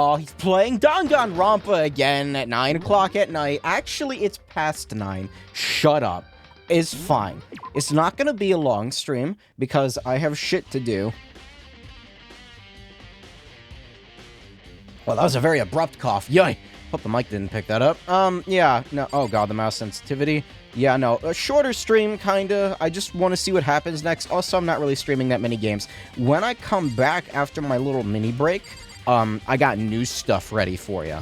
Oh, he's playing Danganronpa again at 9 o'clock at night. Actually, it's past 9. Shut up. It's fine. It's not gonna be a long stream, because I have shit to do. Well, that was a very abrupt cough. Yay! Hope the mic didn't pick that up. Yeah, no. Oh god, the mouse sensitivity. Yeah, no. A shorter stream, kinda. I just want to see what happens next. Also, I'm not really streaming that many games. When I come back after my little mini break, I got new stuff ready for you.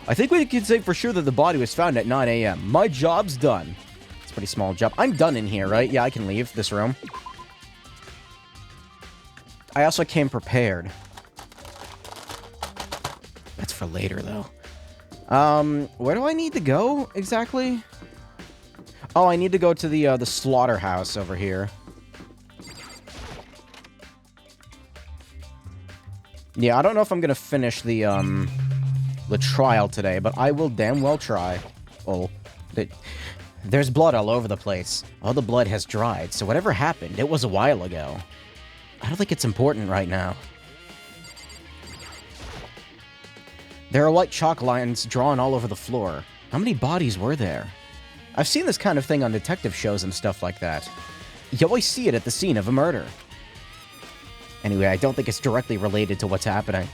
I think we can say for sure that the body was found at 9 a.m. My job's done. It's a pretty small job. I'm done in here, right? Yeah, I can leave this room. I also came prepared. That's for later, though. Where do I need to go, exactly? Oh, I need to go to the slaughterhouse over here. Yeah, I don't know if I'm gonna finish the trial today, but I will damn well try. Oh, there's blood all over the place. All the blood has dried, so whatever happened, it was a while ago. I don't think it's important right now. There are white chalk lines drawn all over the floor. How many bodies were there? I've seen this kind of thing on detective shows and stuff like that. You always see it at the scene of a murder. Anyway, I don't think it's directly related to what's happening.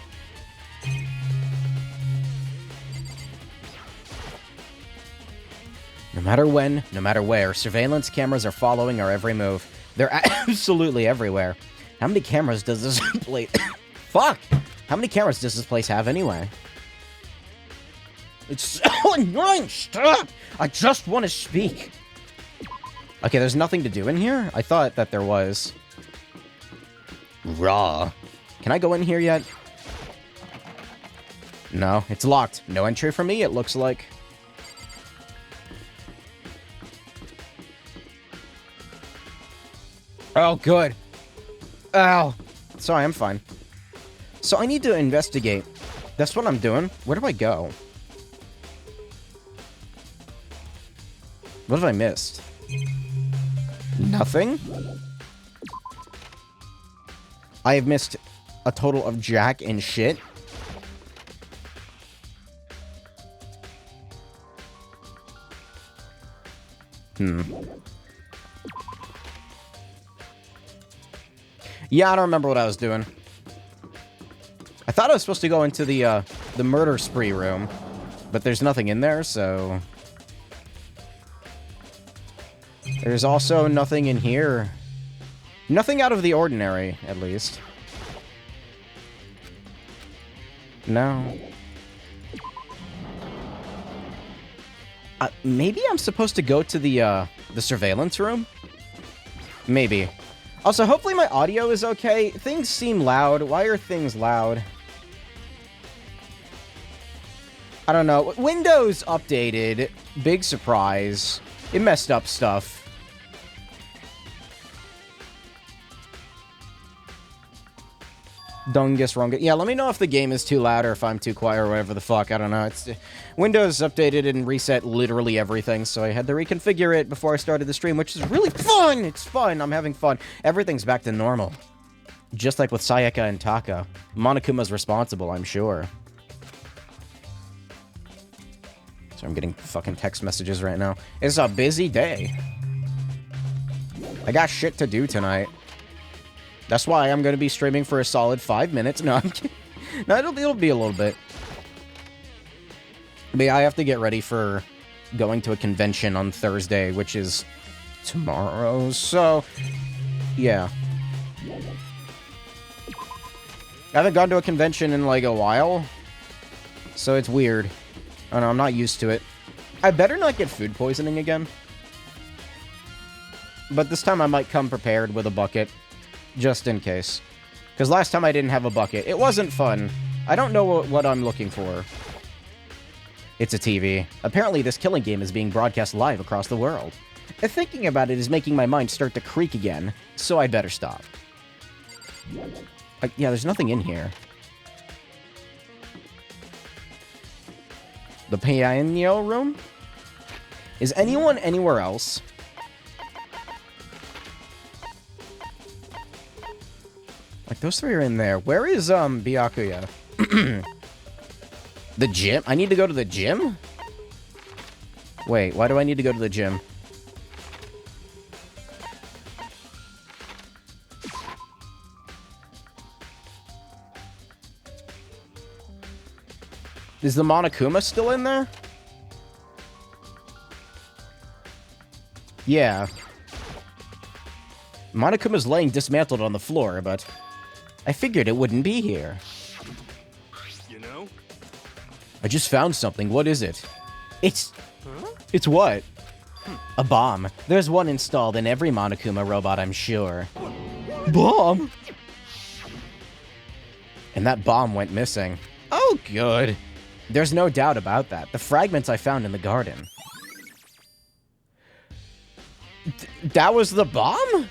No matter when, no matter where, surveillance cameras are following our every move. They're absolutely everywhere. How many cameras does this place... Fuck! How many cameras does this place have anyway? It's so annoying! Stop! I just want to speak. Okay, there's nothing to do in here? I thought that there was. Raw. Can I go in here yet? No, it's locked. No entry for me, it looks like. Oh, good. Ow. Sorry, I'm fine. So I need to investigate. That's what I'm doing. Where do I go? What have I missed? Nothing? I have missed a total of jack and shit. Yeah, I don't remember what I was doing. I thought I was supposed to go into the murder spree room, but there's nothing in there, so... There's also nothing in here. Nothing out of the ordinary, at least. No. Maybe I'm supposed to go to the surveillance room? Maybe. Also, hopefully my audio is okay. Things seem loud. Why are things loud? I don't know. Windows updated. Big surprise. It messed up stuff. Dungus Rungus. Yeah, let me know if the game is too loud or if I'm too quiet or whatever the fuck. I don't know. It's Windows updated and reset literally everything, so I had to reconfigure it before I started the stream, which is really fun! It's fun. I'm having fun. Everything's back to normal. Just like with Sayaka and Taka. Monokuma's responsible, I'm sure. So I'm getting fucking text messages right now. It's a busy day. I got shit to do tonight. That's why I'm going to be streaming for a solid 5 minutes. No, I'm kidding. No, it'll be a little bit. But yeah, I have to get ready for going to a convention on Thursday, which is tomorrow. So, yeah. I haven't gone to a convention in, like, a while. So it's weird. I don't know, I'm not used to it. I better not get food poisoning again. But this time I might come prepared with a bucket. Just in case. Because last time I didn't have a bucket. It wasn't fun. I don't know what I'm looking for. It's a TV. Apparently this killing game is being broadcast live across the world. Thinking about it is making my mind start to creak again, so I'd better stop. Yeah, there's nothing in here. The piano room? Is anyone anywhere else? Those three are in there. Where is, Byakuya? The gym? I need to go to the gym? Wait, why do I need to go to the gym? Is the Monokuma still in there? Yeah. Monokuma's laying dismantled on the floor, but I figured it wouldn't be here. You know? I just found something. What is it? It's what? A bomb. There's one installed in every Monokuma robot, I'm sure. Bomb? And that bomb went missing. Oh, good. There's no doubt about that. The fragments I found in the garden. That was the bomb?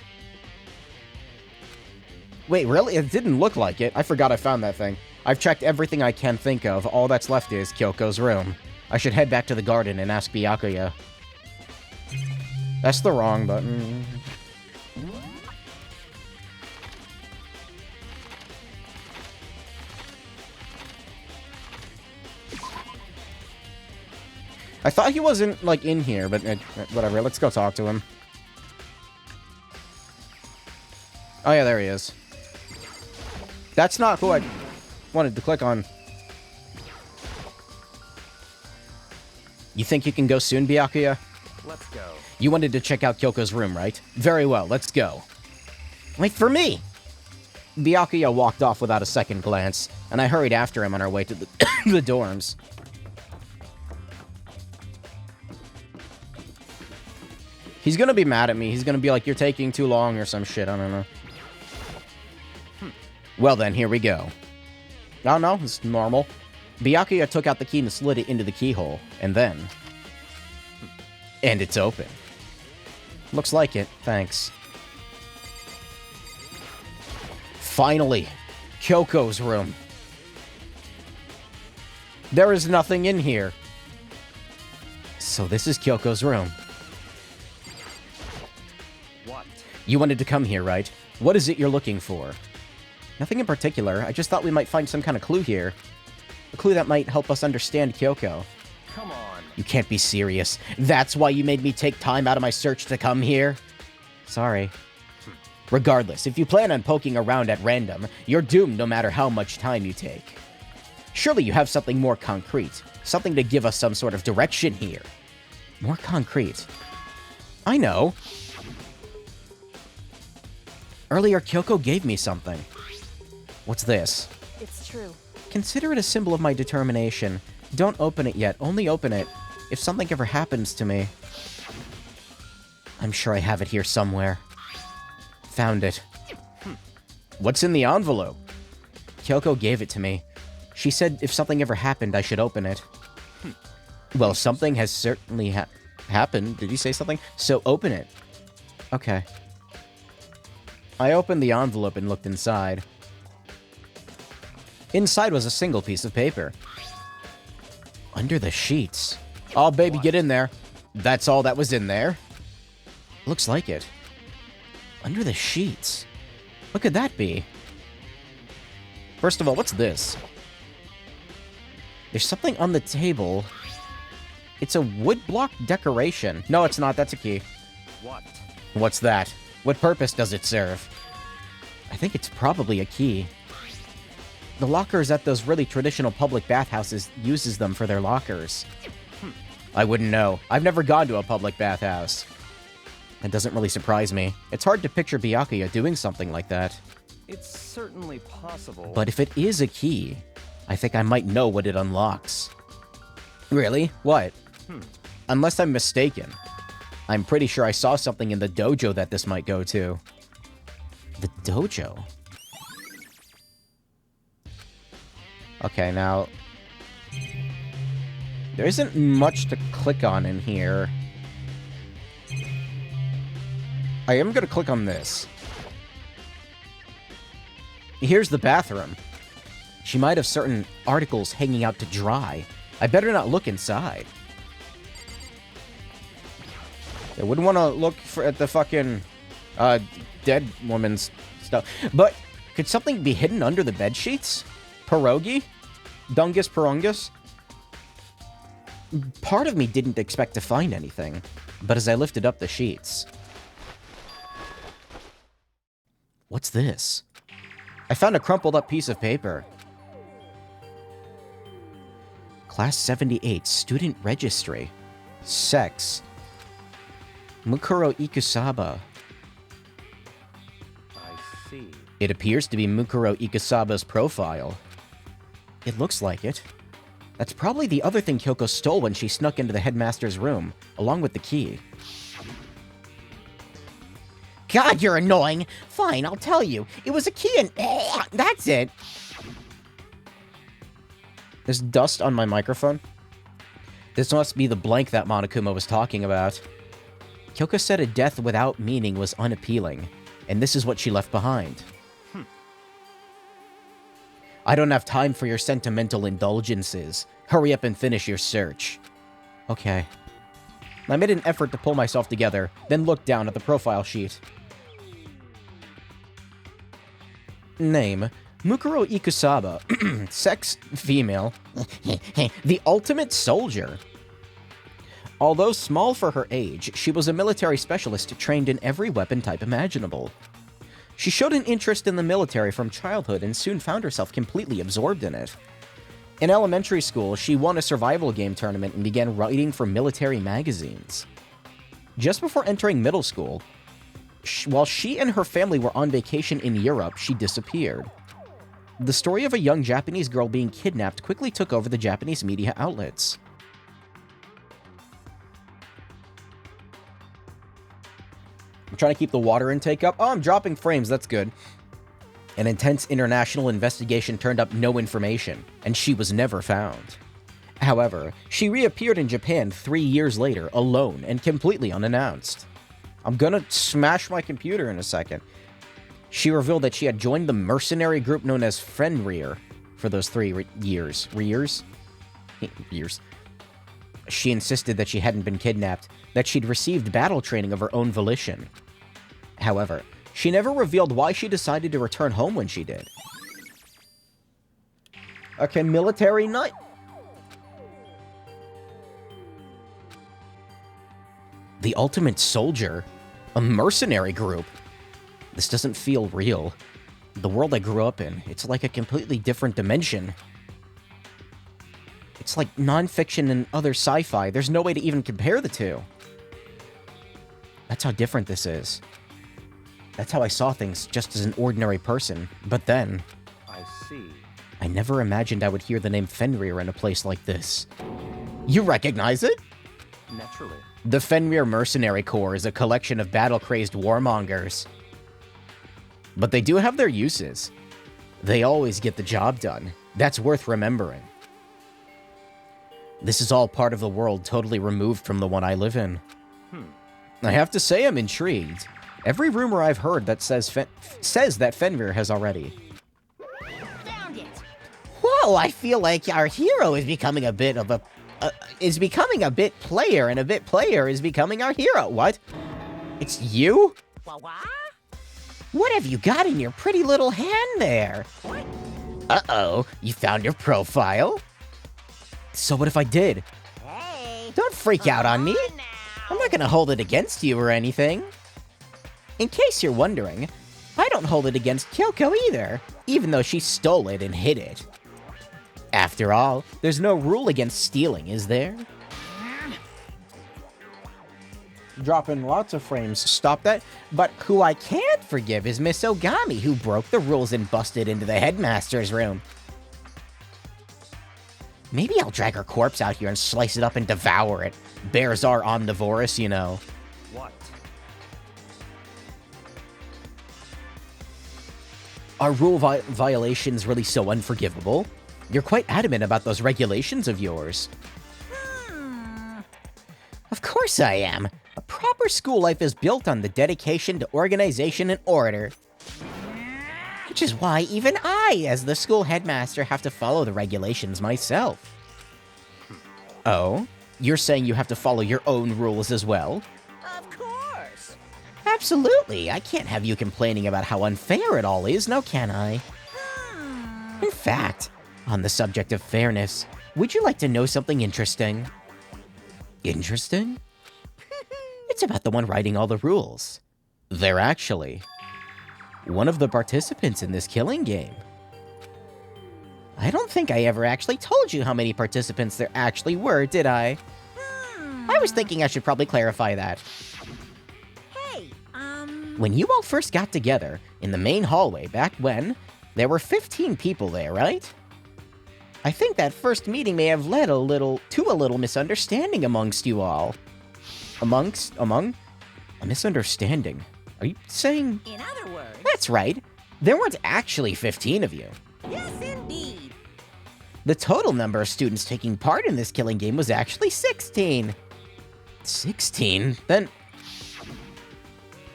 Wait, really? It didn't look like it. I forgot I found that thing. I've checked everything I can think of. All that's left is Kyoko's room. I should head back to the garden and ask Byakuya. That's the wrong button. I thought he wasn't, like, in here, but whatever. Let's go talk to him. Oh, yeah, there he is. That's not who I wanted to click on. You think you can go soon, Byakuya? Let's go. You wanted to check out Kyoko's room, right? Very well, let's go. Wait for me! Byakuya walked off without a second glance, and I hurried after him on our way to the, the dorms. He's gonna be mad at me. He's gonna be like, you're taking too long or some shit, I don't know. Well then, here we go. Oh no, it's normal. Byakuya took out the key and slid it into the keyhole, and then... And it's open. Looks like it, thanks. Finally! Kyoko's room. There is nothing in here. So this is Kyoko's room. What? You wanted to come here, right? What is it you're looking for? Nothing in particular. I just thought we might find some kind of clue here. A clue that might help us understand Kyoko. Come on. You can't be serious. That's why you made me take time out of my search to come here? Sorry. Regardless, if you plan on poking around at random, you're doomed no matter how much time you take. Surely you have something more concrete. Something to give us some sort of direction here. More concrete. I know. Earlier, Kyoko gave me something. What's this? It's true. Consider it a symbol of my determination. Don't open it yet. Only open it if something ever happens to me. I'm sure I have it here somewhere. Found it. What's in the envelope? Kyoko gave it to me. She said if something ever happened, I should open it. Well, something has certainly happened. Did you say something? So open it. Okay. I opened the envelope and looked inside. Inside was a single piece of paper. Under the sheets. Oh, baby, get in there. That's all that was in there? Looks like it. Under the sheets. What could that be? First of all, what's this? There's something on the table. It's a woodblock decoration. No, it's not. That's a key. What? What's that? What purpose does it serve? I think it's probably a key. The lockers at those really traditional public bathhouses uses them for their lockers. I wouldn't know. I've never gone to a public bathhouse. That doesn't really surprise me. It's hard to picture Byakuya doing something like that. It's certainly possible. But if it is a key, I think I might know what it unlocks. Really? What? Unless I'm mistaken. I'm pretty sure I saw something in the dojo that this might go to. The dojo? Okay, now... There isn't much to click on in here. I am gonna click on this. Here's the bathroom. She might have certain articles hanging out to dry. I better not look inside. I wouldn't want to look at the fucking dead woman's stuff. But Could something be hidden under the bed sheets? Pierogi? Dungus Perungus? Part of me didn't expect to find anything, but as I lifted up the sheets... What's this? I found a crumpled up piece of paper. Class 78, Student Registry. Sex. Mukuro Ikusaba. I see. It appears to be Mukuro Ikusaba's profile. It looks like it. That's probably the other thing Kyoko stole when she snuck into the headmaster's room, along with the key. God, you're annoying! Fine, I'll tell you. It was a key and... that's it! There's dust on my microphone. This must be the blank that Monokuma was talking about. Kyoko said a death without meaning was unappealing, and this is what she left behind. I don't have time for your sentimental indulgences. Hurry up and finish your search. Okay. I made an effort to pull myself together, then looked down at the profile sheet. Name, Mukuro Ikusaba. Sex, female. The ultimate soldier. Although small for her age, she was a military specialist trained in every weapon type imaginable. She showed an interest in the military from childhood and soon found herself completely absorbed in it. In elementary school, she won a survival game tournament and began writing for military magazines. Just before entering middle school, while she and her family were on vacation in Europe, she disappeared. The story of a young Japanese girl being kidnapped quickly took over the Japanese media outlets. I'm trying to keep the water intake up. Oh, I'm dropping frames. That's good. An intense international investigation turned up no information, and she was never found. However, she reappeared in Japan 3 years later, alone and completely unannounced. I'm gonna smash my computer in a second. She revealed that she had joined the mercenary group known as Fenrir for those 3 years. Years. She insisted that she hadn't been kidnapped, that she'd received battle training of her own volition. However, she never revealed why she decided to return home when she did. Okay, military night. The ultimate soldier? A mercenary group? This doesn't feel real. The world I grew up in, it's like a completely different dimension. It's like non-fiction and other sci-fi. There's no way to even compare the two. That's how different this is. That's how I saw things just as an ordinary person. But then... I see. I never imagined I would hear the name Fenrir in a place like this. You recognize it? Naturally. The Fenrir Mercenary Corps is a collection of battle-crazed warmongers. But they do have their uses. They always get the job done. That's worth remembering. This is all part of the world totally removed from the one I live in. I have to say I'm intrigued. Every rumor I've heard that says that Fenrir has already. Found it. Whoa, I feel like our hero is becoming a bit of a... player, and a bit player is becoming our hero. What? It's you? What? What have you got in your pretty little hand there? Uh-oh, you found your profile? So what if I did? Hey. Don't freak out on me. Come on now. I'm not gonna hold it against you or anything. In case you're wondering, I don't hold it against Kyoko either, even though she stole it and hid it. After all, there's no rule against stealing, is there? Dropping lots of frames, stop that. But who I can't forgive is Miss Ogami, who broke the rules and busted into the headmaster's room. Maybe I'll drag her corpse out here and slice it up and devour it. Bears are omnivorous, you know. What? Are rule violations really so unforgivable? You're quite adamant about those regulations of yours. Of course I am. A proper school life is built on the dedication to organization and order. Which is why even I, as the school headmaster, have to follow the regulations myself. Oh? You're saying you have to follow your own rules as well? Of course. Absolutely. I can't have you complaining about how unfair it all is, now can I? In fact, on the subject of fairness, would you like to know something interesting? Interesting? It's about the one writing all the rules. They're actually one of the participants in this killing game. I don't think I ever actually told you how many participants there actually were, did I? I was thinking I should probably clarify that. Hey, When you all first got together in the main hallway back when, there were 15 people there, right? I think that first meeting may have led to a little misunderstanding amongst you all. Among? A misunderstanding? Are you saying? in other words. That's right. There weren't actually 15 of you. Yes, indeed. The total number of students taking part in this killing game was actually 16. 16? Then...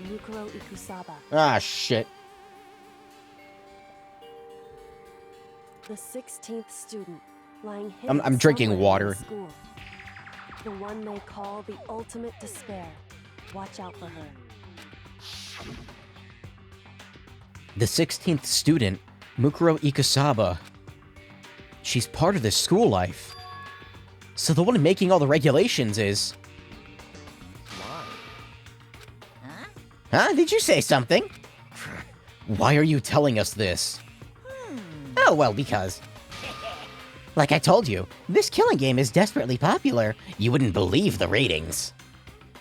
Yukuro Ikusaba, Ah, shit. the 16th student, lying hidden I'm drinking somewhere in water. the school. The one they call the ultimate despair. Watch out for her. The 16th student, Mukuro Ikusaba. She's part of this school life. So the one making all the regulations is... Why? Huh? Did you say something? Why are you telling us this? Oh, well, because... Like I told you, this killing game is desperately popular. You wouldn't believe the ratings.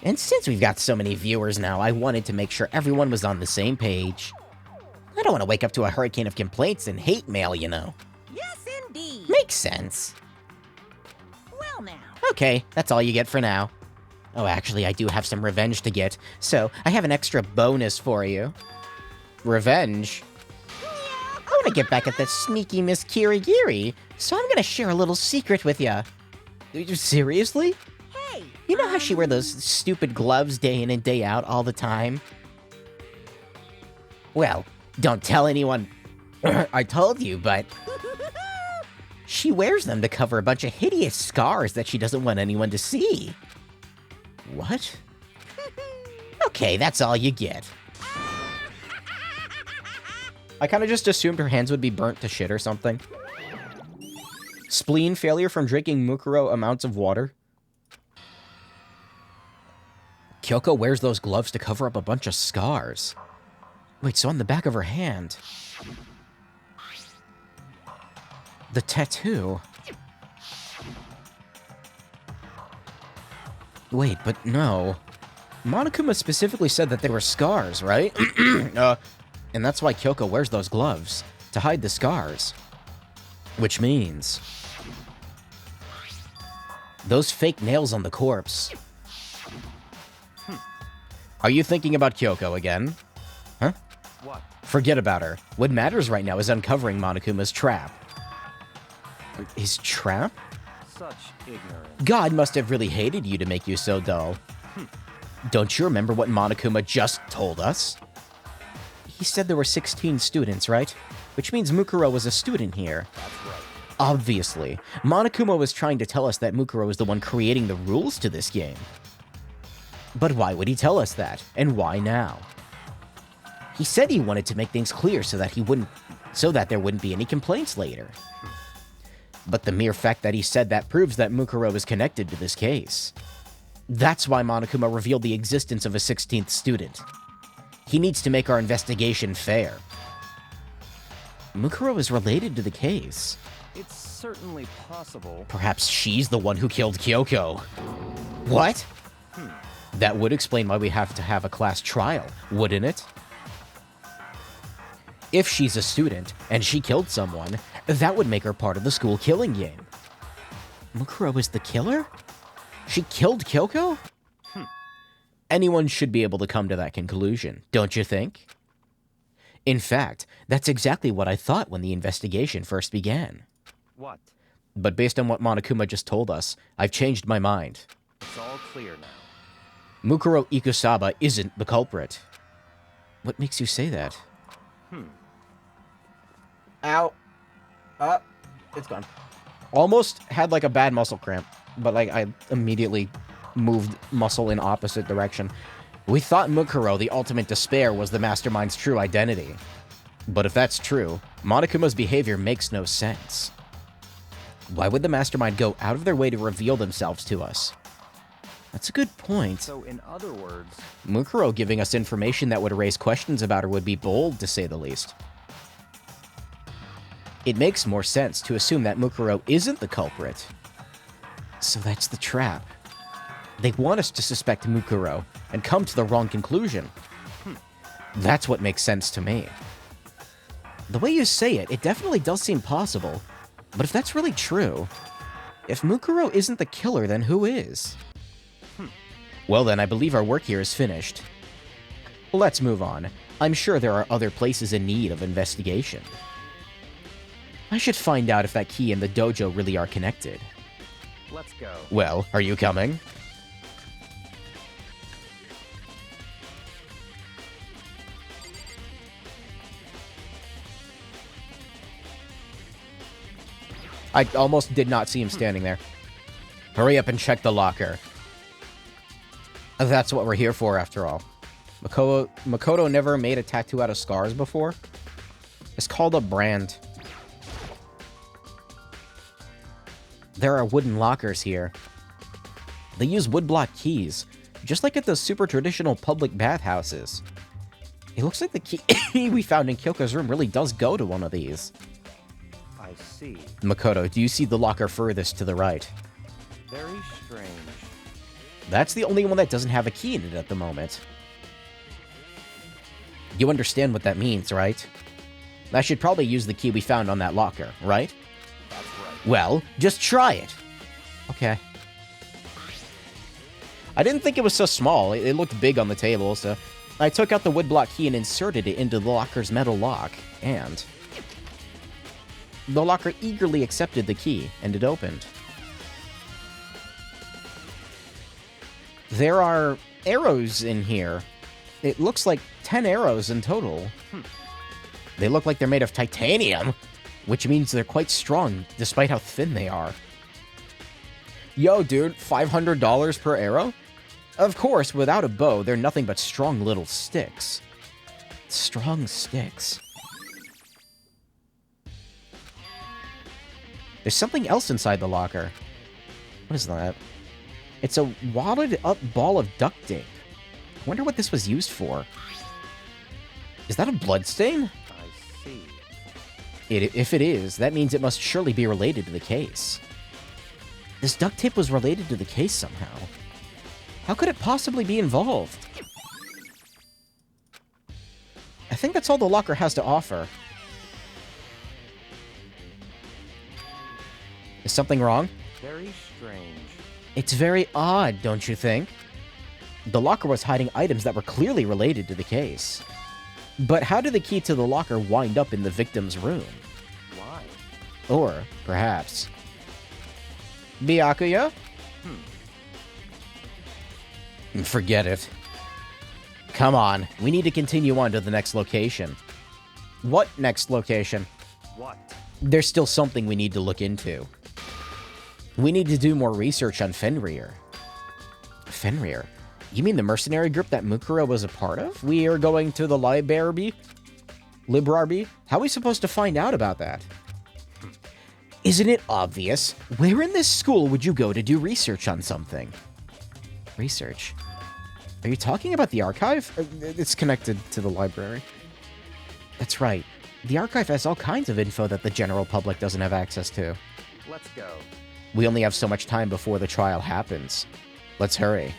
And since we've got so many viewers now, I wanted to make sure everyone was on the same page. I don't want to wake up to a hurricane of complaints and hate mail, you know. Yes, indeed. Makes sense. Well now. Okay, that's all you get for now. Oh, actually, I do have some revenge to get, so I have an extra bonus for you. Revenge? I want to get back at that sneaky Miss Kirigiri, so I'm gonna share a little secret with ya. Seriously? Hey. You know how she wear those stupid gloves day in and day out all the time? Well, don't tell anyone I told you, but she wears them to cover a bunch of hideous scars that she doesn't want anyone to see. What? Okay, that's all you get. I kind of just assumed her hands would be burnt to shit or something. Spleen failure from drinking Mukuro amounts of water. Kyoko wears those gloves to cover up a bunch of scars. Wait, so on the back of her hand... The tattoo... Wait, but no. Monokuma specifically said that they were scars, right? And that's why Kyoko wears those gloves, to hide the scars. Which means... those fake nails on the corpse. Are you thinking about Kyoko again? Huh? What? Forget about her. What matters right now is uncovering Monokuma's trap. His trap? Such ignorance. God must have really hated you to make you so dull. Don't you remember what Monokuma just told us? He said there were 16 students, right? Which means Mukuro was a student here. That's right. Obviously, Monokuma was trying to tell us that Mukuro is the one creating the rules to this game. But why would he tell us that? And why now? He said he wanted to make things clear so that there wouldn't be any complaints later. But the mere fact that he said that proves that Mukuro is connected to this case. That's why Monokuma revealed the existence of a 16th student. He needs to make our investigation fair. Mukuro is related to the case. It's certainly possible. Perhaps she's the one who killed Kyoko. What? That would explain why we have to have a class trial, wouldn't it? If she's a student, and she killed someone, that would make her part of the school killing game. Mukuro is the killer? She killed Kyoko? Anyone should be able to come to that conclusion, don't you think? In fact, that's exactly what I thought when the investigation first began. What? But based on what Monokuma just told us, I've changed my mind. It's all clear now. Mukuro Ikusaba isn't the culprit. What makes you say that? Ow. It's gone. Almost had like a bad muscle cramp, but like I immediately moved muscle in opposite direction. We thought Mukuro, the ultimate despair, was the mastermind's true identity. But if that's true, Monokuma's behavior makes no sense. Why would the mastermind go out of their way to reveal themselves to us? That's a good point. So, in other words, Mukuro giving us information that would raise questions about her would be bold, to say the least. It makes more sense to assume that Mukuro isn't the culprit. So that's the trap. They want us to suspect Mukuro and come to the wrong conclusion. That's what makes sense to me. The way you say it, it definitely does seem possible. But if that's really true, if Mukuro isn't the killer, then who is? Well then, I believe our work here is finished. Let's move on. I'm sure there are other places in need of investigation. I should find out if that key and the dojo really are connected. let's go. Well, are you coming? I almost did not see him standing there. Hurry up and check the locker. That's what we're here for, after all. Makoto never made a tattoo out of scars before. It's called a brand. There are wooden lockers here. They use woodblock keys, just like at the super traditional public bathhouses. It looks like the key we found in Kyoko's room really does go to one of these. I see. Makoto, do you see the locker furthest to the right? Very strange. That's the only one that doesn't have a key in it at the moment. You understand what that means, right? I should probably use the key we found on that locker, right? That's right. Well, just try it. Okay. I didn't think it was so small. It looked big on the table, so I took out the woodblock key and inserted it into the locker's metal lock, and the locker eagerly accepted the key, and it opened. There are arrows in here. It looks like 10 arrows in total. They look like they're made of titanium, which means they're quite strong, despite how thin they are. Yo, dude, $500 per arrow? Of course, without a bow, they're nothing but strong little sticks. Strong sticks. There's something else inside the locker. What is that? It's a wadded up ball of duct tape. I wonder what this was used for. Is that a bloodstain? I see. If it is, that means it must surely be related to the case. This duct tape was related to the case somehow. How could it possibly be involved? I think that's all the locker has to offer. Is something wrong? Very strange. It's very odd, don't you think? The locker was hiding items that were clearly related to the case. But how did the key to the locker wind up in the victim's room? Why? Or, perhaps... Byakuya? Forget it. Come on, we need to continue on to the next location. What next location? What? There's still something we need to look into. We need to do more research on Fenrir. Fenrir? You mean the mercenary group that Mukuro was a part of? We are going to the library? How are we supposed to find out about that? Isn't it obvious? Where in this school would you go to do research on something? Research? Are you talking about the archive? It's connected to the library. That's right. The archive has all kinds of info that the general public doesn't have access to. Let's go. We only have so much time before the trial happens. Let's hurry.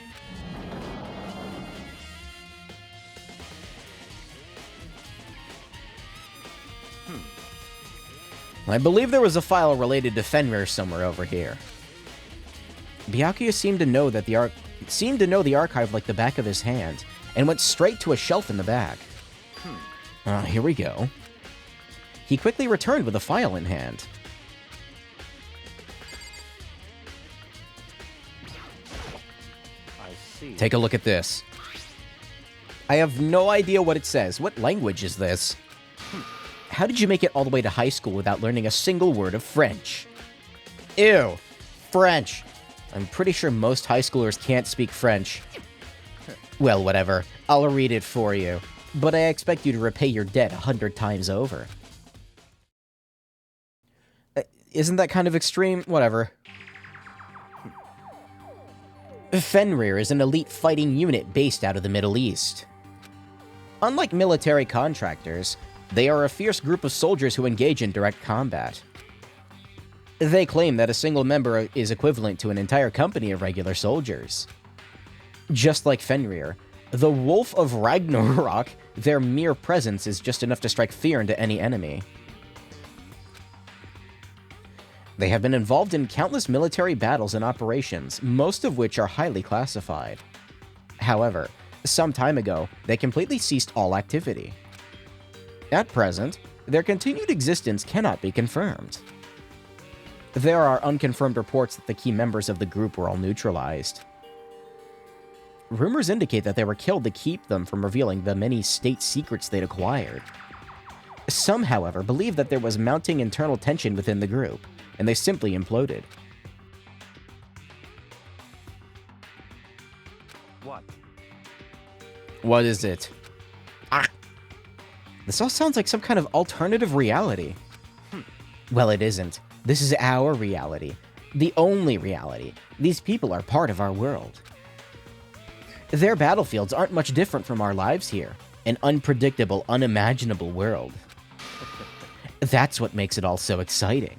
I believe there was a file related to Fenrir somewhere over here. Byakuya seemed to know the archive like the back of his hand, and went straight to a shelf in the back. Here we go. He quickly returned with a file in hand. I see. Take a look at this. I have no idea what it says. What language is this? How did you make it all the way to high school without learning a single word of French? Ew. French. I'm pretty sure most high schoolers can't speak French. Well, whatever. I'll read it for you. But I expect you to repay your debt 100 times over. Isn't that kind of extreme? Whatever. Fenrir is an elite fighting unit based out of the Middle East. Unlike military contractors, they are a fierce group of soldiers who engage in direct combat. They claim that a single member is equivalent to an entire company of regular soldiers. Just like Fenrir, the Wolf of Ragnarok, their mere presence is just enough to strike fear into any enemy. They have been involved in countless military battles and operations, most of which are highly classified. However, some time ago, they completely ceased all activity. At present, their continued existence cannot be confirmed. There are unconfirmed reports that the key members of the group were all neutralized. Rumors indicate that they were killed to keep them from revealing the many state secrets they'd acquired. Some, however, believe that there was mounting internal tension within the group, and they simply imploded. What? What is it? Ah! This all sounds like some kind of alternative reality. Well, it isn't. This is our reality. The only reality. These people are part of our world. Their battlefields aren't much different from our lives here. An unpredictable, unimaginable world. That's what makes it all so exciting.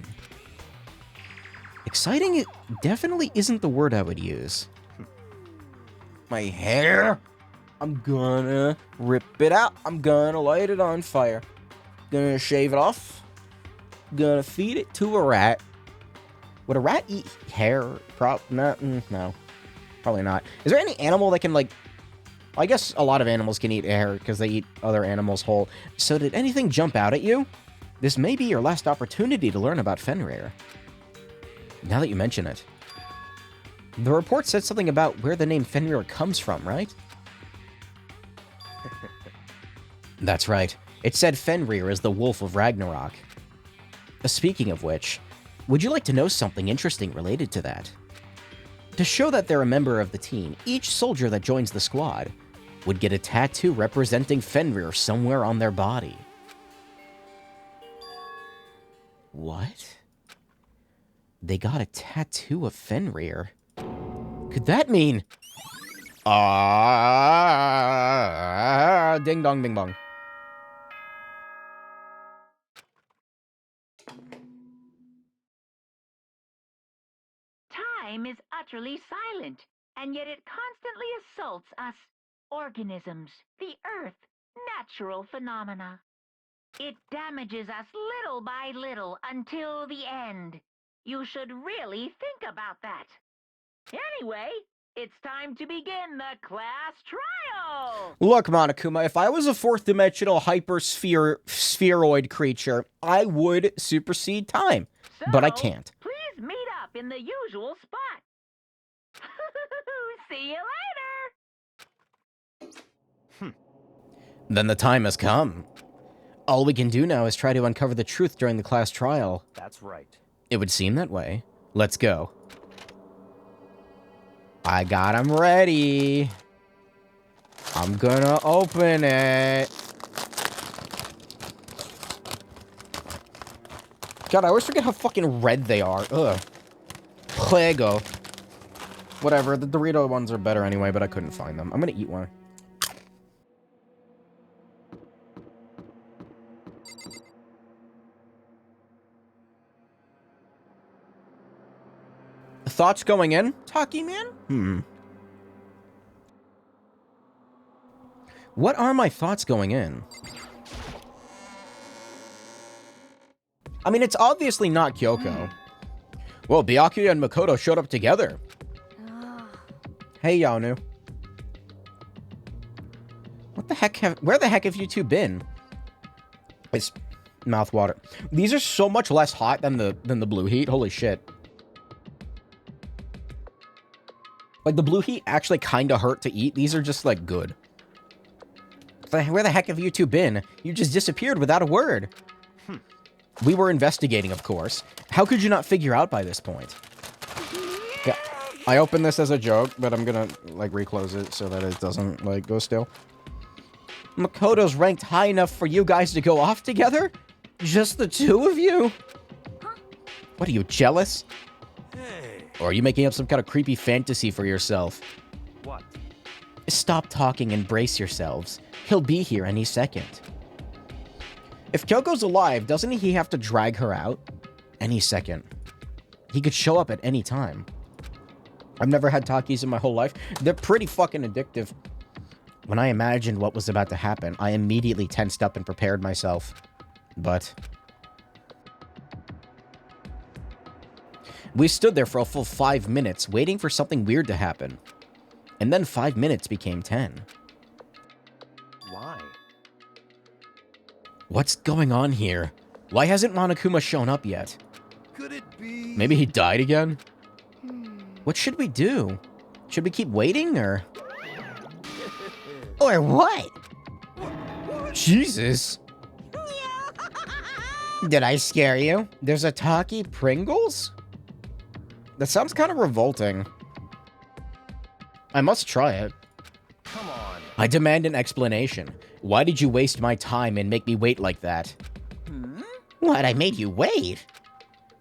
Exciting it definitely isn't the word I would use. My hair? I'm gonna rip it out. I'm gonna light it on fire. Gonna shave it off. Gonna feed it to a rat. Would a rat eat hair? No. Probably not. Is there any animal that can, like... I guess a lot of animals can eat hair because they eat other animals whole. So did anything jump out at you? This may be your last opportunity to learn about Fenrir. Now that you mention it. The report said something about where the name Fenrir comes from, right? That's right. It said Fenrir is the Wolf of Ragnarok. Speaking of which, would you like to know something interesting related to that? To show that they're a member of the team, each soldier that joins the squad would get a tattoo representing Fenrir somewhere on their body. What? They got a tattoo of Fenrir. Could that mean... ding dong ding bong. Time is utterly silent, and yet it constantly assaults us, organisms, the Earth, natural phenomena. It damages us little by little until the end. You should really think about that. Anyway, it's time to begin the class trial! Look, Monokuma, if I was a fourth-dimensional spheroid creature, I would supersede time. But I can't. Please meet up in the usual spot. See you later! Then the time has come. All we can do now is try to uncover the truth during the class trial. That's right. It would seem that way. Let's go. I got him ready. I'm gonna open it. God, I always forget how fucking red they are. Ugh. Fuego. Whatever, the Dorito ones are better anyway, but I couldn't find them. I'm gonna eat one. Thoughts going in, Taki Man? What are my thoughts going in? I mean, it's obviously not Kyoko. Well, Byakuya and Makoto showed up together. Hey, Yanu. What the heck where the heck have you two been? It's mouth water. These are so much less hot than the blue heat. Holy shit. Like, the blue heat actually kind of hurt to eat. These are just, like, good. Where the heck have you two been? You just disappeared without a word. We were investigating, of course. How could you not figure out by this point? I opened this as a joke, but I'm gonna, like, reclose it so that it doesn't, like, go stale. Makoto's ranked high enough for you guys to go off together? Just the two of you? What are you, jealous? Hey. Or are you making up some kind of creepy fantasy for yourself? What? Stop talking and brace yourselves. He'll be here any second. If Kyoko's alive, doesn't he have to drag her out? Any second. He could show up at any time. I've never had Takis in my whole life. They're pretty fucking addictive. When I imagined what was about to happen, I immediately tensed up and prepared myself. But we stood there for a full 5 minutes, waiting for something weird to happen. And then 5 minutes became 10. Why? What's going on here? Why hasn't Monokuma shown up yet? Could it be? Maybe he died again? What should we do? Should we keep waiting, or... Or what? Jesus. Did I scare you? There's a Taki Pringles? That sounds kind of revolting. I must try it. Come on. I demand an explanation. Why did you waste my time and make me wait like that? What, I made you wait?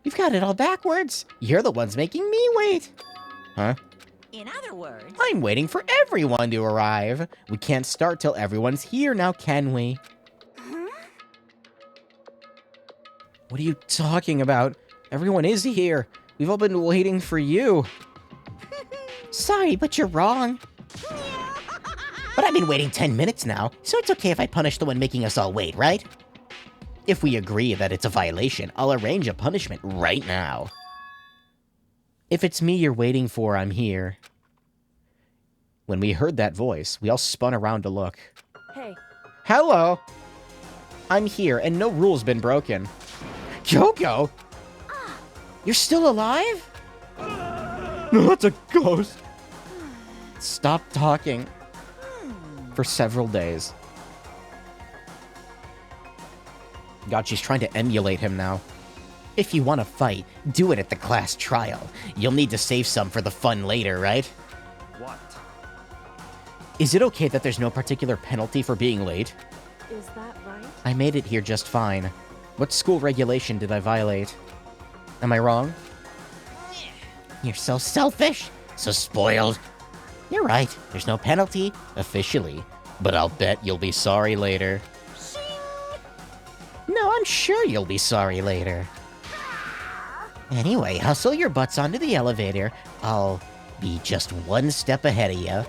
You've got it all backwards. You're the ones making me wait. Huh? In other words, I'm waiting for everyone to arrive. We can't start till everyone's here now, can we? What are you talking about? Everyone is here. We've all been waiting for you. Sorry, but you're wrong. But I've been waiting 10 minutes now, so it's okay if I punish the one making us all wait, right? If we agree that it's a violation, I'll arrange a punishment right now. If it's me you're waiting for, I'm here. When we heard that voice, we all spun around to look. Hey, Hello! I'm here, and no rule's been broken. Kyoko! You're still alive? No, that's a ghost. Stop talking. For several days. God, she's trying to emulate him now. If you want to fight, do it at the class trial. You'll need to save some for the fun later, right? What? Is it okay that there's no particular penalty for being late? is that right? I made it here just fine. What school regulation did I violate? Am I wrong? You're so selfish, so spoiled. You're right, there's no penalty, officially. But I'll bet you'll be sorry later. No, I'm sure you'll be sorry later. Anyway, hustle your butts onto the elevator. I'll be just one step ahead of you.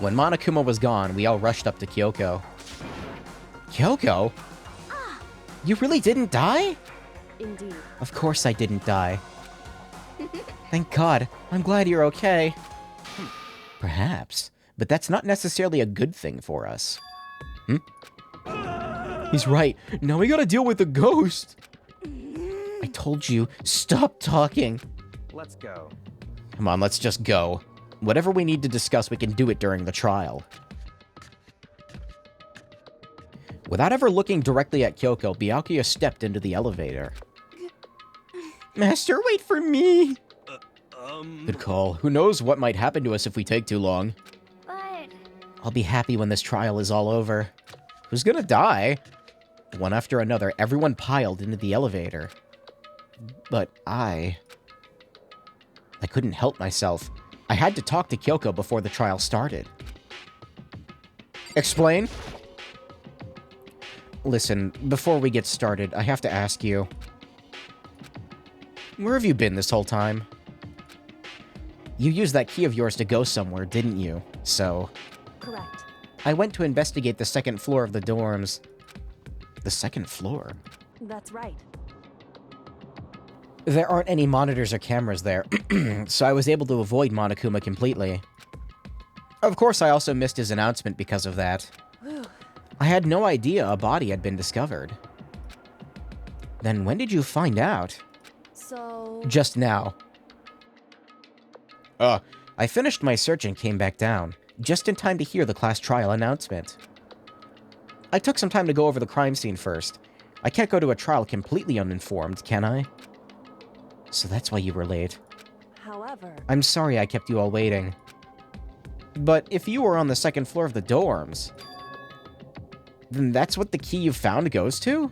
When Monokuma was gone, we all rushed up to Kyoko. Kyoko? You really didn't die? Indeed. Of course I didn't die. Thank God. I'm glad you're okay. Perhaps. But that's not necessarily a good thing for us. He's right. Now we gotta deal with the ghost. I told you, stop talking. Let's go. Come on, let's just go. Whatever we need to discuss, we can do it during the trial. Without ever looking directly at Kyoko, Byakuya stepped into the elevator. Master, wait for me! Good call. Who knows what might happen to us if we take too long. But I'll be happy when this trial is all over. Who's gonna die? One after another, everyone piled into the elevator. But I couldn't help myself. I had to talk to Kyoko before the trial started. Explain? Listen, before we get started, I have to ask you. Where have you been this whole time? You used that key of yours to go somewhere, didn't you? So, Correct. I went to investigate the second floor of the dorms. The second floor? That's right. There aren't any monitors or cameras there, so I was able to avoid Monokuma completely. Of course, I also missed his announcement because of that. Whew. I had no idea a body had been discovered. Then when did you find out? So, Just now. I finished my search and came back down, just in time to hear the class trial announcement. I took some time to go over the crime scene first. I can't go to a trial completely uninformed, can I? So that's why you were late. However, I'm sorry I kept you all waiting. But if you were on the second floor of the dorms, then that's what the key you found goes to?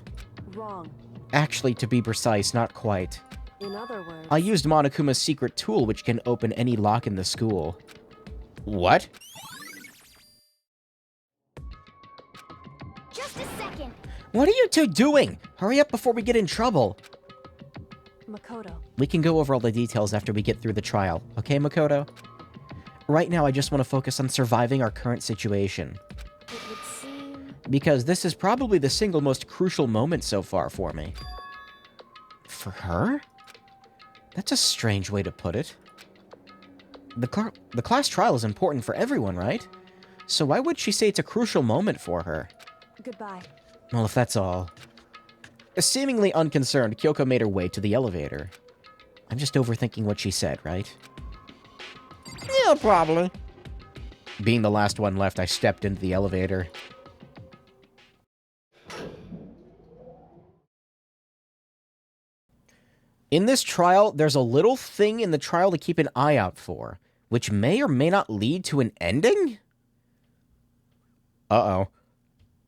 wrong. Actually, to be precise, not quite. In other words, I used Monokuma's secret tool, which can open any lock in the school. What? Just a second. What are you two doing? Hurry up before we get in trouble. Makoto. We can go over all the details after we get through the trial, okay, Makoto? Right now, I just want to focus on surviving our current situation. It would seem... Because this is probably the single most crucial moment so far for me. For her? That's a strange way to put it. The class trial is important for everyone, right? So why would she say it's a crucial moment for her? Goodbye. Well, if that's all... Seemingly unconcerned, Kyoko made her way to the elevator. I'm just overthinking what she said, right? Yeah, probably. Being the last one left, I stepped into the elevator. In this trial, there's a little thing in the trial to keep an eye out for, which may or may not lead to an ending? Uh-oh.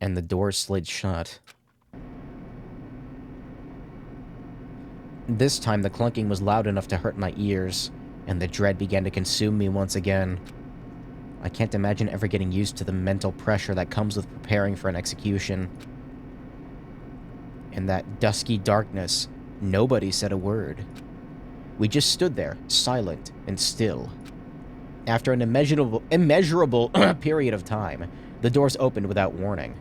And the door slid shut. This time, the clunking was loud enough to hurt my ears, and the dread began to consume me once again. I can't imagine ever getting used to the mental pressure that comes with preparing for an execution. In that dusky darkness, nobody said a word. We just stood there, silent and still. After an immeasurable period of time, the doors opened without warning.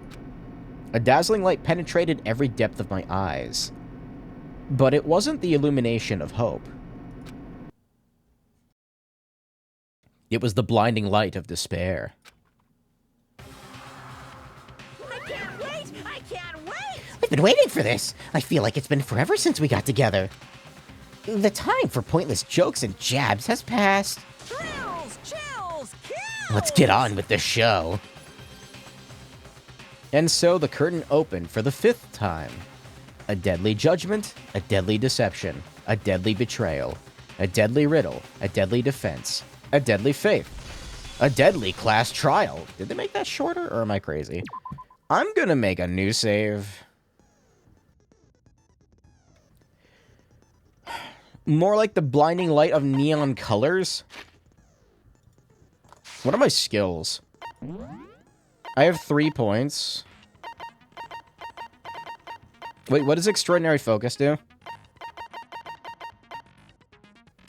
A dazzling light penetrated every depth of my eyes. But it wasn't the illumination of hope. It was the blinding light of despair. I can't wait! I can't wait! I've been waiting for this. I feel like it's been forever since we got together. The time for pointless jokes and jabs has passed. Thrills, chills, kills! Let's get on with the show. And so the curtain opened for the 5th time. A deadly judgment, a deadly deception, a deadly betrayal, a deadly riddle, a deadly defense, a deadly faith, a deadly class trial. Did they make that shorter, or am I crazy? I'm gonna make a new save. More like the blinding light of neon colors. What are my skills? I have 3 points. Wait, what does extraordinary focus do?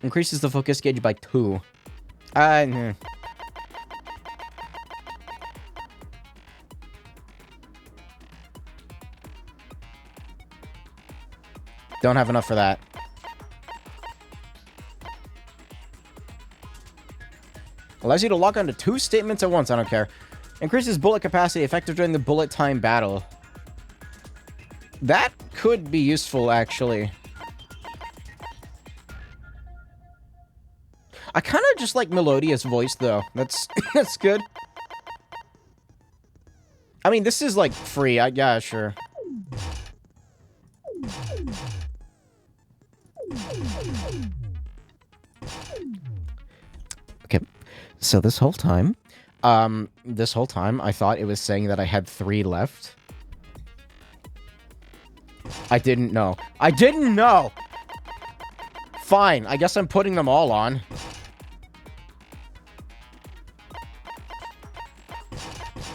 Increases the focus gauge by 2. Don't have enough for that. Allows you to lock onto 2 statements at once. I don't care. Increases bullet capacity effective during the bullet time battle. That could be useful, actually. I kind of just like Melodia's voice, though. That's that's good. I mean, this is, like, free. Yeah, sure. Okay, so this whole time, I thought it was saying that I had 3 left. I didn't know. I didn't know! Fine, I guess I'm putting them all on.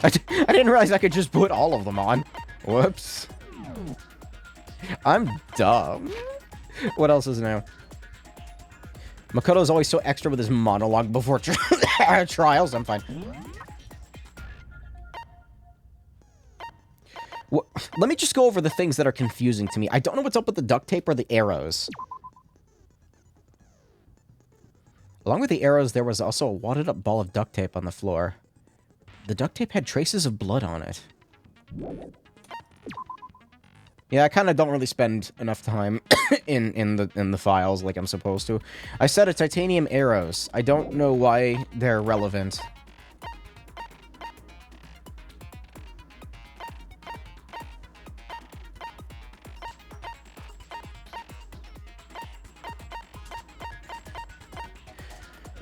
I didn't realize I could just put all of them on. Whoops. I'm dumb. What else is new? Makoto's always so extra with his monologue before trials. I'm fine. Let me just go over the things that are confusing to me. I don't know what's up with the duct tape or the arrows. Along with the arrows, there was also a wadded up ball of duct tape on the floor. The duct tape had traces of blood on it. Yeah, I kind of don't really spend enough time in the files like I'm supposed to. I said titanium arrows. I don't know why they're relevant.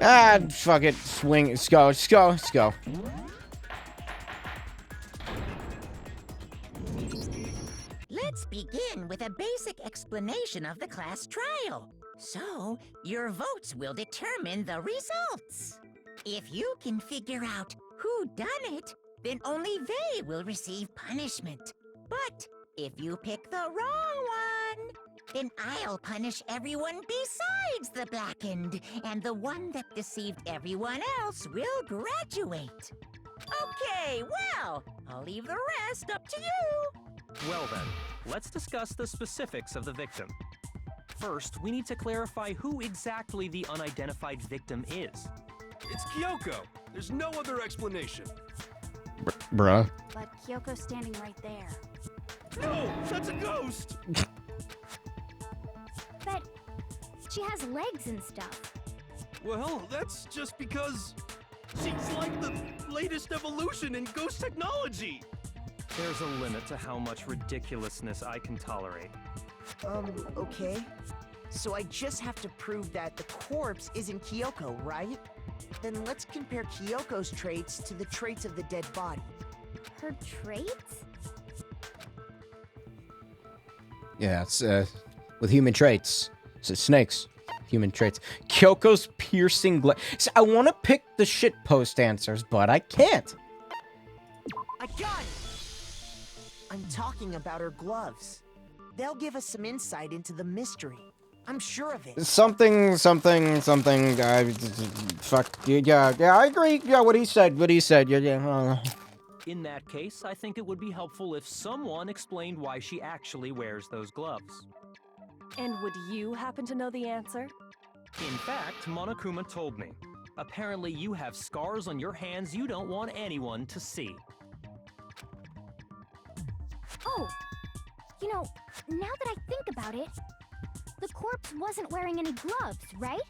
Ah, fuck it. Swing. Let's go. Let's go. Let's go. Let's begin with a basic explanation of the class trial. So, your votes will determine the results. If you can figure out who done it, then only they will receive punishment. But if you pick the wrong one, then I'll punish everyone besides the blackened, and the one that deceived everyone else will graduate. Okay, well, I'll leave the rest up to you. Well then, let's discuss the specifics of the victim. First, we need to clarify who exactly the unidentified victim is. It's Kyoko. There's no other explanation. Bruh. But Kyoko's standing right there. No, that's a ghost. But she has legs and stuff. Well, that's just because she's like the latest evolution in ghost technology. There's a limit to how much ridiculousness I can tolerate. Okay. So I just have to prove that the corpse isn't Kyoko, right? Then let's compare Kyoko's traits to the traits of the dead body. Her traits? Yeah, it's with human traits. It's snakes. Human traits. Kyoko's piercing so I want to pick the shitpost answers, but I can't. I got it! I'm talking about her gloves. They'll give us some insight into the mystery. I'm sure of it. Something. Fuck. Yeah, I agree. Yeah, what he said. Yeah. In that case, I think it would be helpful if someone explained why she actually wears those gloves. And would you happen to know the answer? In fact, Monokuma told me. Apparently you have scars on your hands you don't want anyone to see. Oh, you know, now that I think about it, the corpse wasn't wearing any gloves, right?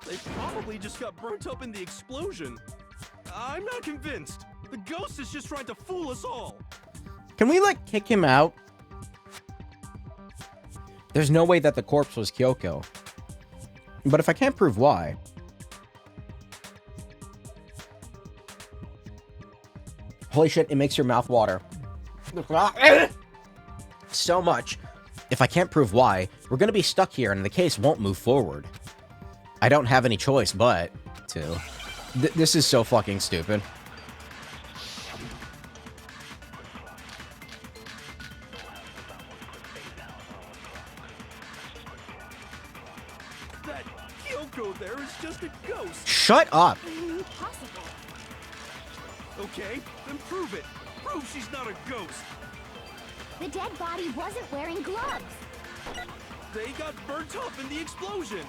They probably just got burnt up in the explosion. I'm not convinced. The ghost is just trying to fool us all. Can we, like, kick him out? There's no way that the corpse was Kyoko. But if I can't prove why... Holy shit, it makes your mouth water. So much. If I can't prove why, we're gonna be stuck here and the case won't move forward. I don't have any choice but to. This is so fucking stupid. That Kyoko there is just a ghost. Shut up! Impossible. Okay, then prove it. Prove she's not a ghost. The dead body wasn't wearing gloves. They got burnt up in the explosion.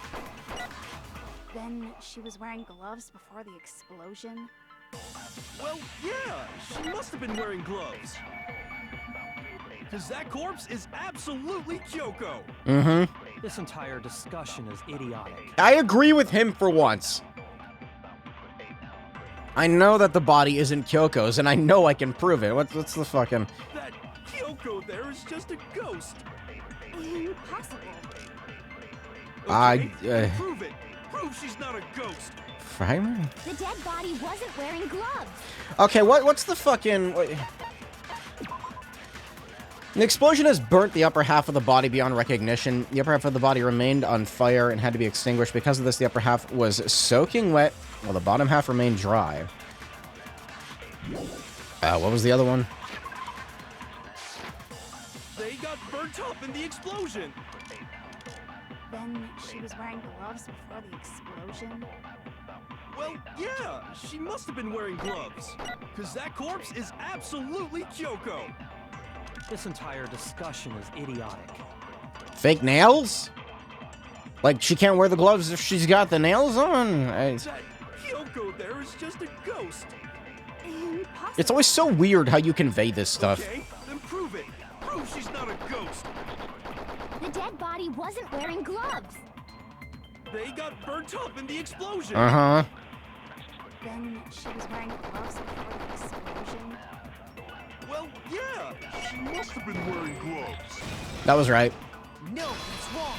Then she was wearing gloves before the explosion. Well, yeah, she must have been wearing gloves. Because that corpse is absolutely Kyoko. Mm-hmm. This entire discussion is idiotic. I agree with him for once. I know that the body isn't Kyoko's, and I know I can prove it. What's the fucking... That Kyoko there is just a ghost. Impossible. Okay, then prove it. Prove she's not a ghost. Primer? The dead body wasn't wearing gloves. Okay, what's the fucking... An explosion has burnt the upper half of the body beyond recognition. The upper half of the body remained on fire and had to be extinguished. Because of this, the upper half was soaking wet, while the bottom half remained dry. What was the other one? They got burnt up in the explosion. Then she was wearing gloves before the explosion. Well, yeah, she must have been wearing gloves. Because that corpse is absolutely Kyoko. This entire discussion is idiotic. Fake nails? Like, she can't wear the gloves if she's got the nails on? That Kyoko there is just a ghost. Impossible. It's always so weird how you convey this stuff. Okay, then prove it. Prove she's not a ghost. The dead body wasn't wearing gloves. They got burnt up in the explosion. Uh-huh. Then she was wearing gloves before the explosion. Well, yeah, she must have been wearing gloves. That was right. No, it's wrong.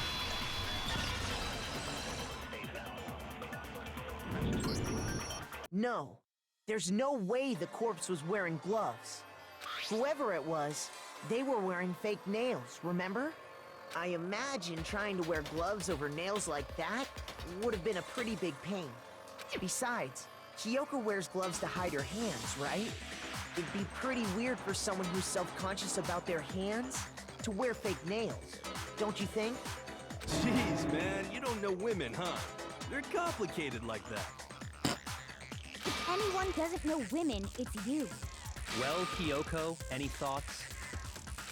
No, there's no way the corpse was wearing gloves. Whoever it was, they were wearing fake nails, remember? I imagine trying to wear gloves over nails like that would have been a pretty big pain. Besides, Kyoko wears gloves to hide her hands, right? It'd be pretty weird for someone who's self-conscious about their hands to wear fake nails, don't you think? Jeez, man, you don't know women, huh? They're complicated like that. If anyone doesn't know women, it's you. Well, Kyoko, any thoughts?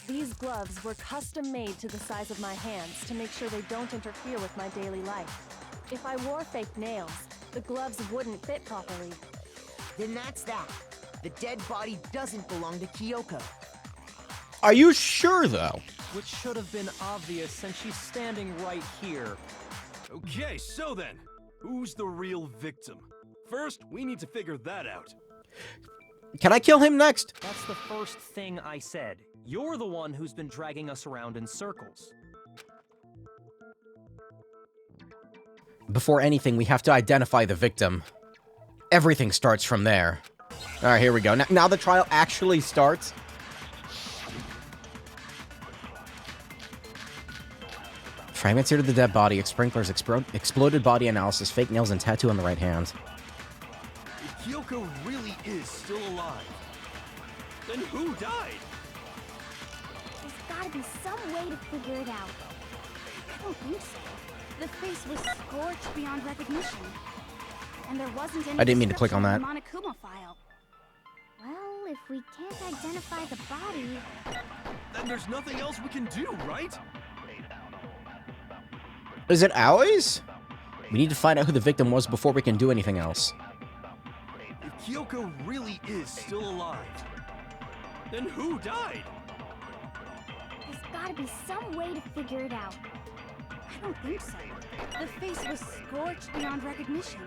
These gloves were custom made to the size of my hands to make sure they don't interfere with my daily life. If I wore fake nails, the gloves wouldn't fit properly. Then that's that. The dead body doesn't belong to Kyoko. Are you sure, though? Which should have been obvious since she's standing right here. Okay, so then, who's the real victim? First, we need to figure that out. Can I kill him next? That's the first thing I said. You're the one who's been dragging us around in circles. Before anything, we have to identify the victim. Everything starts from there. Alright, here we go. Now the trial actually starts. Fragments here to the dead body, sprinklers, exploded body analysis, fake nails, and tattoo on the right hand. If Kyoko really is still alive, then who died? There's gotta be some way to figure it out. I don't think so. The face was scorched beyond recognition. And there wasn't any I didn't mean to click on that. Monokuma file. Well, if we can't identify the body... Then there's nothing else we can do, right? Is it ours? We need to find out who the victim was before we can do anything else. If Kyoko really is still alive, then who died? There's gotta be some way to figure it out. I don't think so. The face was scorched beyond recognition.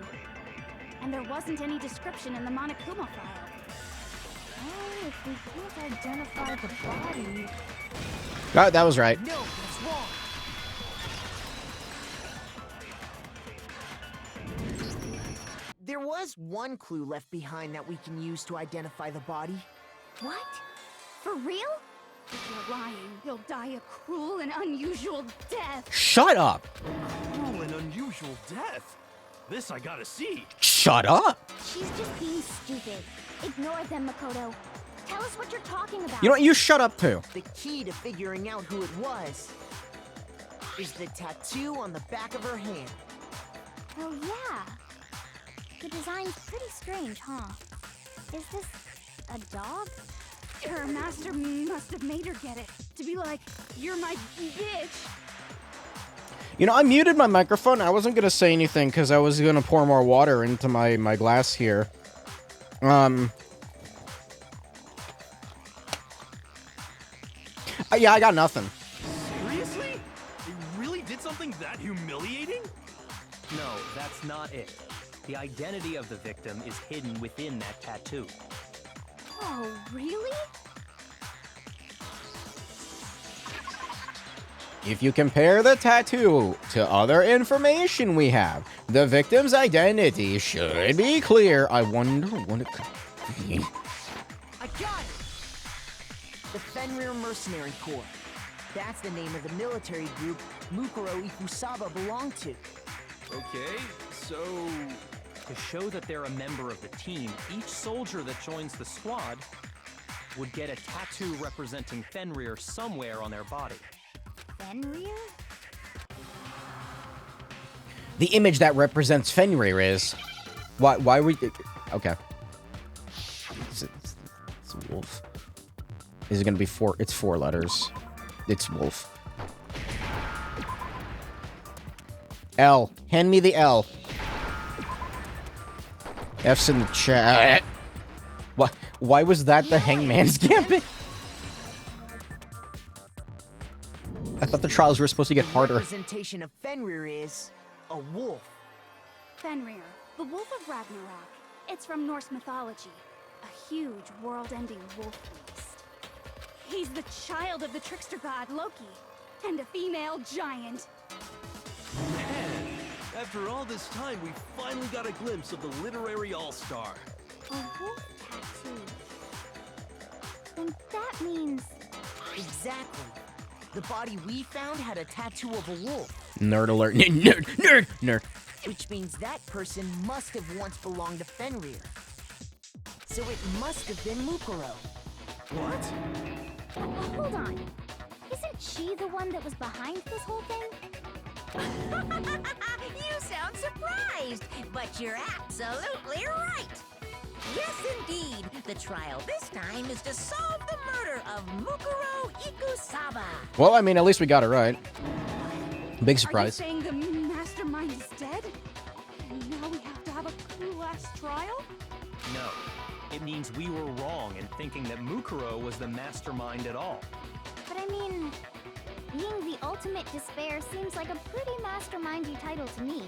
And there wasn't any description in the Monokuma file. Well, if we can't identify the body... Oh, that was right. No, that's wrong. There was one clue left behind that we can use to identify the body. What? For real? If you're lying, you'll die a cruel and unusual death. Shut up! Cruel and unusual death. This I gotta see. Shut up! She's just being stupid. Ignore them, Makoto. Tell us what you're talking about. You know what? You shut up too. The key to figuring out who it was is the tattoo on the back of her hand. Oh, yeah. The design's pretty strange, huh? Is this a dog? Her master must have made her get it. To be like, you're my bitch. You know, I muted my microphone. I wasn't going to say anything because I was going to pour more water into my glass here. Yeah, I got nothing. Seriously? They really did something that humiliating? No, that's not it. The identity of the victim is hidden within that tattoo. Oh, really? If you compare the tattoo to other information we have, the victim's identity should be clear. I wonder what it could be. I got it! The Fenrir Mercenary Corps. That's the name of the military group Mukuro Ikusaba belonged to. Okay, so... To show that they're a member of the team, each soldier that joins the squad would get a tattoo representing Fenrir somewhere on their body. Fenrir? The image that represents Fenrir is... Why we... Okay. It's a wolf. Is it going to be four? It's 4 letters. It's wolf. L. Hand me the L. F's in the chat. What? Why was that the Hangman's Gambit? I thought the trials were supposed to get harder. The representation of Fenrir is a wolf. Fenrir, the wolf of Ragnarok. It's from Norse mythology. A huge, world-ending wolf beast. He's the child of the trickster god Loki, and a female giant. Man, After all this time, we finally got a glimpse of the literary all-star. A wolf tattoo. Then that means... Exactly. The body we found had a tattoo of a wolf, Nerd alert. Nerd. which means that person must have once belonged to Fenrir. So it must have been Mukuro. What? Hold on. Isn't she the one that was behind this whole thing? You sound surprised, but you're absolutely right. Yes, indeed. The trial this time is to solve the murder of Mukuro Ikusaba. Well, I mean, at least we got it right. Big surprise. Are you saying the mastermind is dead? And now we have to have a clueless trial? No. It means we were wrong in thinking that Mukuro was the mastermind at all. But I mean, being the ultimate despair seems like a pretty mastermindy title to me.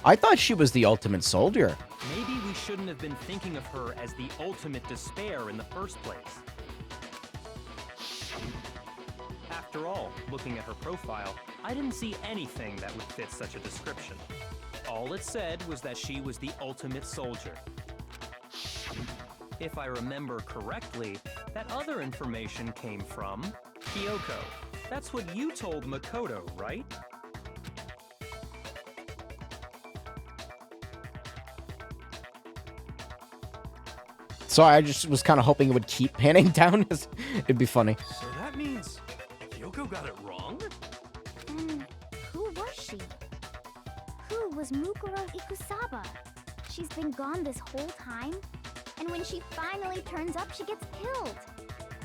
I thought she was the ultimate soldier. Maybe we shouldn't have been thinking of her as the ultimate despair in the first place. After all, looking at her profile, I didn't see anything that would fit such a description. All it said was that she was the ultimate soldier. If I remember correctly, that other information came from Kyoko. That's what you told Makoto, right? So I just was kind of hoping it would keep panning down. It'd be funny. So that means Kyoko got it wrong? Then who was she? Who was Mukuro Ikusaba? She's been gone this whole time? And when she finally turns up, she gets killed.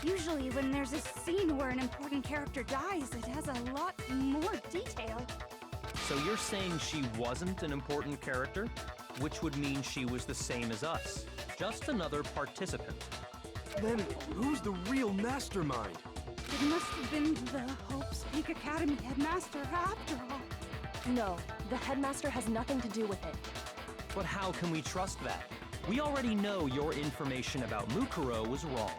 Usually when there's a scene where an important character dies, it has a lot more detail. So you're saying she wasn't an important character? Which would mean she was the same as us. Just another participant. Then who's the real mastermind? It must have been the Hope's Peak Academy headmaster after all. No, the headmaster has nothing to do with it. But how can we trust that? We already know your information about Mukuro was wrong.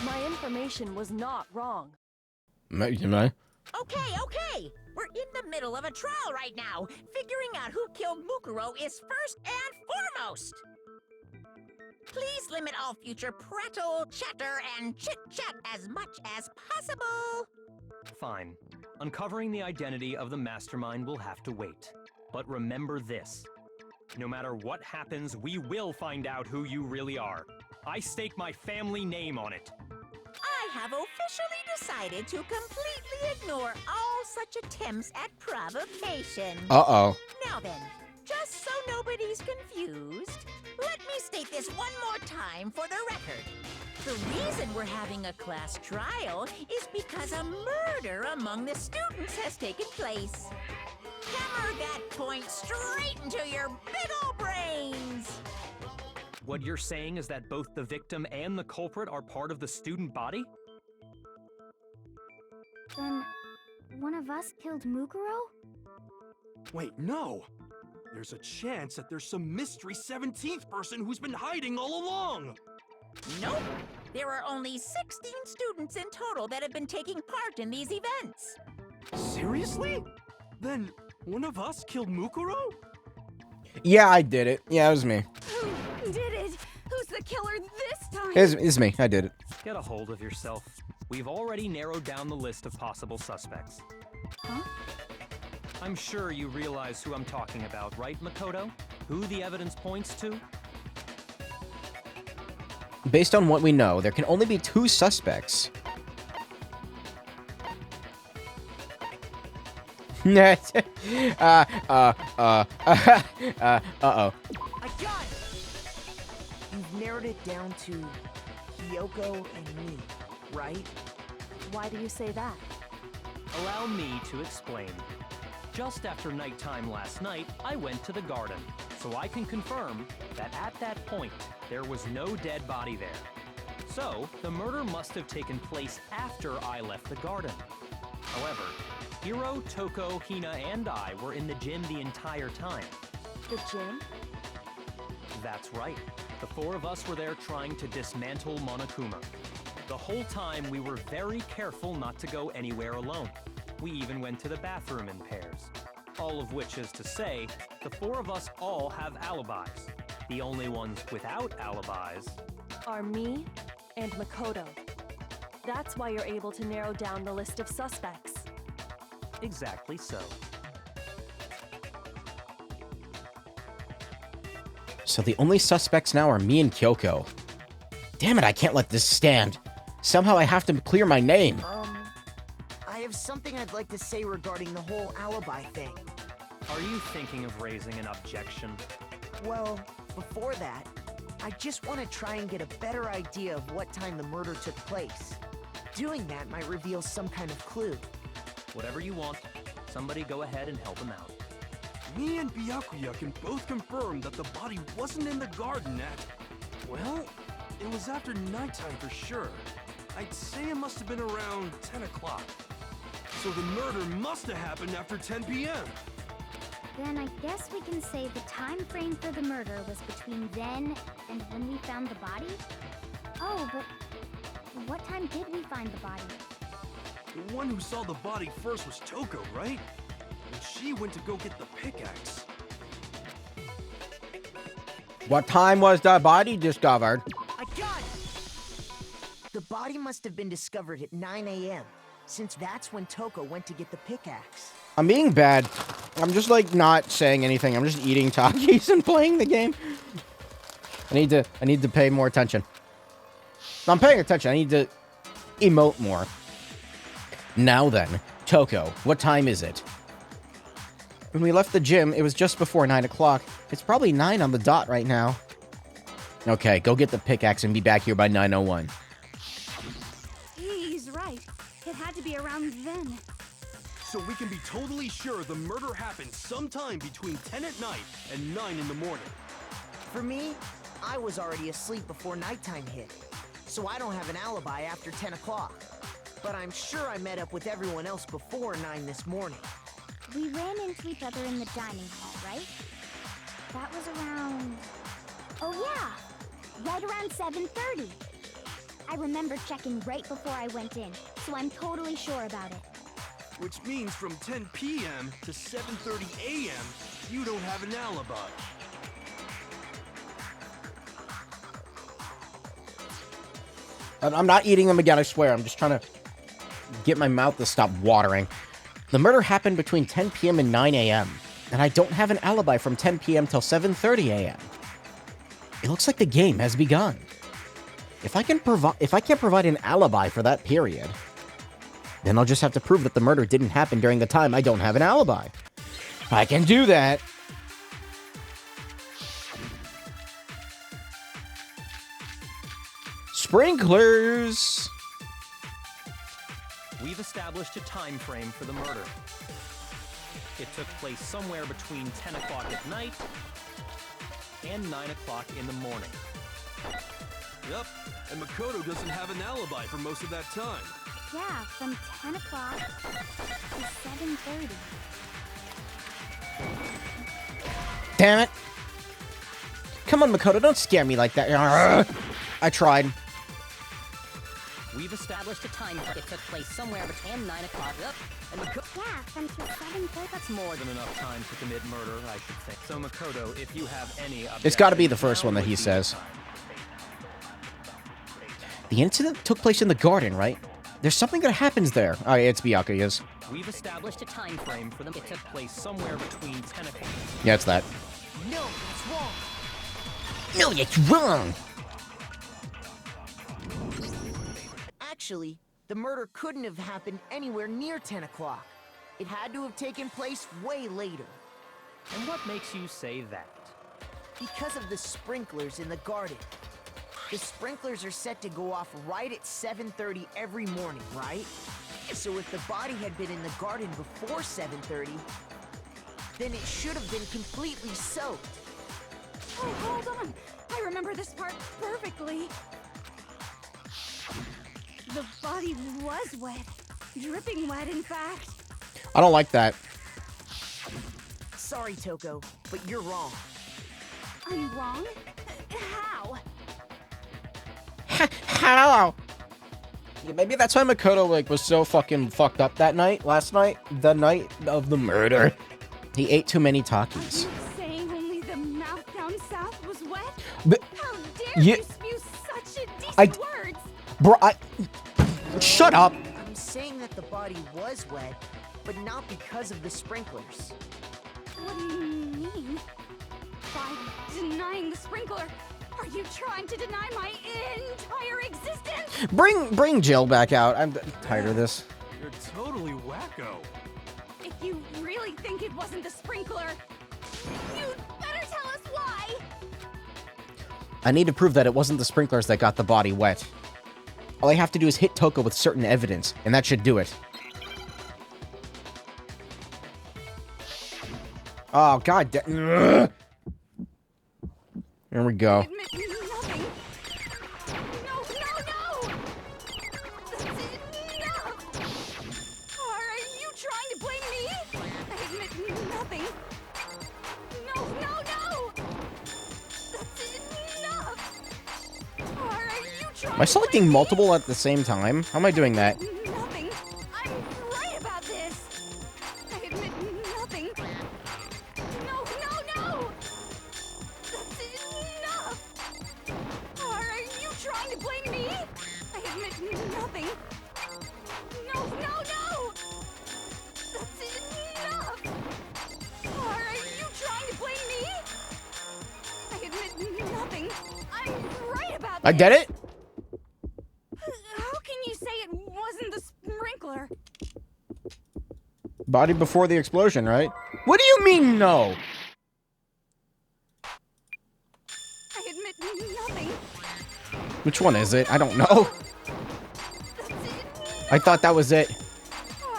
My information was not wrong. Okay. We're in the middle of a trial right now. Figuring out who killed Mukuro is first and foremost. Please limit all future prattle, chatter, and chit-chat as much as possible. Fine. Uncovering the identity of the mastermind will have to wait. But remember this. No matter what happens, we will find out who you really are. I stake my family name on it. I have officially decided to completely ignore all such attempts at provocation. Uh-oh. Now then, just so nobody's confused, let me state this one more time for the record. The reason we're having a class trial is because a murder among the students has taken place. Hammer that point straight into your big ol' brains! What you're saying is that both the victim and the culprit are part of the student body? Then, one of us killed Mukuro? Wait, no! There's a chance that there's some mystery 17th person who's been hiding all along! Nope! There are only 16 students in total that have been taking part in these events. Seriously? Then one of us killed Mukuro? Yeah, I did it. Yeah, it was me. Who did it? Who's the killer this time? It's me. I did it. Get a hold of yourself. We've already narrowed down the list of possible suspects. Huh? I'm sure you realize who I'm talking about, right, Makoto? Who the evidence points to? Based on what we know, there can only be 2 suspects. Uh-oh. I got it! You've narrowed it down to Kyoko and me, right? Why do you say that? Allow me to explain. Just after nighttime last night, I went to the garden, so I can confirm that at that point, there was no dead body there. So, the murder must have taken place after I left the garden. However, Hiro, Toko, Hina, and I were in the gym the entire time. The gym? That's right. The 4 of us were there trying to dismantle Monokuma. The whole time, we were very careful not to go anywhere alone. We even went to the bathroom in pairs. All of which is to say, the four of us all have alibis. The only ones without alibis Are me and Makoto. That's why you're able to narrow down the list of suspects. exactly so. So the only suspects now are me and Kyoko. Damn it, I can't let this stand. Somehow I have to clear my name. I have something I'd like to say regarding the whole alibi thing. Are you thinking of raising an objection? Well, before that, I just want to try and get a better idea of what time the murder took place. Doing that might reveal some kind of clue. Whatever you want, somebody go ahead and help him out. Me and Byakuya can both confirm that the body wasn't in the garden at... Well, it was after nighttime for sure. I'd say it must have been around 10 o'clock. So the murder must have happened after 10 p.m. Then I guess we can say the time frame for the murder was between then and when we found the body? Oh, but what time did we find the body? The one who saw the body first was Toko, right? And she went to go get the pickaxe. What time was the body discovered? I got it! The body must have been discovered at 9 a.m., since that's when Toko went to get the pickaxe. I'm being bad. I'm just like not saying anything. I'm just eating Takis and playing the game. I need to pay more attention. I'm paying attention. I need to emote more. Now then, Toko, what time is it? When we left the gym, it was just before 9 o'clock. It's probably 9 on the dot right now. Okay, go get the pickaxe and be back here by 9:01. He's right. It had to be around then. So we can be totally sure the murder happened sometime between 10 at night and 9 in the morning. For me, I was already asleep before nighttime hit, so I don't have an alibi after 10 o'clock. But I'm sure I met up with everyone else before 9 this morning. We ran into each other in the dining hall, right? That was around... Oh yeah! Right around 7:30. I remember checking right before I went in, so I'm totally sure about it. Which means from 10 p.m. to 7:30 a.m., you don't have an alibi. I'm not eating them again, I swear. I'm just trying to get my mouth to stop watering. The murder happened between 10 p.m. and 9 a.m., and I don't have an alibi from 10 p.m. till 7:30 a.m. It looks like the game has begun. If I can't provide an alibi for that period, then I'll just have to prove that the murder didn't happen during the time I don't have an alibi. I can do that. Sprinklers! We've established a time frame for the murder. It took place somewhere between 10 o'clock at night and 9 o'clock in the morning. Yep, and Makoto doesn't have an alibi for most of that time. Yeah, from 10 o'clock to 7:30. Damn it. Come on, Makoto, don't scare me like that. Arrgh. I tried. We've established a time frame. It took place somewhere between 9 o'clock up and Yeah, from 7:30. That's more than enough time to commit murder, I should think. So, Makoto, if you have any It's got to be the objections, first one now that he would be the says. time. The incident took place in the garden, right? There's something that happens there. Oh, yeah, it's Byakuya's. We've established a time frame for them. It took place somewhere between 10 o'clock. Yeah, it's that. No, that's wrong. No, it's wrong! Actually, the murder couldn't have happened anywhere near 10 o'clock. It had to have taken place way later. And what makes you say that? Because of the sprinklers in the garden. The sprinklers are set to go off right at 7:30 every morning, right? So if the body had been in the garden before 7:30, then it should have been completely soaked. Oh, hold on! I remember this part perfectly. The body was wet. Dripping wet, in fact. I don't like that. Sorry, Toko, but you're wrong. I'm wrong? How? How? Yeah, maybe that's why Makoto, like, was so fucking fucked up that night, last night, the night of the murder. He ate too many Are Takis. you saying only the mouth down south was wet? But, How dare you- you spew such indecent I- words? bro, shut up. I'm saying that the body was wet, but not because of the sprinklers. What do you mean? By denying the sprinkler, are you trying to deny my entire existence? Bring Jill back out. I'm tired of this. You're totally wacko. If you really think it wasn't the sprinkler, you'd better tell us why. I need to prove that it wasn't the sprinklers that got the body wet. All I have to do is hit Toko with certain evidence, and that should do it. Oh, god damn. There we go. Admit nothing. No, no, no! That's enough! Are you trying to blame me? I admit nothing. No, no, no! That's enough! Are you trying Am I selecting multiple at the same time? How am I doing that? Nothing. I'm right about this. I admit nothing. No, no, no! That's enough! Are you trying to blame me? I admit nothing. No, no, no! That's enough! Are you trying to blame me? I admit nothing. I'm right about this. I did it? How can you say it wasn't the sprinkler? Body before the explosion, right? What do you mean, no? I admit nothing. Which one is it? I don't know. That's enough. I thought that was it.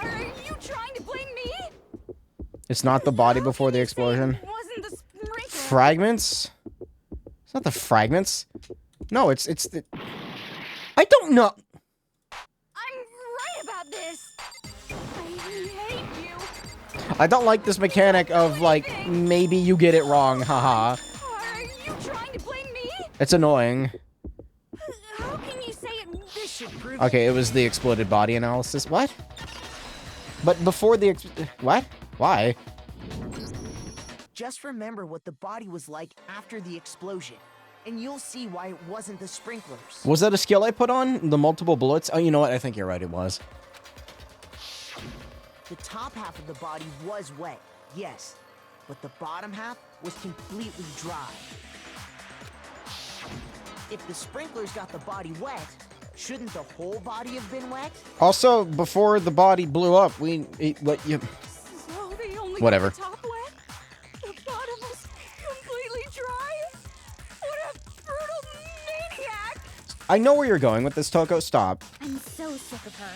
Are you trying to blame me? It's not the body How before can the you say explosion. it wasn't the sprinkler? Fragments? It's not the fragments. No, it's the... I don't know. I'm right about this. I hate you. I don't like this mechanic of, like, maybe you get it wrong, haha. Are you trying to blame me? It's annoying. How can you say it? This should prove Okay, it was the exploded body analysis. What? But before the what? Why? Just remember what the body was like after the explosion, and you'll see why it wasn't the sprinklers. Was that a skill I put on? The multiple bullets? Oh, you know what? I think you're right, it was. The top half of the body was wet, yes, but the bottom half was completely dry. If the sprinklers got the body wet, shouldn't the whole body have been wet? Also, before the body blew up, So they only Whatever. got the top wet? The bottom was completely dry? What a brutal maniac! I know where you're going with this, Toko. Stop. I'm so sick of her.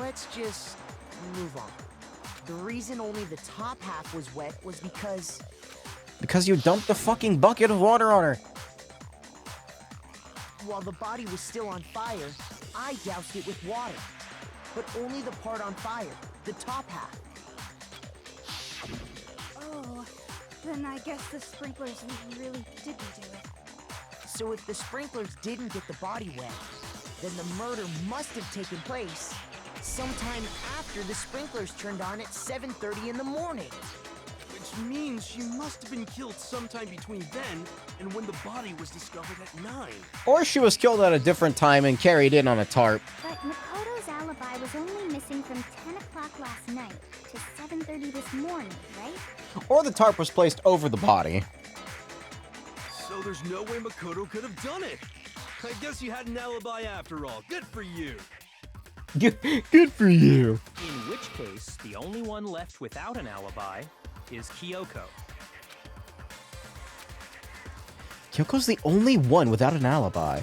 Let's just move on. The reason only the top half was wet was because Because you dumped the fucking bucket of water on her. while the body was still on fire, I doused it with water. But only the part on fire, the top half. Oh, then I guess the sprinklers really didn't do it. So if the sprinklers didn't get the body wet, then the murder must have taken place sometime after the sprinklers turned on at 7:30 in the morning. Which means she must have been killed sometime between then and when the body was discovered at 9. Or she was killed at a different time and carried in on a tarp. But Makoto's alibi was only missing from 10 o'clock last night to 7:30 this morning, right? Or the tarp was placed over the body. So there's no way Makoto could have done it. I guess you had an alibi after all. Good for you. Good for you. In which case, the only one left without an alibi is Kyoko. Kyoko's the only one without an alibi.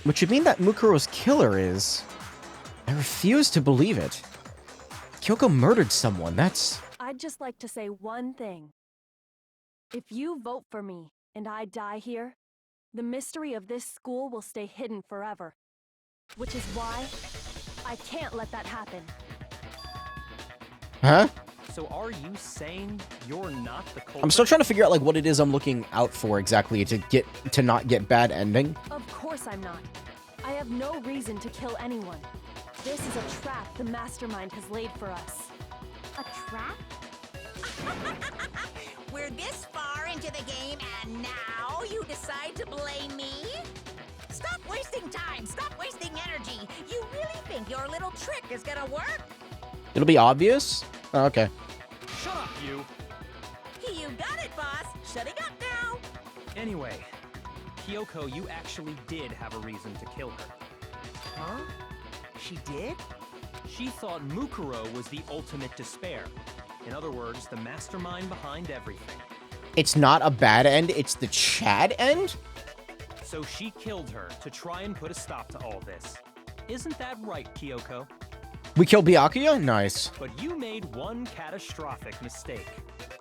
Which would mean that Mukuro's killer is... I refuse to believe it. Kyoko murdered someone, that's... I'd just like to say one thing. If you vote for me and I die here, the mystery of this school will stay hidden forever. Which is why I can't let that happen. Huh? So are you saying you're not the culprit? I'm still trying to figure out, like, what it is I'm looking out for exactly to not get bad ending. Of course I'm not. I have no reason to kill anyone. This is a trap the mastermind has laid for us. A trap? We're this far into the game, and now you decide to blame me? Stop wasting time! Stop wasting energy! You really think your little trick is gonna work? It'll be obvious? Oh, okay. Shut up, you! You got it, boss! Shutting up now! Anyway, Kyoko, you actually did have a reason to kill her. Huh? She did? She thought Mukuro was the ultimate despair. In other words, the mastermind behind everything. It's not a bad end, it's the Chad end? So she killed her to try and put a stop to all this. Isn't that right, Kyoko? We killed Byakuya? Nice. But you made one catastrophic mistake.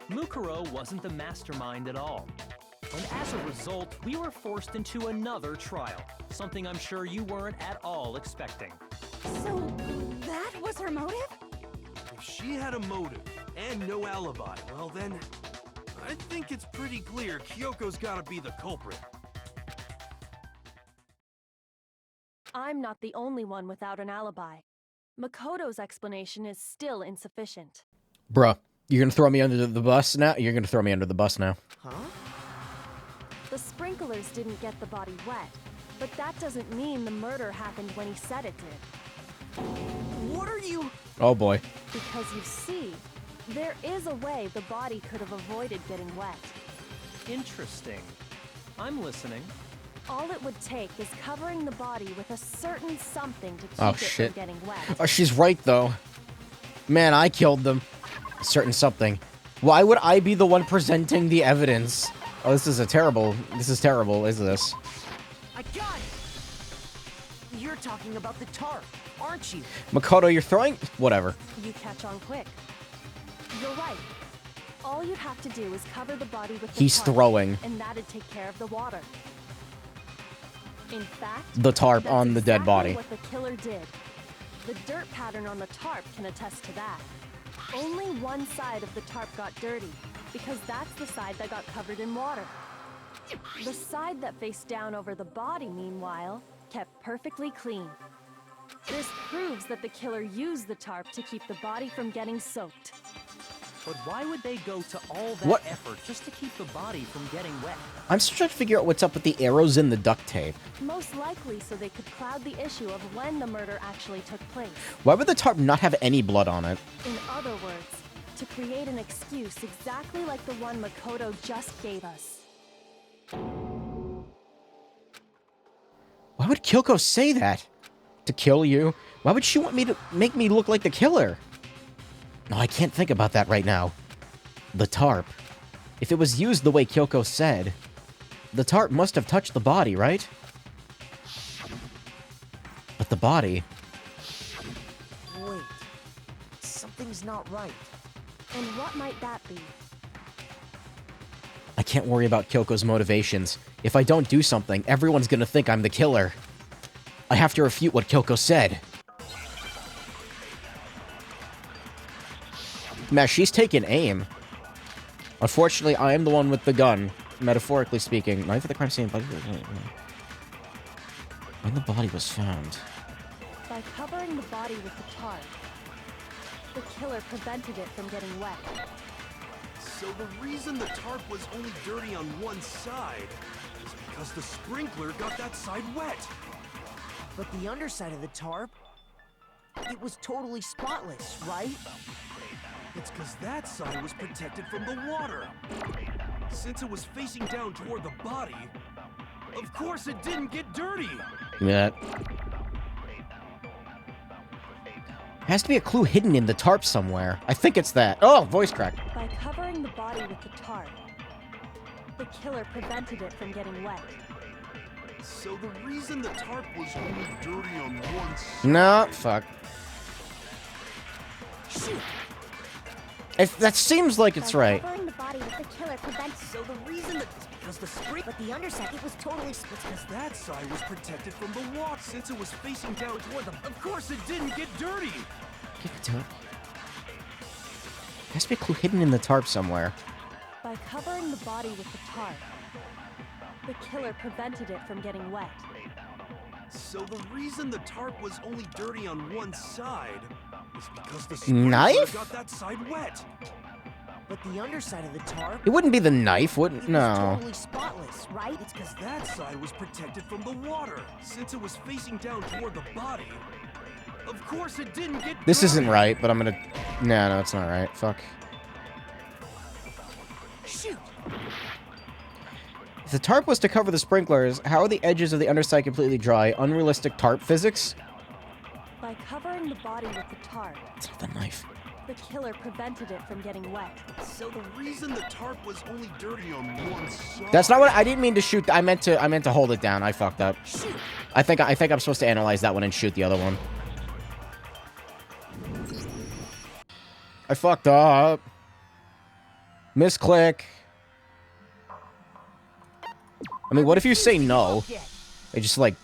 Mukuro wasn't the mastermind at all. And as a result, we were forced into another trial, something I'm sure you weren't at all expecting. So, that was her motive? If she had a motive and no alibi, well then, I think it's pretty clear Kyoko's gotta be the culprit. I'm not the only one without an alibi. Makoto's explanation is still insufficient. Bruh, you're gonna throw me under the bus now? You're gonna throw me under the bus now. Huh? The sprinklers didn't get the body wet, but that doesn't mean the murder happened when he said it did. What are you... Oh boy. Because you see, there is a way the body could have avoided getting wet. Interesting. I'm listening. All it would take is covering the body with a certain something to keep Oh, it shit. from getting wet. Oh, she's right, though. Man, I killed them. A certain something. Why would I be the one presenting the evidence? Oh, this is terrible, is this? I got it! You're talking about the tarp, aren't you? Makoto, you're throwing... Whatever. You catch on quick. You're right. All you'd have to do is cover the body with the He's tarp, throwing. and that'd take care of the water. In fact, The tarp that's on the dead exactly body. what the killer did. The dirt pattern on the tarp can attest to that. Only one side of the tarp got dirty, because that's the side that got covered in water. The side that faced down over the body, meanwhile, kept perfectly clean. This proves that the killer used the tarp to keep the body from getting soaked. But why would they go to all that What? effort just to keep the body from getting wet? I'm still trying to figure out what's up with the arrows in the duct tape. Most likely so they could cloud the issue of when the murder actually took place. Why would the tarp not have any blood on it? In other words, to create an excuse exactly like the one Makoto just gave us. Why would Kyoko say that? To kill you? Why would she want me to make me look like the killer? No, I can't think about that right now. The tarp. If it was used the way Kyoko said, the tarp must have touched the body, right? But the body... Wait. Something's not right. And what might that be? I can't worry about Kyoko's motivations. If I don't do something, everyone's gonna think I'm the killer. I have to refute what Kyoko said. Man, she's taking aim. Unfortunately, I am the one with the gun, metaphorically speaking. Knife at the crime scene. When the body was found. By covering the body with the tarp, the killer prevented it from getting wet. So the reason the tarp was only dirty on one side is because the sprinkler got that side wet. But the underside of the tarp, it was totally spotless, right? It's because that side was protected from the water. Since it was facing down toward the body, of course it didn't get dirty. Yeah. Has to be a clue hidden in the tarp somewhere. I think it's that. Oh, voice crack. By covering the body with the tarp, the killer prevented it from getting wet. So the reason the tarp was only dirty on one side... No, fuck. Shoot! If that seems like it's By right. covering the body with the killer prevents... So the reason that... Because the spring... But the underside, it was totally... Because that side was protected from the water. Since it was facing down toward the... Of course it didn't get dirty! Give it to it. Has to be a clue hidden in the tarp somewhere. By covering the body with the tarp, the killer prevented it from getting wet. So the reason the tarp was only dirty on one side is because the sprinkler Knife? got that side wet. But the underside of the tarp... It wouldn't be the knife, wouldn't? It was No. totally spotless, right? It's because that side was protected from the water, since it was facing down toward the body. Of course it didn't get This dirty. isn't right, but I'm gonna... No, it's not right. Fuck. Shoot! If the tarp was to cover the sprinklers, how are the edges of the underside completely dry? Unrealistic tarp physics? By covering the body with the tarp, It's not the knife. the killer prevented it from getting wet. So the reason the tarp was only dirty on one side... That's not what I didn't mean to shoot. I meant to hold it down. I fucked up. Shoot! I think I'm supposed to analyze that one and shoot the other one. I fucked up. Misclick. I mean, what if you say no? It just, like,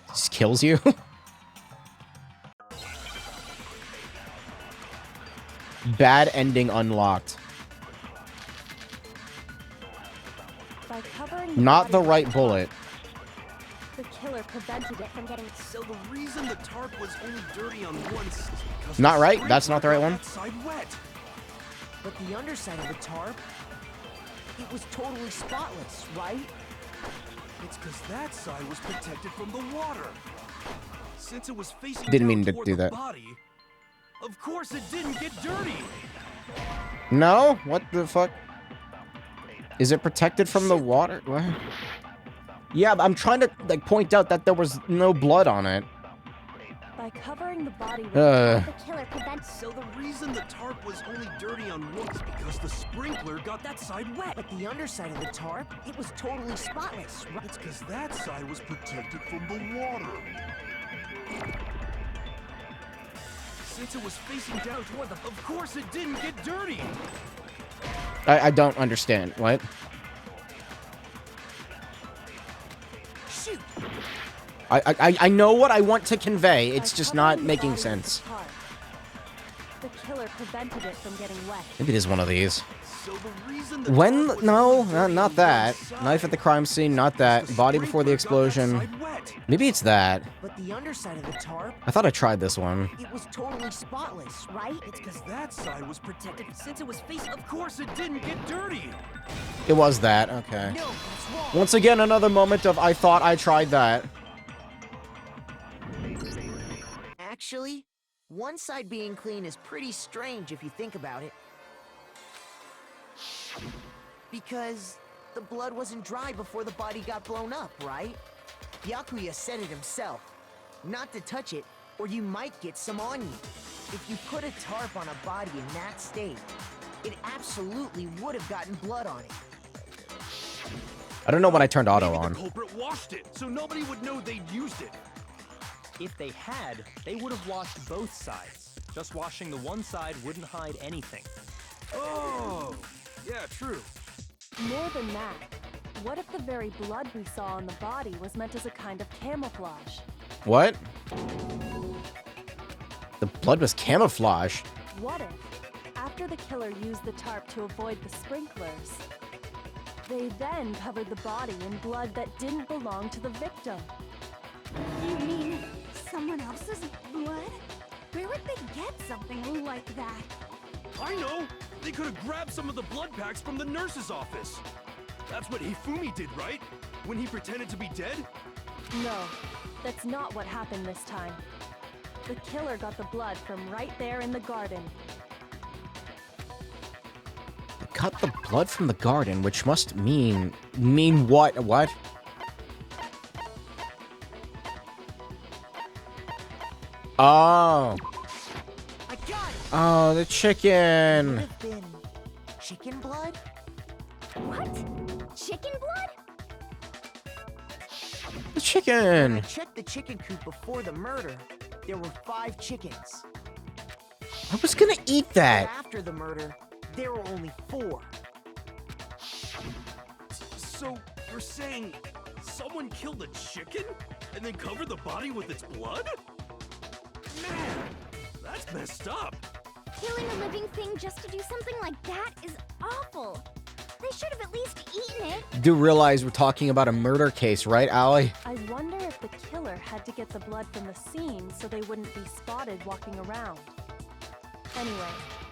just kills you? Bad ending unlocked. By covering Not body the with right tarp, bullet. The killer prevented it from getting... So the reason the tarp was only dirty on one side... Not right? That's not the right one? That side wet. But the underside of the tarp... It was totally spotless, right? It's because that side was protected from the water. Since it was facing Didn't down mean to toward do the that. body, of course it didn't get dirty. No? What the fuck? Is it protected from the water? What? Yeah, I'm trying to, like, point out that there was no blood on it. By covering the body with Uh. The killer prevents... So the reason the tarp was only dirty on one is because the sprinkler got that side wet. But the underside of the tarp... It was totally spotless, right? It's because that side was protected from the water. Since it was facing down toward the... Of course it didn't get dirty. I don't understand. What? Shoot! I know what I want to convey. It's By just covering not the making body with sense. the tarp, the killer prevented it from getting wet. Maybe it is one of these. So the reason the When? tarp was No, only dirty not on that. one side Knife at the crime scene, not is that. the Body before the sprinkler got that explosion. side wet. Maybe it's that. But the underside of the tarp... I thought I tried this one. It was totally spotless, right? It's because that side was protected since it was facing... Of course it didn't get dirty. It was that. Okay. No, that's wrong. Once again, another moment of I thought I tried that. Actually, one side being clean is pretty strange if you think about it. Because the blood wasn't dry before the body got blown up, right? Byakuya said it himself. Not to touch it, or you might get some on you. If you put a tarp on a body in that state, it absolutely would have gotten blood on it. I don't know when I turned auto Maybe on. the culprit washed it, so nobody would know they'd used it. If they had, they would have washed both sides. Just washing the one side wouldn't hide anything. Oh, yeah, true. More than that, what if the very blood we saw on the body was meant as a kind of camouflage? What? The blood was camouflage. What if, after the killer used the tarp to avoid the sprinklers, they then covered the body in blood that didn't belong to the victim? You mean someone else's blood? Where would they get something like that? I know! They could have grabbed some of the blood packs from the nurse's office. That's what Hifumi did, right? When he pretended to be dead? No, that's not what happened this time. The killer got the blood from right there in the garden. Cut the blood from the garden, which must mean what? What? Oh. I got it! Oh, the Would chicken. have been chicken blood? What? Chicken blood? The chicken. I checked the chicken coop before the murder. There were 5 chickens. I was gonna eat But that. after the murder, there were only 4. So, you're saying someone killed a chicken and then covered the body with its blood? Man, that's messed up. Killing a living thing just to do something like that is awful. They should have at least eaten it. Do realize we're talking about a murder case, right, Allie? I wonder if the killer had to get the blood from the scene so they wouldn't be spotted walking around. Anyway,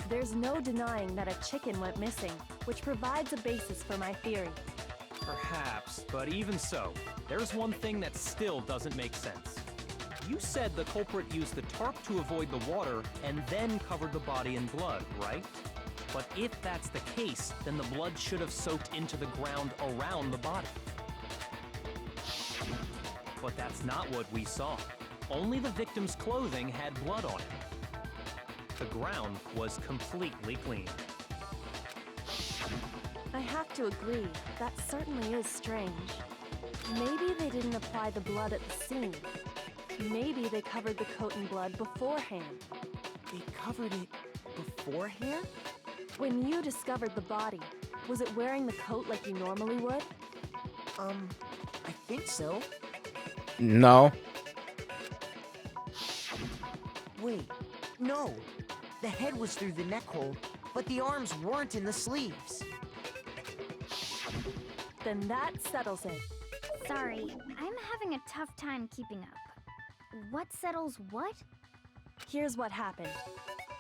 There's no denying that a chicken went missing, which provides a basis for my theory. Perhaps, but even so, there's one thing that still doesn't make sense. You said the culprit used the tarp to avoid the water and then covered the body in blood, right? But if that's the case, then the blood should have soaked into the ground around the body. But that's not what we saw. Only the victim's clothing had blood on it. The ground was completely clean. I have to agree, that certainly is strange. Maybe they didn't apply the blood at the scene. Maybe they covered the coat in blood beforehand. They covered it beforehand? When you discovered the body, was it wearing the coat like you normally would? I think so. No. Wait, no. The head was through the neck hole, but the arms weren't in the sleeves. Then that settles it. Sorry, I'm having a tough time keeping up. What settles what? Here's what happened.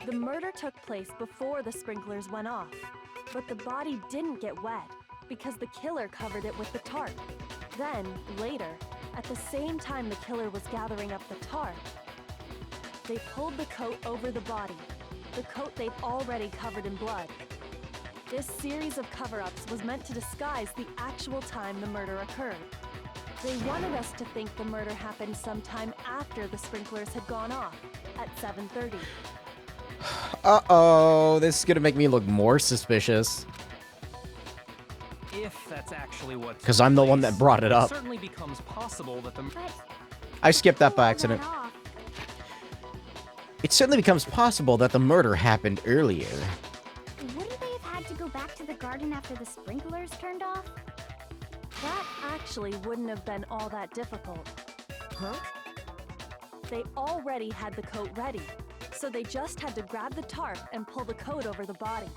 The murder took place before the sprinklers went off, but the body didn't get wet because the killer covered it with the tarp. Then, later, at the same time the killer was gathering up the tarp, they pulled the coat over the body, the coat they've already covered in blood. This series of cover-ups was meant to disguise the actual time the murder occurred. They wanted us to think the murder happened sometime after the sprinklers had gone off, at 7:30. Uh-oh, this is gonna make me look more suspicious. If that's actually what... Because I'm the one that brought it up. It certainly becomes possible that the... But I skipped that by all accident. went off. It certainly becomes possible that the murder happened earlier. Wouldn't they have had to go back to the garden after the sprinklers turned off? That actually wouldn't have been all that difficult. Huh? They already had the coat ready, so they just had to grab the tarp and pull the coat over the body.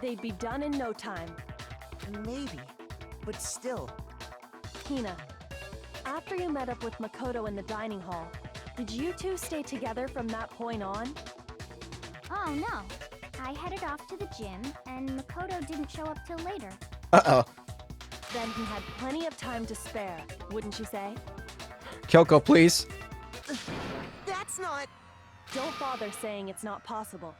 They'd be done in no time. Maybe, but still. Hina, after you met up with Makoto in the dining hall, did you two stay together from that point on? Oh no. I headed off to the gym, and Makoto didn't show up till later. Uh-oh. Then he had plenty of time to spare, wouldn't you say? Kyoko, please. That's not... Don't bother saying it's not possible.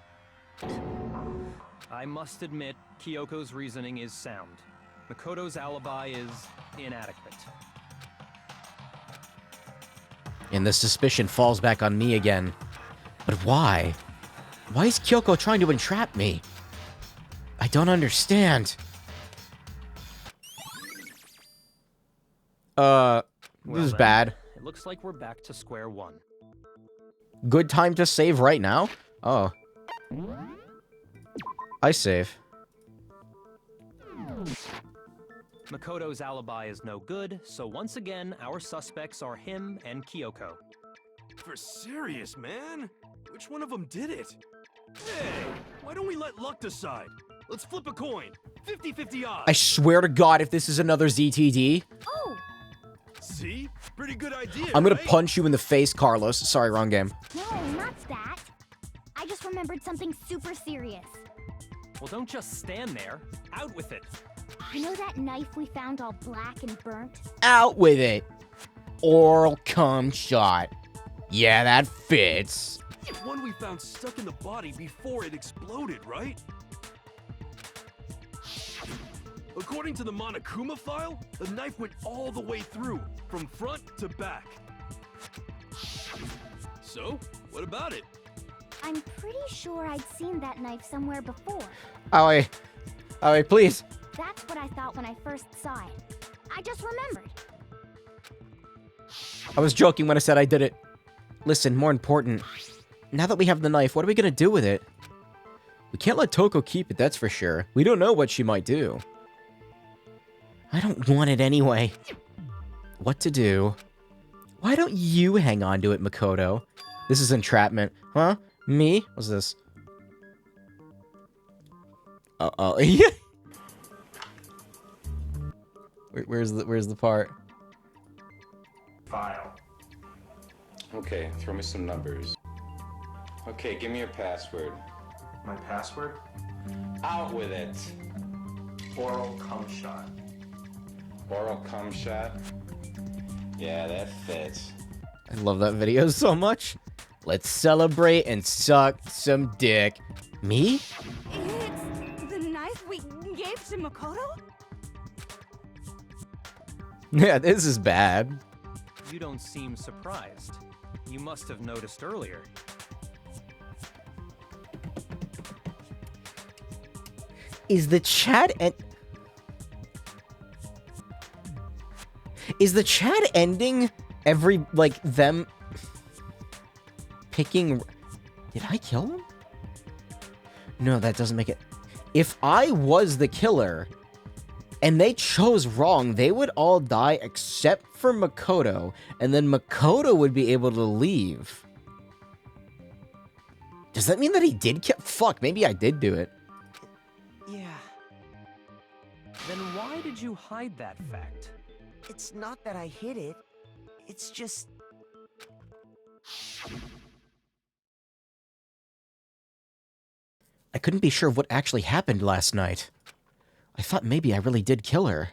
I must admit, Kyoko's reasoning is sound. Makoto's alibi is inadequate. And the suspicion falls back on me again. But why? Why is Kyoko trying to entrap me? I don't understand. This is then, bad. It looks like we're back to square one. Good time to save right now? Oh. I save. Makoto's alibi is no good, so once again, our suspects are him and Kyoko. For serious, man? Which one of them did it? Hey, why don't we let luck decide? Let's flip a coin. 50-50 odds. I swear to God, if this is another ZTD, Oh! See? Pretty good idea, I'm gonna right? punch you in the face, Carlos. Sorry, wrong game. No, not that. I just remembered something super serious. Well, don't just stand there. Out with it. You know that knife we found all black and burnt? Out with it. Oral cum shot. Yeah, that fits. The one we found stuck in the body before it exploded, right? According to the Monokuma file, the knife went all the way through, from front to back. So, what about it? I'm pretty sure I'd seen that knife somewhere before. Aoi. Aoi, please. That's what I thought when I first saw it. I just remembered. I was joking when I said I did it. Listen, more important. Now that we have the knife, what are we gonna do with it? We can't let Toko keep it, that's for sure. We don't know what she might do. I don't want it anyway. What to do? Why don't you hang on to it, Makoto? This is entrapment. Huh? Me? What's this? Uh-oh. Where's the part? File. Okay, throw me some numbers. Okay, give me your password. My password? Out with it. Oral cum shot. Oral cum shot. Yeah, that fits. I love that video so much. Let's celebrate and suck some dick. Me? It's the knife we gave to Makoto? Yeah, this is bad. You don't seem surprised. You must have noticed earlier. Is the chat Is the chat ending every, like, them picking... Did I kill him? No, that doesn't make it... If I was the killer, and they chose wrong, they would all die except for Makoto, and then Makoto would be able to leave. Does that mean that he did kill... Fuck, maybe I did do it. Yeah. Then why did you hide that fact? It's not that I hid it. It's just... I couldn't be sure of what actually happened last night. I thought maybe I really did kill her.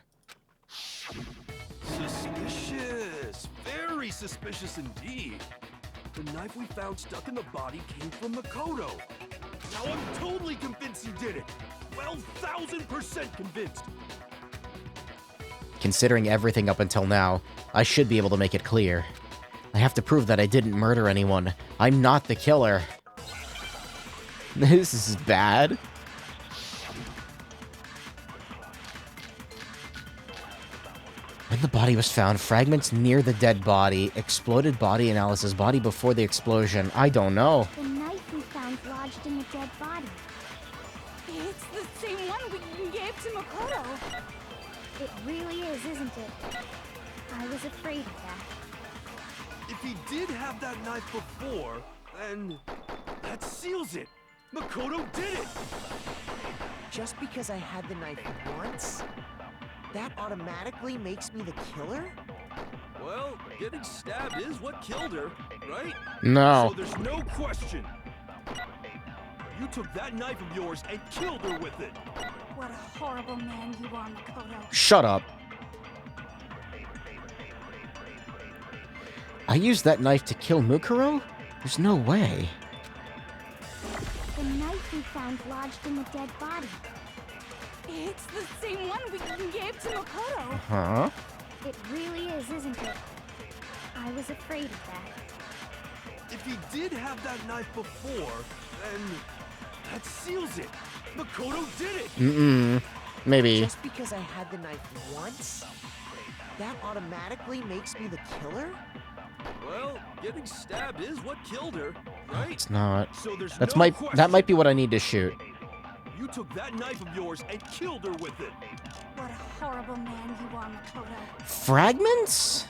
Suspicious. Very suspicious indeed. The knife we found stuck in the body came from Makoto. Now I'm totally convinced he did it. 12,000% convinced. Considering everything up until now, I should be able to make it clear. I have to prove that I didn't murder anyone. I'm not the killer. This is bad. When the body was found, fragments near the dead body, exploded body analysis, body before the explosion. I don't know. The knife we found lodged in the dead body. It's the same one we gave to Makoto. It really is, isn't it? I was afraid of that. If he did have that knife before, then that seals it. Makoto did it. Just because I had the knife once, that automatically makes me the killer? Well, getting stabbed is what killed her, right? No. So there's no question. You took that knife of yours and killed her with it. What a horrible man you are, Makoto. Shut up. I used that knife to kill Mukuro? There's no way. The knife we found lodged in the dead body. It's the same one we gave to Makoto. Huh? It really is, isn't it? I was afraid of that. If he did have that knife before, then that seals it. Makoto did it. Maybe. Just because I had the knife once, that automatically makes me the killer? Well, getting stabbed is what killed her, right? It's not. So there's That no question. might be what I need to shoot. You took that knife of yours and killed her with it. What a horrible man you are, Makoto. Fragments?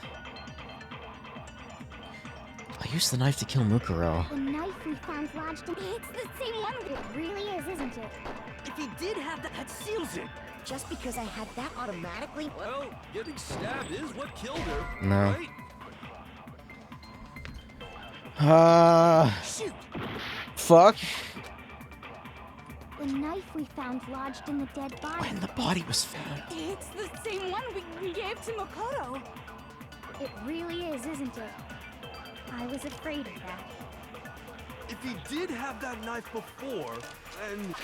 I used the knife to kill Mukuro. The knife we found lodged in... It's the same one. It really is, isn't it? If he did have that seals it. Just because I had that automatically... Well, getting stabbed is what killed her, No. right? Shoot! Fuck. The knife we found lodged in the dead body. When the body was found. It's the same one we gave to Makoto. It really is, isn't it? I was afraid of that. If he did have that knife before, then...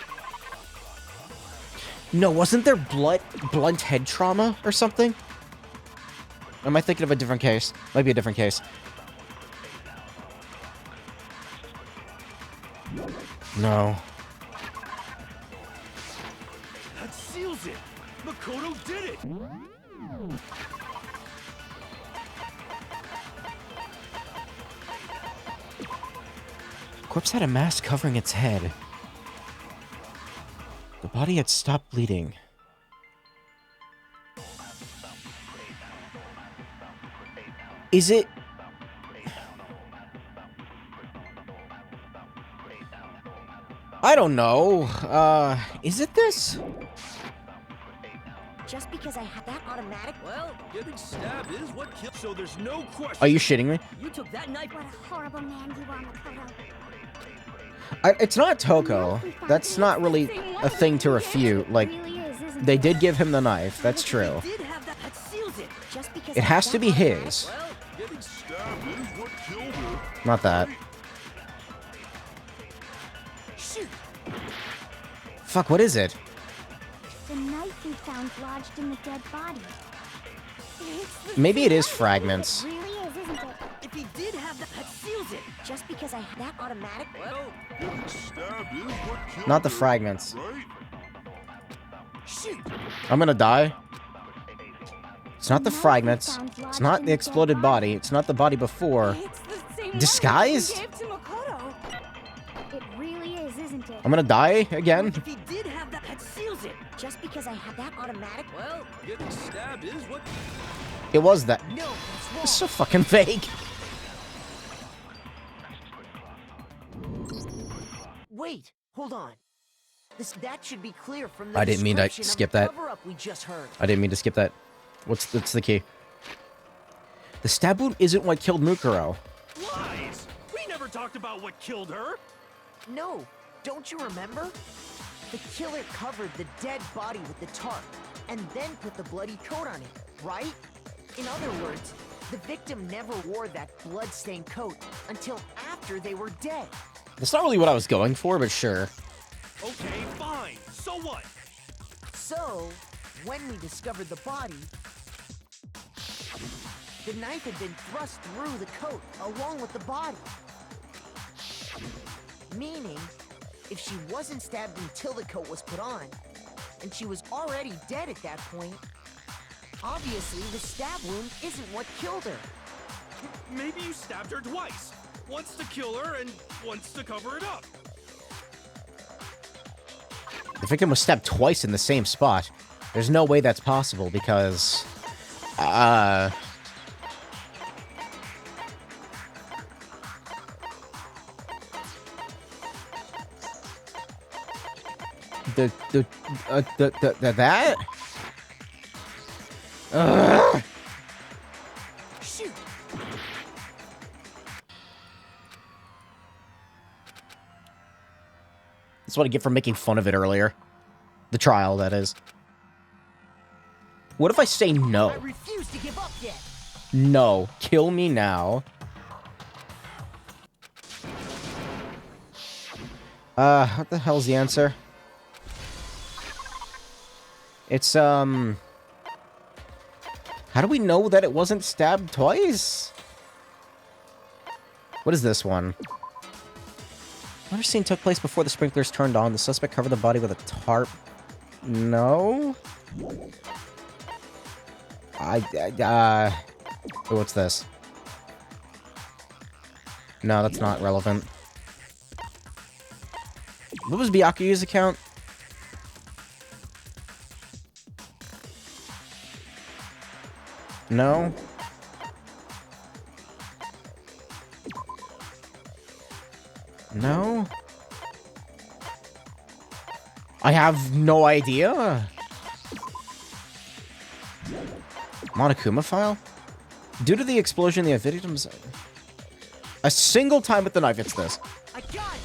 No, wasn't there blunt head trauma or something? Am I thinking of a different case? Might be a different case. No. That seals it! Makoto did it! Corpse had a mask covering its head. The body had stopped bleeding. Is it... I don't know. Is it this? Just because I had that automatic... Well, getting stabbed is what killed... So there's no question. Are you shitting me? You took that knife. What a horrible man you are, Makoto. It's not Toko. That's not really a thing to refute. Like, they did give him the knife. That's true. It has to be his. Not that. Fuck, what is it? The knife we found lodged in the dead body. Maybe it is fragments. It really is, isn't it? If he did have that seals it. Just because I had that automatic. Well, Not the fragments. shoot. I'm gonna die. It's not the fragments. It's not the exploded body. It's not the body before. Disguised? It really is, isn't it? I'm gonna die again. If he did have that seals it. Just because I had that automatic. Well, getting stabbed is what. It was that. No, that's wrong. It's so fucking vague. Wait, hold on. That should be clear from the I didn't mean to description of skip the that. cover-up we just heard. I didn't mean to skip that. What's the key? The stab wound isn't what killed Mukuro. Lies! We never talked about what killed her! No, don't you remember? The killer covered the dead body with the tarp, and then put the bloody coat on it, right? In other words, the victim never wore that blood-stained coat until after they were dead. That's not really what I was going for, but sure. Okay, fine. So what? So, when we discovered the body, the knife had been thrust through the coat along with the body. Meaning, if she wasn't stabbed until the coat was put on, and she was already dead at that point, obviously the stab wound isn't what killed her. Maybe you stabbed her twice. Once to kill her and once to cover it up. The victim was stabbed twice in the same spot. There's no way that's possible because... that? Ugh. Shoot! That's what I get for making fun of it earlier. The trial, that is. What if I say no? I refuse to give up yet. No. Kill me now. What the hell's the answer? It's, how do we know that it wasn't stabbed twice? What is this one? Murder scene took place before the sprinklers turned on. The suspect covered the body with a tarp. No? What's this? No, that's not relevant. What was Byakuyu's account? No? No? I have no idea. Monokuma file? Due to the explosion, the victims... A single time with the knife, it's this. I got it!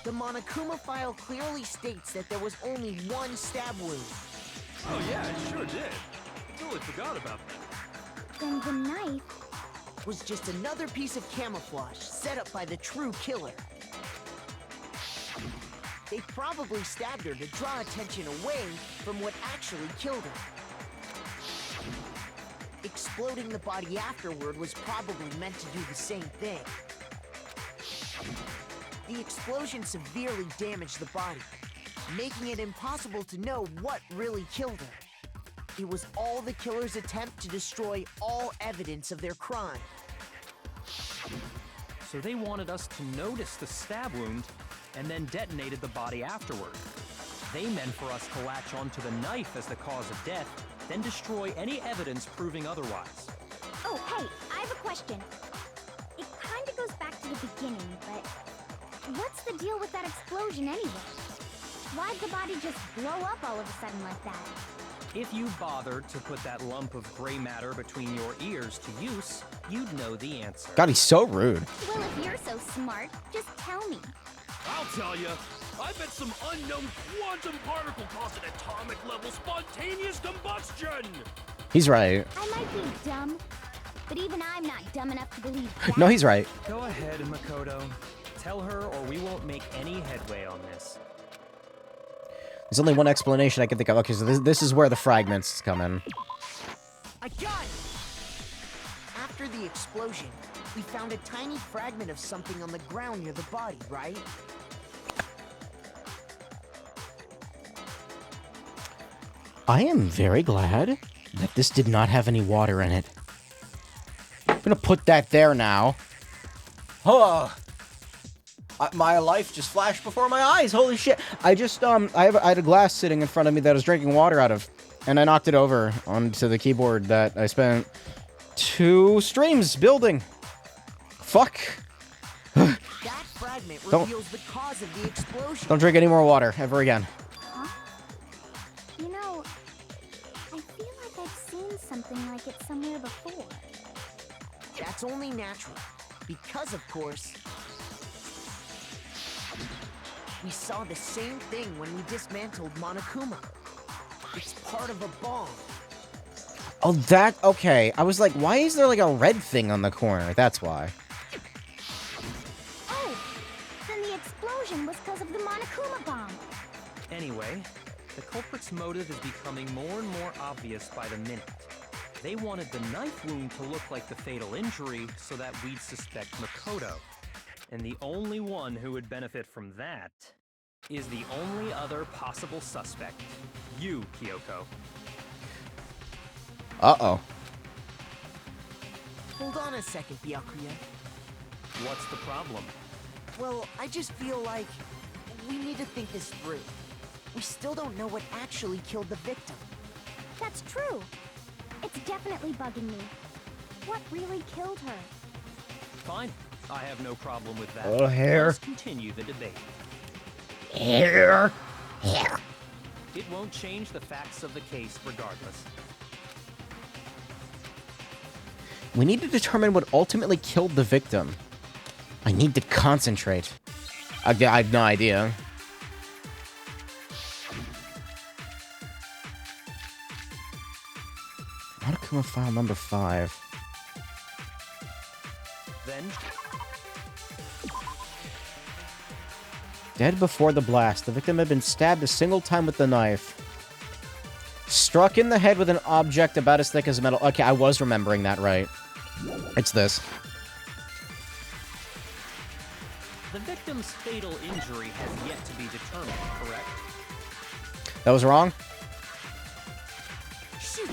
The Monokuma file clearly states that there was only one stab wound. Oh yeah, it sure did. Totally forgot about that. Then the knife... was just another piece of camouflage set up by the true killer. They probably stabbed her to draw attention away from what actually killed her. Exploding the body afterward was probably meant to do the same thing. The explosion severely damaged the body, making it impossible to know what really killed her. It was all the killer's attempt to destroy all evidence of their crime. So they wanted us to notice the stab wound and then detonated the body afterward. They meant for us to latch onto the knife as the cause of death, then destroy any evidence proving otherwise. Oh, hey, I have a question. It kinda goes back to the beginning, but... what's the deal with that explosion anyway? Why'd the body just blow up all of a sudden like that? If you bothered to put that lump of gray matter between your ears to use, you'd know the answer. God, he's so rude. Well, if you're so smart, just tell me. I'll tell you. I bet some unknown quantum particle caused an atomic level spontaneous combustion. He's right. I might be dumb, but even I'm not dumb enough to believe that. No, he's right. Go ahead, Makoto. Tell her or we won't make any headway on this. There's only one explanation I can think of. Okay, so this is where the fragments come in. I got it! After the explosion, we found a tiny fragment of something on the ground near the body, right? I am very glad that this did not have any water in it. I'm gonna put that there now. Oh, my life just flashed before my eyes. Holy shit! I just I had a glass sitting in front of me that I was drinking water out of, and I knocked it over onto the keyboard that I spent 2 streams building. Fuck. That fragment reveals the cause of the explosion. Don't drink any more water ever again. Huh? You know, I feel like I've seen something like it somewhere before. That's only natural, because of course, we saw the same thing when we dismantled Monokuma. It's part of a bomb. Oh, that... Okay. I was like, why is there like a red thing on the corner? That's why. Oh, then the explosion was because of the Monokuma bomb. Anyway, the culprit's motive is becoming more and more obvious by the minute. They wanted the knife wound to look like the fatal injury so that we'd suspect Makoto. And the only one who would benefit from that is the only other possible suspect. You, Kyoko. Uh-oh. Hold on a second, Byakuya. What's the problem? Well, I just feel like we need to think this through. We still don't know what actually killed the victim. That's true. It's definitely bugging me. What really killed her? Fine. I have no problem with that. Oh, hair. Let's continue the debate. Hair. It won't change the facts of the case regardless. We need to determine what ultimately killed the victim. I need to concentrate. I have no idea. Monokuma file number 5. Then... Dead before the blast. The victim had been stabbed a single time with the knife. Struck in the head with an object about as thick as metal. Okay, I was remembering that right. It's this. The victim's fatal injury has yet to be determined, correct? That was wrong? Shoot.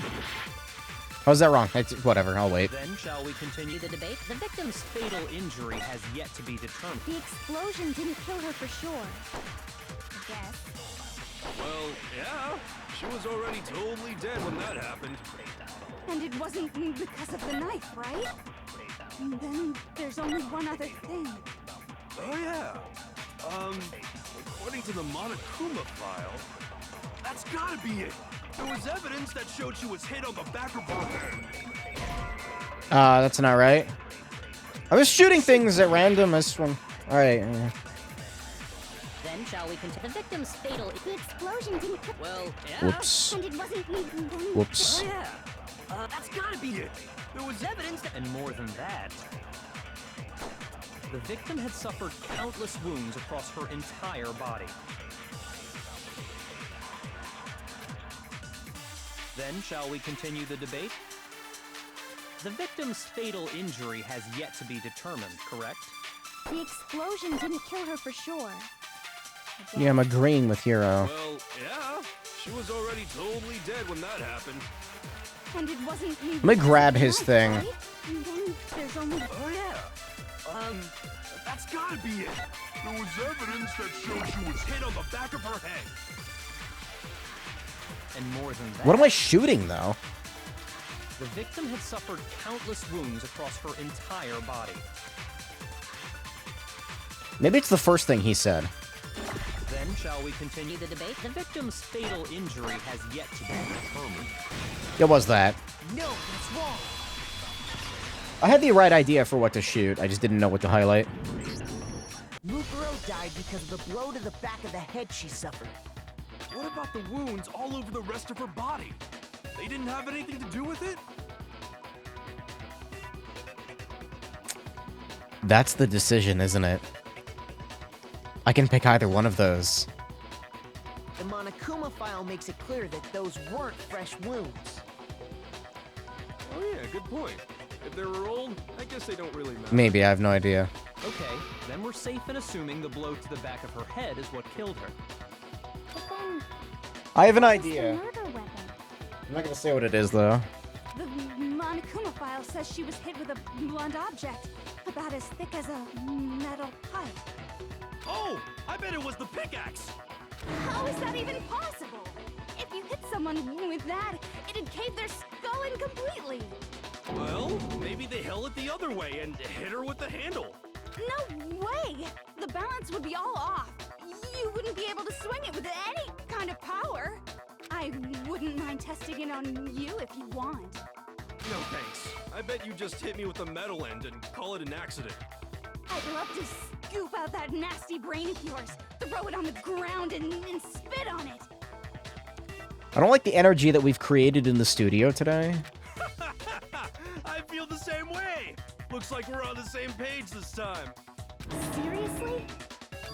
How's that wrong? It's, whatever, I'll wait. Then shall we continue the debate? The victim's fatal injury has yet to be determined. The explosion didn't kill her for sure. I guess. Well, yeah. She was already totally dead when that happened. And it wasn't because of the knife, right? And then there's only one other thing. Oh, yeah. According to the Monokuma file, that's gotta be it. There was evidence that showed she was hit on the back of her head. That's not right. I was shooting things at random. Alright. Then shall we continue? The victim's fatal... The explosion didn't kill... Well, yeah. Whoops. And it wasn't... Whoops. Oh, yeah. That's gotta be it. There was evidence that... And more than that, the victim had suffered countless wounds across her entire body. Then shall we continue the debate? The victim's fatal injury has yet to be determined, correct? The explosion didn't kill her for sure. Yeah, I'm agreeing with Hiro. Well, yeah. She was already totally dead when that happened. And it wasn't... Let me grab his thing. Right? And then there's only... Oh, yeah. That's gotta be it. There was evidence that showed she was hit on the back of her head. And more than that... What am I shooting, though? The victim had suffered countless wounds across her entire body. Maybe it's the first thing he said. Then shall we continue the debate? The victim's fatal injury has yet to be determined. It was that. No, that's wrong. I had the right idea for what to shoot. I just didn't know what to highlight. Mukuro died because of the blow to the back of the head she suffered. What about the wounds all over the rest of her body? They didn't have anything to do with it? That's the decision, isn't it? I can pick either one of those. The Monokuma file makes it clear that those weren't fresh wounds. Oh yeah, good point. If they were old, I guess they don't really matter. Maybe, I have no idea. Okay, then we're safe in assuming the blow to the back of her head is what killed her. But then, I have an what's the idea. murder weapon? I'm not gonna say what it is, though. The Monokuma file says she was hit with a blunt object, about as thick as a metal pipe. Oh, I bet it was the pickaxe! How is that even possible? If you hit someone with that, it'd cave their skull in completely. Well, maybe they held it the other way and hit her with the handle. No way! The balance would be all off. You wouldn't be able to swing it with any kind of power. I wouldn't mind testing it on you if you want. No thanks. I bet you just hit me with the metal end and call it an accident. I'd love to scoop out that nasty brain of yours, throw it on the ground and spit on it. I don't like the energy that we've created in the studio today. I feel the same way. Looks like we're on the same page this time. Seriously?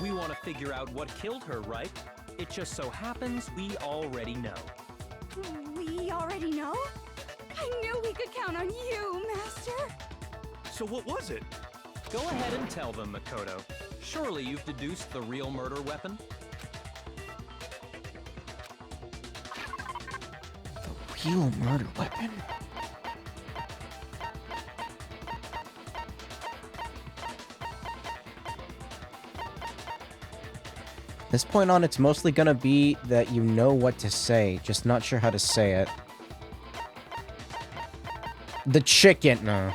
We want to figure out what killed her, right? It just so happens we already know. We already know? I knew we could count on you, Master. So what was it? Go ahead and tell them, Makoto. Surely you've deduced the real murder weapon? The real murder weapon? This point on, it's mostly gonna be that you know what to say, just not sure how to say it. The chicken, no.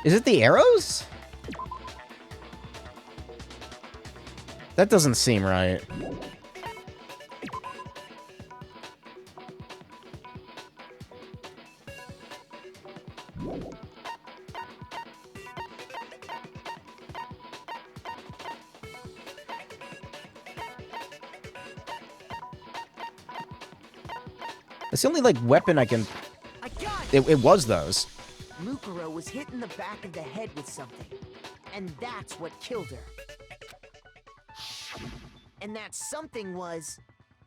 Is it the arrows? That doesn't seem right. It's the only, like, weapon I can... I got it! It was those. Mukuro was hit in the back of the head with something, and that's what killed her. And that something was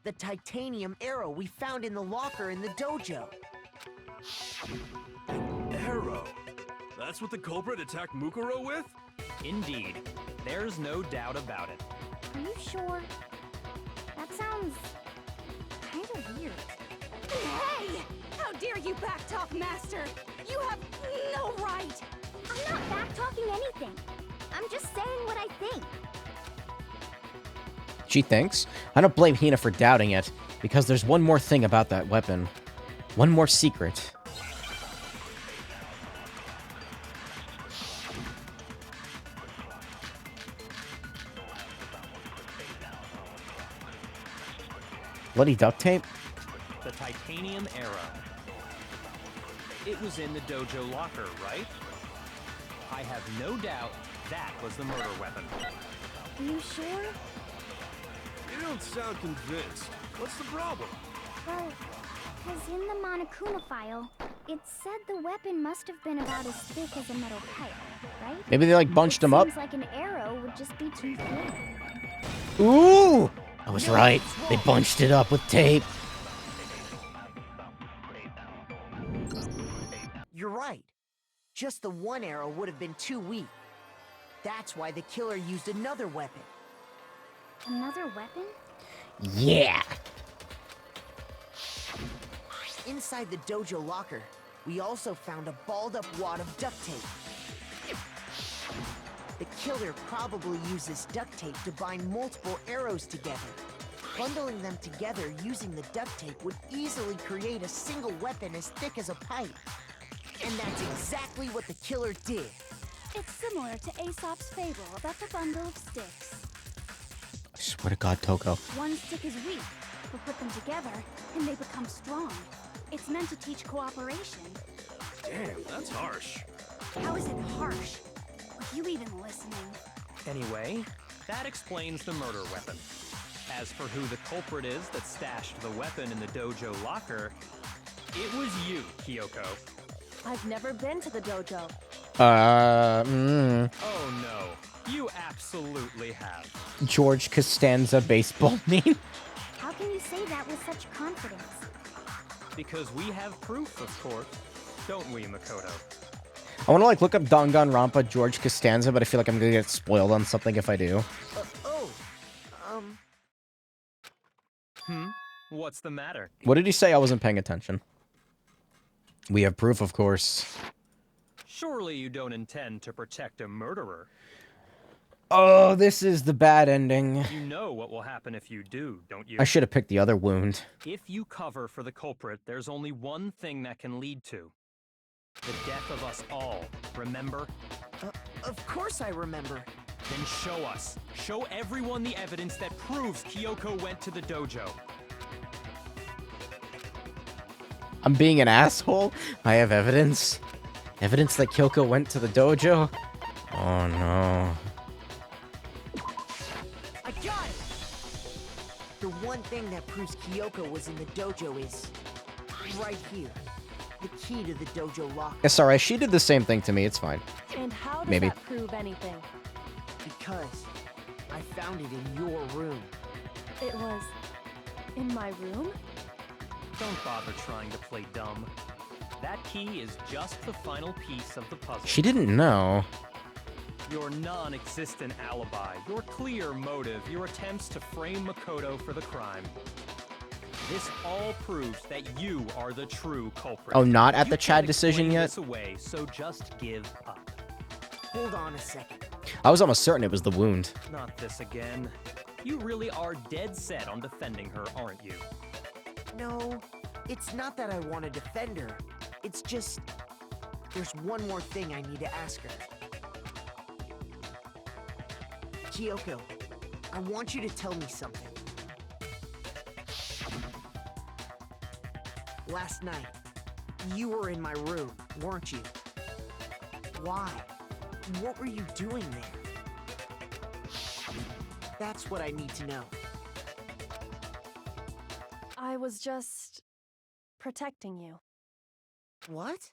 the titanium arrow we found in the locker in the dojo. An arrow? That's what the culprit attacked Mukuro with? Indeed. There's no doubt about it. Are you sure? That sounds kind of weird. Hey! How dare you backtalk, Master? You have no right! I'm not backtalking anything. I'm just saying what I think. She thinks. I don't blame Hina for doubting it, because there's one more thing about that weapon. One more secret. Bloody duct tape? The titanium arrow. It was in the dojo locker, right? I have no doubt that was the murder weapon. Are you sure? You don't sound convinced. What's the problem? Well, because in the Monokuma file, it said the weapon must have been about as thick as a metal pipe, right? Maybe they, like, bunched them up? Seems like an arrow would just be too thin. Ooh! I was right. They bunched it up with tape. You're right. Just the one arrow would have been too weak. That's why the killer used another weapon. Another weapon? Yeah! Inside the dojo locker, we also found a balled-up wad of duct tape. The killer probably used this duct tape to bind multiple arrows together. Bundling them together using the duct tape would easily create a single weapon as thick as a pipe. And that's exactly what the killer did. It's similar to Aesop's fable about the bundle of sticks. I swear to God, Toko. One stick is weak, but put them together and they become strong. It's meant to teach cooperation. Damn, that's harsh. How is it harsh? Are you even listening? Anyway, that explains the murder weapon. As for who the culprit is that stashed the weapon in the dojo locker, it was you, Kyoko. I've never been to the dojo. Oh no, you absolutely have. George Costanza baseball meme. How can you say that with such confidence? Because we have proof, of course. Don't we, Makoto? I want to like look up Danganronpa George Costanza, but I feel like I'm gonna get spoiled on something if I do. What's the matter? What did he say? I wasn't paying attention. We have proof, of course. Surely you don't intend to protect a murderer. Oh, this is the bad ending. You know what will happen if you do, don't you? I should have picked the other wound. If you cover for the culprit, there's only one thing that can lead to the death of us all, remember? Of course I remember. Then show us. Show everyone the evidence that proves Kyoko went to the dojo. I'm being an asshole? I have evidence? Evidence that Kyoko went to the dojo? Oh no. I got it! The one thing that proves Kyoko was in the dojo is right here. The key to the dojo locker. It's alright, she did the same thing to me, it's fine. And how does Maybe. that prove anything? Because I found it in your room. It was in my room? Don't bother trying to play dumb. That key is just the final piece of the puzzle. She didn't know. Your non-existent alibi, your clear motive, your attempts to frame Makoto for the crime. This all proves that you are the true culprit. Oh, not at You the Chad can't decision explain yet? this away, so just give up. Hold on a second. I was almost certain it was the wound. Not this again. You really are dead set on defending her, aren't you? No, it's not that I want to defend her. It's just... there's one more thing I need to ask her. Kyoko, I want you to tell me something. Last night, you were in my room, weren't you? Why? What were you doing there? That's what I need to know. I was just protecting you. What?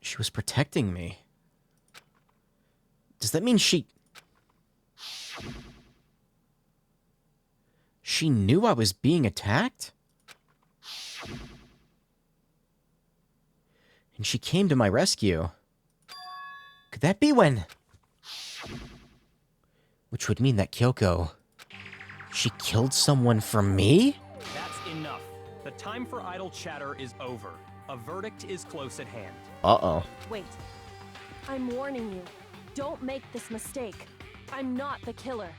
She was protecting me. Does that mean she knew I was being attacked? And she came to my rescue. Could that be when... Which would mean that Kyoko... She killed someone for me? That's enough. The time for idle chatter is over. A verdict is close at hand. Uh-oh. Wait. I'm warning you. Don't make this mistake. I'm not the killer.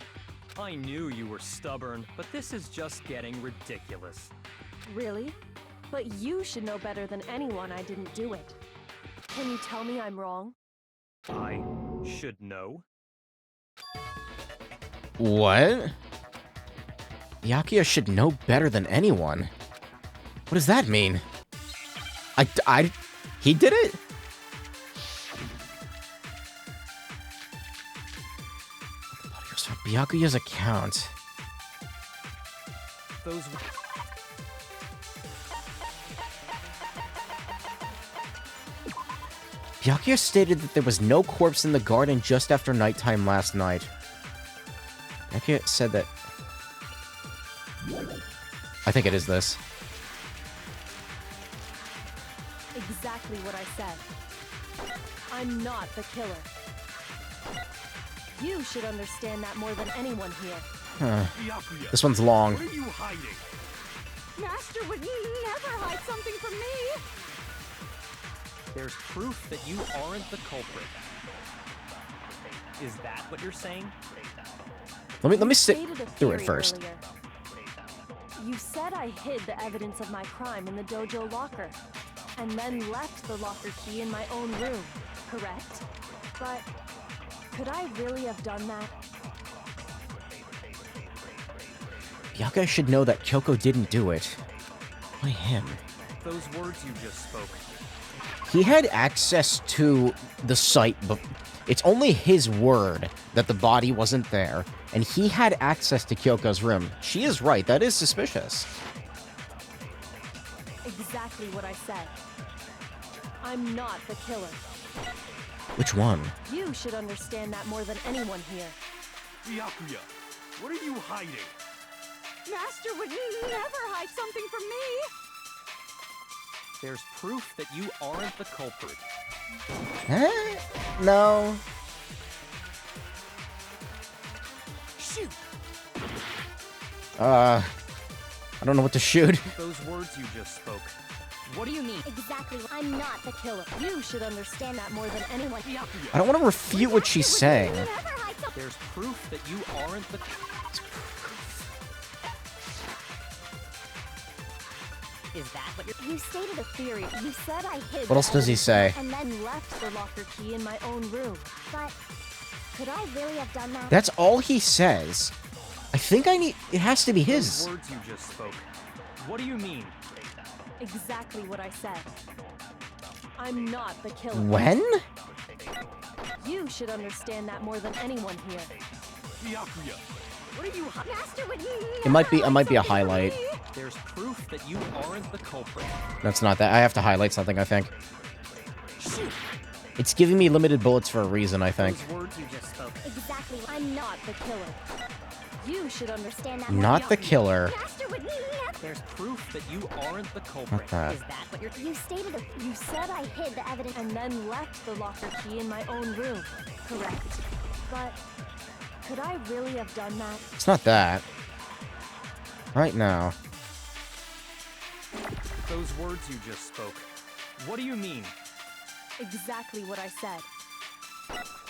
I knew you were stubborn, but this is just getting ridiculous. Really? But you should know better than anyone I didn't do it. Can you tell me I'm wrong? I should know. What? Yakuya should know better than anyone. What does that mean? He did it? The body was from Byakuya's account. Those... Byakuya stated that there was no corpse in the garden just after nighttime last night. Byakuya said that... I think it is this. Exactly what I said. I'm not the killer. You should understand that more than anyone here. Huh. This one's long. What are you hiding? Master would never hide something from me! There's proof that you aren't the culprit. Is that what you're saying? Let me sit Stated a through it theory first. earlier. You said I hid the evidence of my crime in the dojo locker. and then left the locker key in my own room, correct? But could I really have done that? Byakuya should know that Kyoko didn't do it. Why him? Those words you just spoke. He had access to the site, but it's only his word that the body wasn't there, and he had access to Kyoko's room. She is right, that is suspicious. Exactly what I said. I'm not the killer. Which one? You should understand that more than anyone here. Byakuya, what are you hiding? Master would never hide something from me! There's proof that you aren't the culprit. Eh? No. Shoot! I don't know what to shoot. Those words you just spoke. What do you mean? Exactly. I'm not the killer. You should understand that more than anyone. I don't want to refute what she's saying. There's proof that you aren't the... Is that what you're... You stated a theory. You said I hid... What else does he say? And then left the locker key in my own room. But could I really have done that? That's all he says. I think I need... It has to be his. Those words you just spoke. What do you mean? Exactly what I said. I'm not the killer. When? You should understand that more than anyone here. Byakuya, What are you... Master would It might be a highlight. There's proof that you aren't the culprit. That's not that. I have to highlight something, I think. It's giving me limited bullets for a reason, I think. Those words you just spoke. Exactly. I'm not the killer. You should understand that. Not the killer. Master would never... There's proof that you aren't the culprit. Not that. Is that what you're... You stated it. You said I hid the evidence and then left the locker key in my own room. Correct. But could I really have done that? It's not that. Right now. Those words you just spoke. What do you mean? Exactly what I said.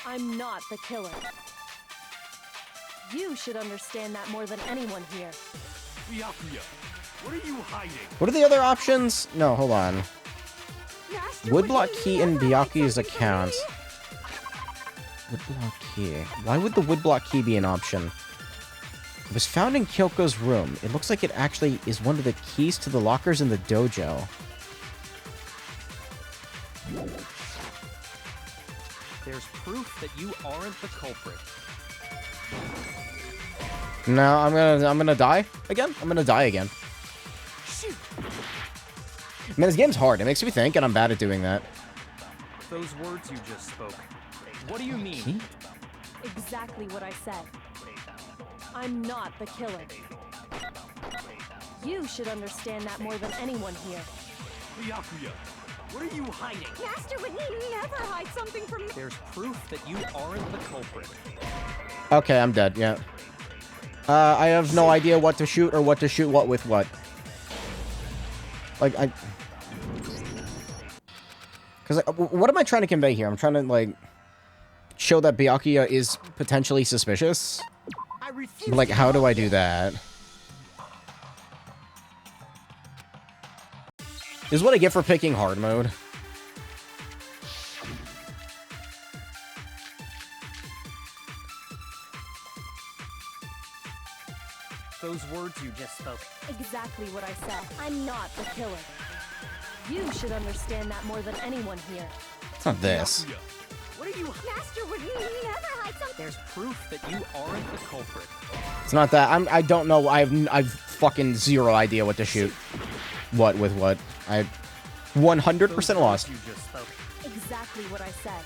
I'm not the killer. You should understand that more than anyone here. Byakuya, what are you hiding? What are the other options? No, hold on. Master Woodblock would key in never hide Byakuya's something from account. me. Woodblock key. Why would the woodblock key be an option? It was found in Kyoko's room. It looks like it actually is one of the keys to the lockers in the dojo. There's proof that you aren't the culprit. No, I'm gonna die again. I'm gonna die again. Man, this game's hard. It makes me think, and I'm bad at doing that. Those words you just spoke. What do you mean? Key? Exactly what I said. I'm not the killer. You should understand that more than anyone here. Byakuya, what are you hiding? Master would never hide something from me. There's proof that you aren't the culprit. Okay, I'm dead. Yeah. I have no idea what to shoot or what to shoot what with what. Like, because what am I trying to convey here? I'm trying to, like, show that Byakuya is potentially suspicious. But, like, how do I do that? This is what I get for picking hard mode. Those words you just spoke. Exactly what I said. I'm not the killer. You should understand that more than anyone here. It's not this. Byakuya, what are you... Master would never hide something. There's proof that you aren't the culprit. It's not that. I don't know. I've fucking zero idea what to shoot. What with what. I 100% lost. You just spoke. Exactly what I said.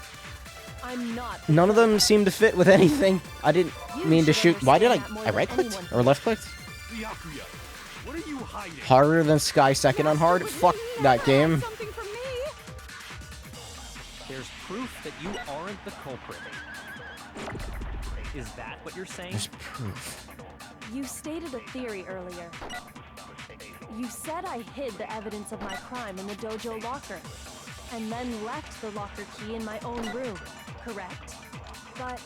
I'm not. None of them seem to fit with anything. I didn't mean to shoot. Why did I right clicked or left clicked? Byakuya, what are you hiding? Harder than Sky Second on hard. Fuck that game. Something from me. There's proof that you aren't the culprit. Is that what you're saying? There's proof. You stated a theory earlier. You said I hid the evidence of my crime in the dojo locker, and then left the locker key in my own room, correct? But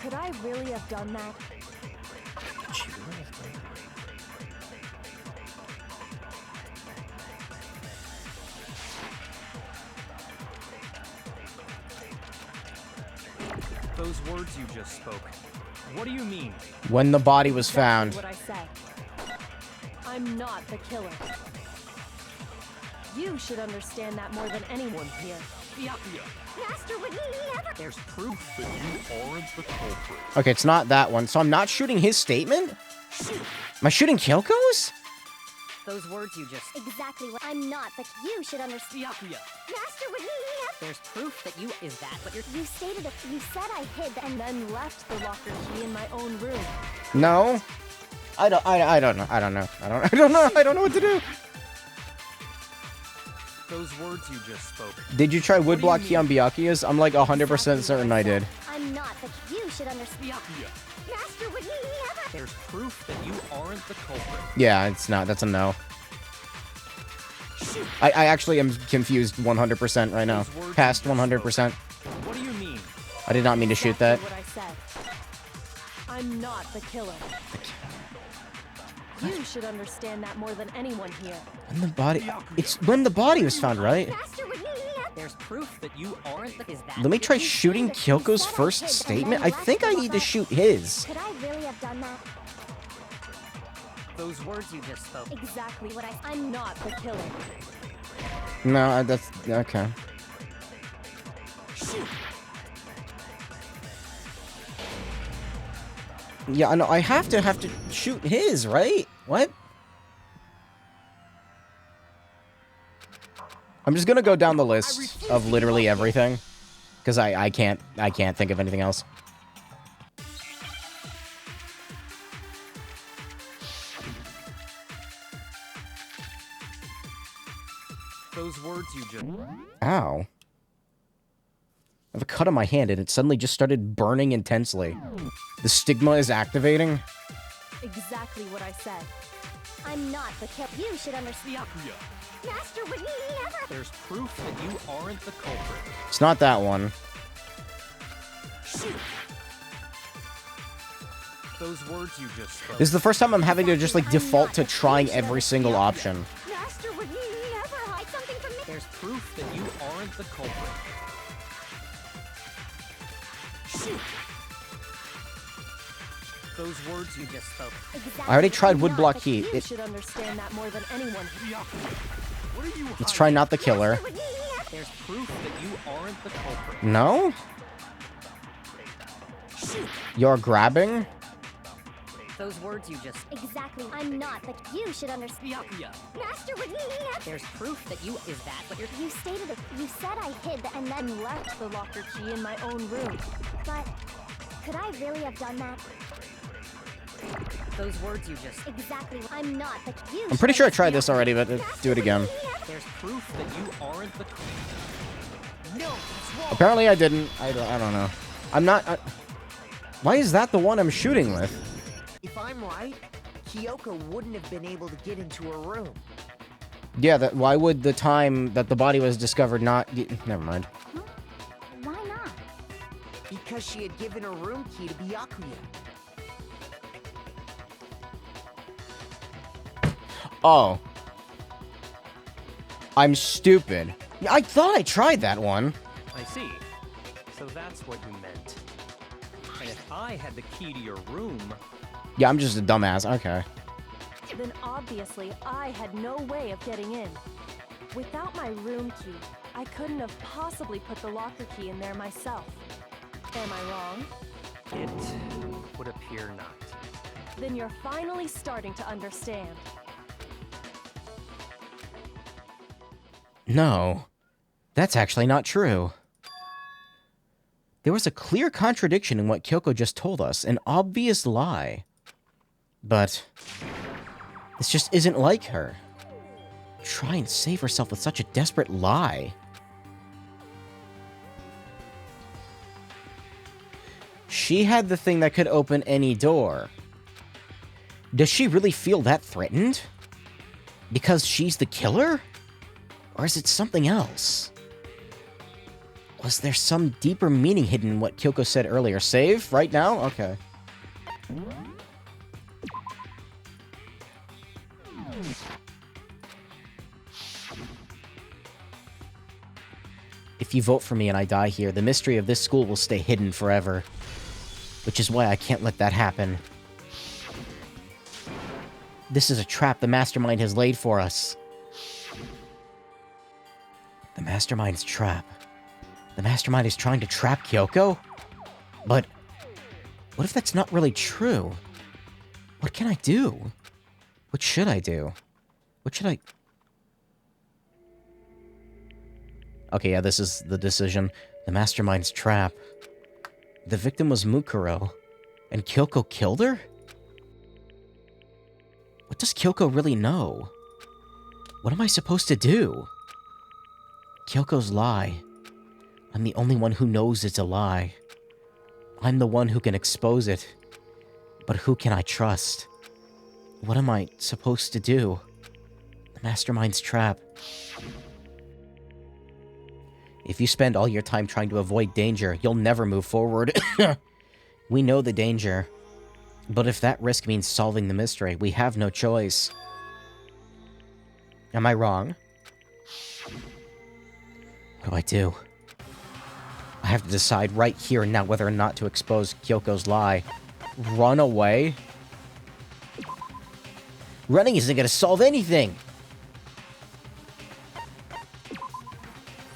could I really have done that? Those words you just spoke. What do you mean? When the body was found. What I said. I'm not the killer. You should understand that more than anyone here. Master would never. There's proof that you aren't the culprit. Okay, it's not that one. So I'm not shooting his statement? Am I shooting Kyoko's? Those words you just... Exactly what I'm not, but you should understand. Master would never. There's proof that you... Is that what you're... You stated it. You said I hid And then left the locker key in my own room. No. I don't know. I don't know what to do. Those words you just spoke. Did you try woodblock key on Byakuya's? I'm like 100% certain I did. I'm not, but you should understand. Master would never. There's proof that you aren't the culprit. Yeah, it's not. That's a no. I actually am confused 100% right now. Past 100%. What do you mean? I did not mean to shoot that. What I said. I'm not the killer. You should understand that more than anyone here. When the body... It's when the body was found, right? Master would never. There's proof that you aren't the... Is that... Let me try shooting Kyoko's first statement. I think I need to shoot his. Could I really have done that? Those words you just spoke. Exactly what I'm not the killer. No, that's... Okay. Yeah, I know. I have to shoot his, right? What? I'm just gonna go down the list of literally everything, because I can't think of anything else. Those words you just... Ow. I have a cut on my hand and it suddenly just started burning intensely. The stigma is activating. Exactly what I said. I'm not the killer. You should understand. Master would never. There's proof that you aren't the culprit. It's not that one. Those words you just spoke. This is the first time I'm having to just like default to trying every single option. Master would never hide something from me. There's proof that you aren't the culprit. Those words you just spoke. Exactly. I already tried I'm not woodblock the key. You should understand that more than anyone here. What are you Let's try not the killer. There's proof that you aren't the culprit. No? You're grabbing? Those words you just... Exactly. I'm not, but you should understand. Master would never. There's proof that you... Is that what you're... You stated it. You said I hid and then left. The locker key in my own room. But could I really have done that? Those words you just... Exactly. I'm not, but you. I'm pretty sure I tried this already, but do it again. There's proof that you aren't the culprit. No, it's wrong. Apparently I didn't. I don't know. I'm not... why is that the one I'm shooting with? If I'm right, Kyoko wouldn't have been able to get into her room. Yeah, why would the time that the body was discovered not... Never mind. Why not? Because she had given her room key to Byakuya. Oh. I'm stupid. I thought I tried that one. I see. So that's what you meant. And if I had the key to your room... Yeah, I'm just a dumbass. Okay. Then obviously I had no way of getting in. Without my room key, I couldn't have possibly put the locker key in there myself. Am I wrong? It would appear not. Then you're finally starting to understand. No. That's actually not true. There was a clear contradiction in what Kyoko just told us, an obvious lie. But this just isn't like her. Try and save herself with such a desperate lie. She had the thing that could open any door. Does she really feel that threatened? Because she's the killer? Or is it something else? Was there some deeper meaning hidden in what Kyoko said earlier? Save? Right now? Okay. If you vote for me and I die here, the mystery of this school will stay hidden forever. Which is why I can't let that happen. This is a trap the Mastermind has laid for us. The Mastermind's trap. The Mastermind is trying to trap Kyoko? But what if that's not really true? What can I do? What should I do? What should I... Okay, yeah, this is the decision. The Mastermind's trap. The victim was Mukuro, and Kyoko killed her? What does Kyoko really know? What am I supposed to do? Kyoko's lie. I'm the only one who knows it's a lie. I'm the one who can expose it. But who can I trust? What am I supposed to do? The Mastermind's trap. If you spend all your time trying to avoid danger, you'll never move forward. We know the danger. But if that risk means solving the mystery, we have no choice. Am I wrong? What do I do? I have to decide right here and now whether or not to expose Kyoko's lie. Run away? Running isn't going to solve anything!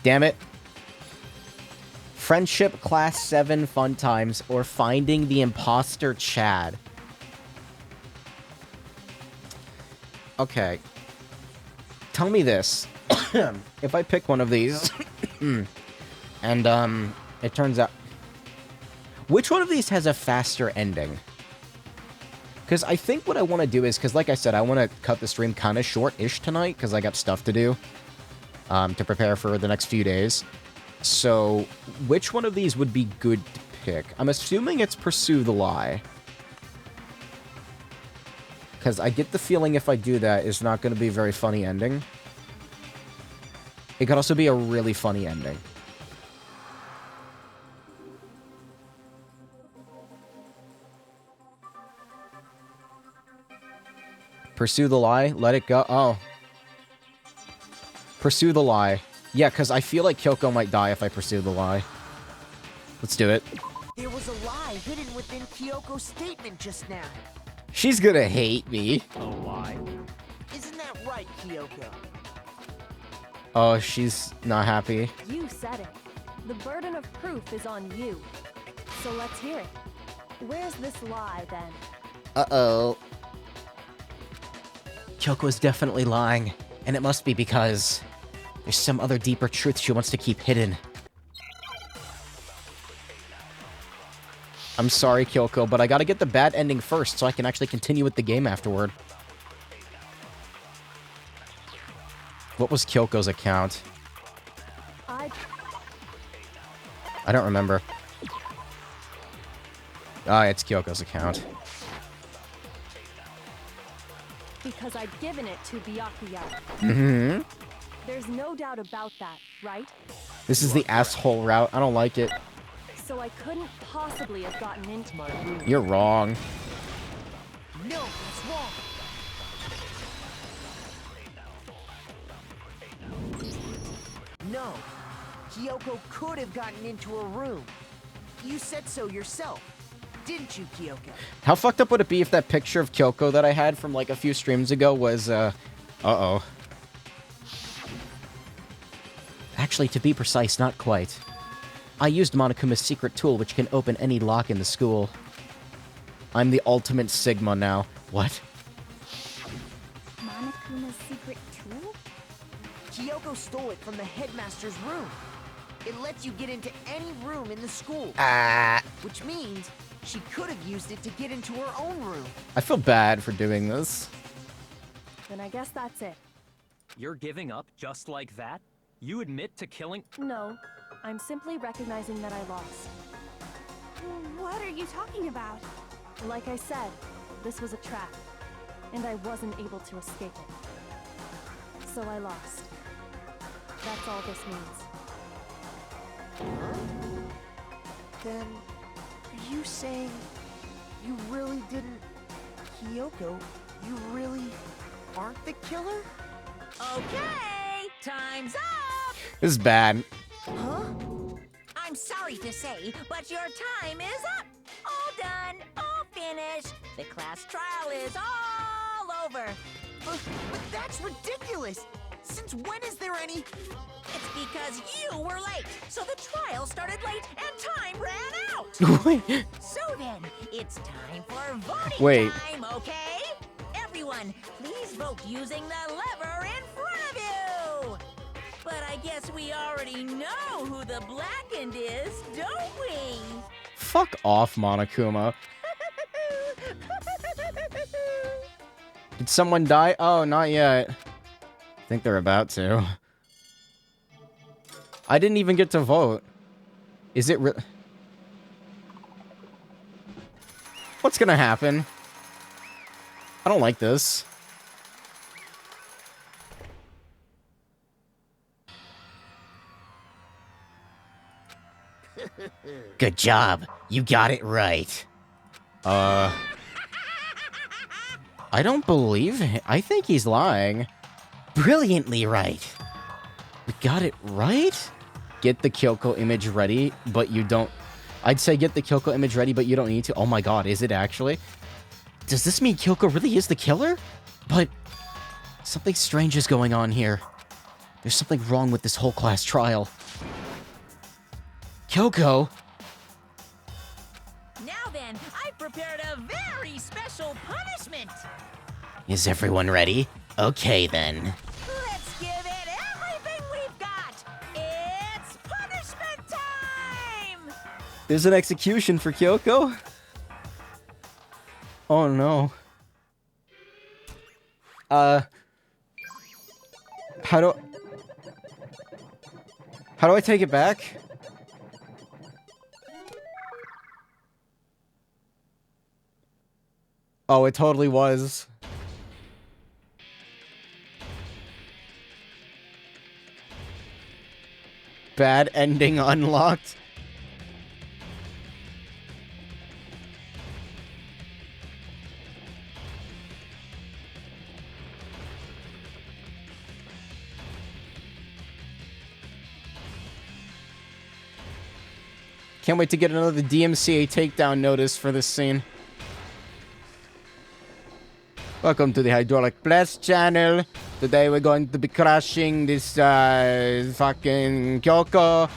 Damn it. Friendship Class 7 Fun Times or Finding the Imposter Chad. Okay. Tell me this. If I pick one of these, and, it turns out... Which one of these has a faster ending? Because I think what I want to do is, because like I said, I want to cut the stream kind of short-ish tonight, because I got stuff to do, to prepare for the next few days. So, which one of these would be good to pick? I'm assuming it's Pursue the Lie. Because I get the feeling if I do that, it's not going to be a very funny ending. It could also be a really funny ending. Pursue the Lie? Let it go? Oh. Pursue the Lie. Yeah, because I feel like Kyoko might die if I pursue the lie. Let's do it. There was a lie hidden within Kyoko's statement just now. She's gonna hate me. A lie? Isn't that right, Kyoko? Oh, she's not happy. You said it. The burden of proof is on you. So let's hear it. Where's this lie, then? Uh-oh. Kyoko is definitely lying, and it must be because there's some other deeper truth she wants to keep hidden. I'm sorry, Kyoko, but I gotta get the bad ending first so I can actually continue with the game afterward. What was Kyoko's account? I don't remember. Ah, it's Kyoko's account. Because I've given it to Byakuya. Mm-hmm. There's no doubt about that, right? This is the asshole route. I don't like it. So I couldn't possibly have gotten into my room. You're wrong. No, that's wrong. No. Kyoko could have gotten into her room. You said so yourself, didn't you, Kyoko? How fucked up would it be if that picture of Kyoko that I had from like a few streams ago was, uh-oh. Actually, to be precise, not quite. I used Monokuma's secret tool, which can open any lock in the school. I'm the ultimate Sigma now. What? Monokuma's secret tool? Kyoko stole it from the headmaster's room. It lets you get into any room in the school. Which means she could have used it to get into her own room. I feel bad for doing this. Then I guess that's it. You're giving up just like that? You admit to killing— No, I'm simply recognizing that I lost. What are you talking about? Like I said, this was a trap, and I wasn't able to escape it. So I lost. That's all this means. Then, are you saying you really didn't... Kyoko, you really aren't the killer? Okay, time's up! This is bad. Huh? I'm sorry to say, but your time is up. All The class trial is all over. But that's ridiculous! Since when is there any... It's because you were late, so the trial started late and time ran out. Wait. So then, it's time for voting Wait. time, okay? Everyone, please vote using the lever in front of you. But I guess we already know who the blackened is, don't we? Fuck off, Monokuma. Did someone die? Oh, not yet. I think they're about to. I didn't even get to vote. Is it What's gonna happen? I don't like this. Good job. You got it right. I don't believe him. I think he's lying. Brilliantly right. We got it right? Get the Kyoko image ready, but you don't... I'd say get the Kyoko image ready, but you don't need to. Oh my god, is it actually? Does this mean Kyoko really is the killer? But... something strange is going on here. There's something wrong with this whole class trial. Kyoko? Now then, I prepared a very special punishment. Is everyone ready? Okay, then. Let's give it everything we've got. It's punishment time! There's an execution for Kyoko? Oh no. How do I take it back? Oh, it totally was. Bad ending unlocked. Can't wait to get another DMCA takedown notice for this scene. Welcome to the Hydraulic Blast channel. Today we're going to be crashing this fucking Kyoko.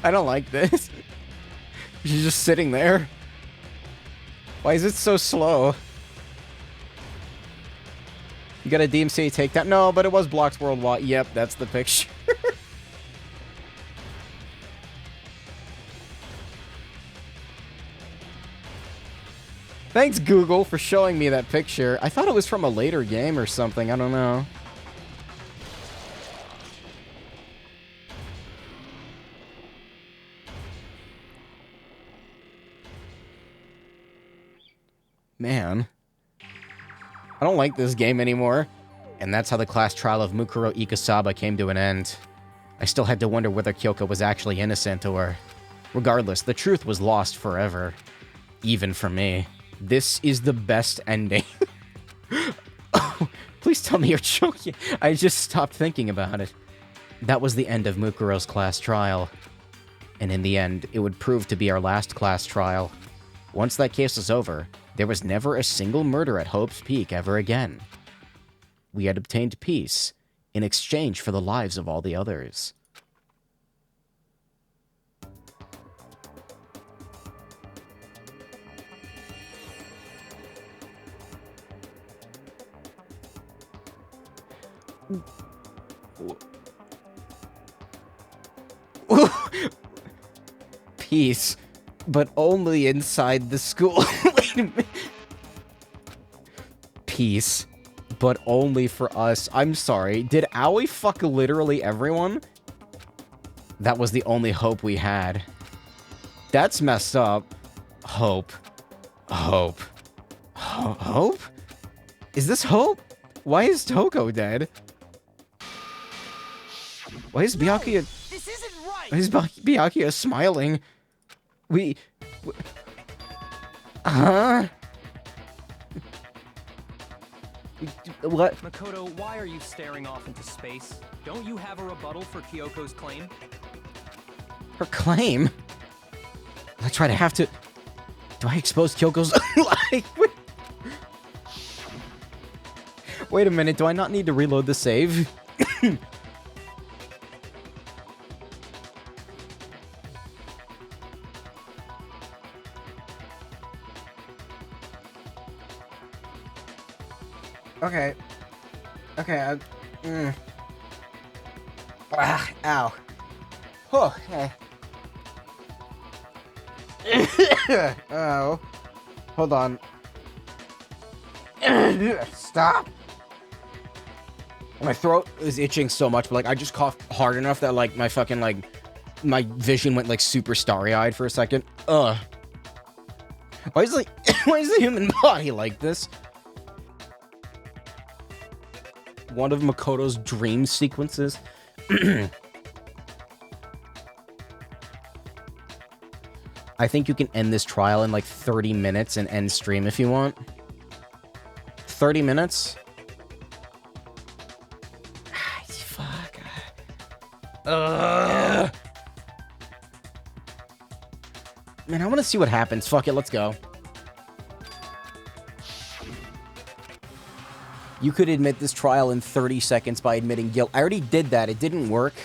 I don't like this. She's just sitting there. Why is it so slow? You got a DMCA takedown? No, but it was Blocks Worldwide. Yep, that's the picture. Thanks, Google, for showing me that picture. I thought it was from a later game or something. I don't know. Man. I don't like this game anymore. And that's how the class trial of Mukuro Ikasaba came to an end. I still had to wonder whether Kyoko was actually innocent or... Regardless, the truth was lost forever. Even for me. This is the best ending. Oh, please tell me you're joking. I just stopped thinking about it. That was the end of Mukuro's class trial. And in the end, it would prove to be our last class trial. Once that case was over, there was never a single murder at Hope's Peak ever again. We had obtained peace in exchange for the lives of all the others. Peace, but only inside the school. Wait a minute. Peace, but only for us. I'm sorry. Did Aoi fuck literally everyone? That was the only hope we had. That's messed up. Hope. Hope. Hope? Is this Hope? Why is Toko dead? Why is Byakuya... This isn't right! Why is Byakuya smiling? Huh? What? Makoto, why are you staring off into space? Don't you have a rebuttal for Kyoko's claim? Her claim? That's right, I have to... Do I expose Kyoko's life? Wait a minute, do I not need to reload the save? Okay. Okay, ow. Oh, okay. Oh. Hold on. Stop. My throat is itching so much, but, like, I just coughed hard enough that, like, my fucking, like, my vision went, like, super starry-eyed for a second. Ugh. Why is, like, why is the human body like this? One of Makoto's dream sequences. I think you can end this trial in like 30 minutes and end stream if you want. 30 minutes? Fuck. Man, I want to see what happens. Fuck it, let's go. You could admit this trial in 30 seconds by admitting guilt. I already did that. It didn't work.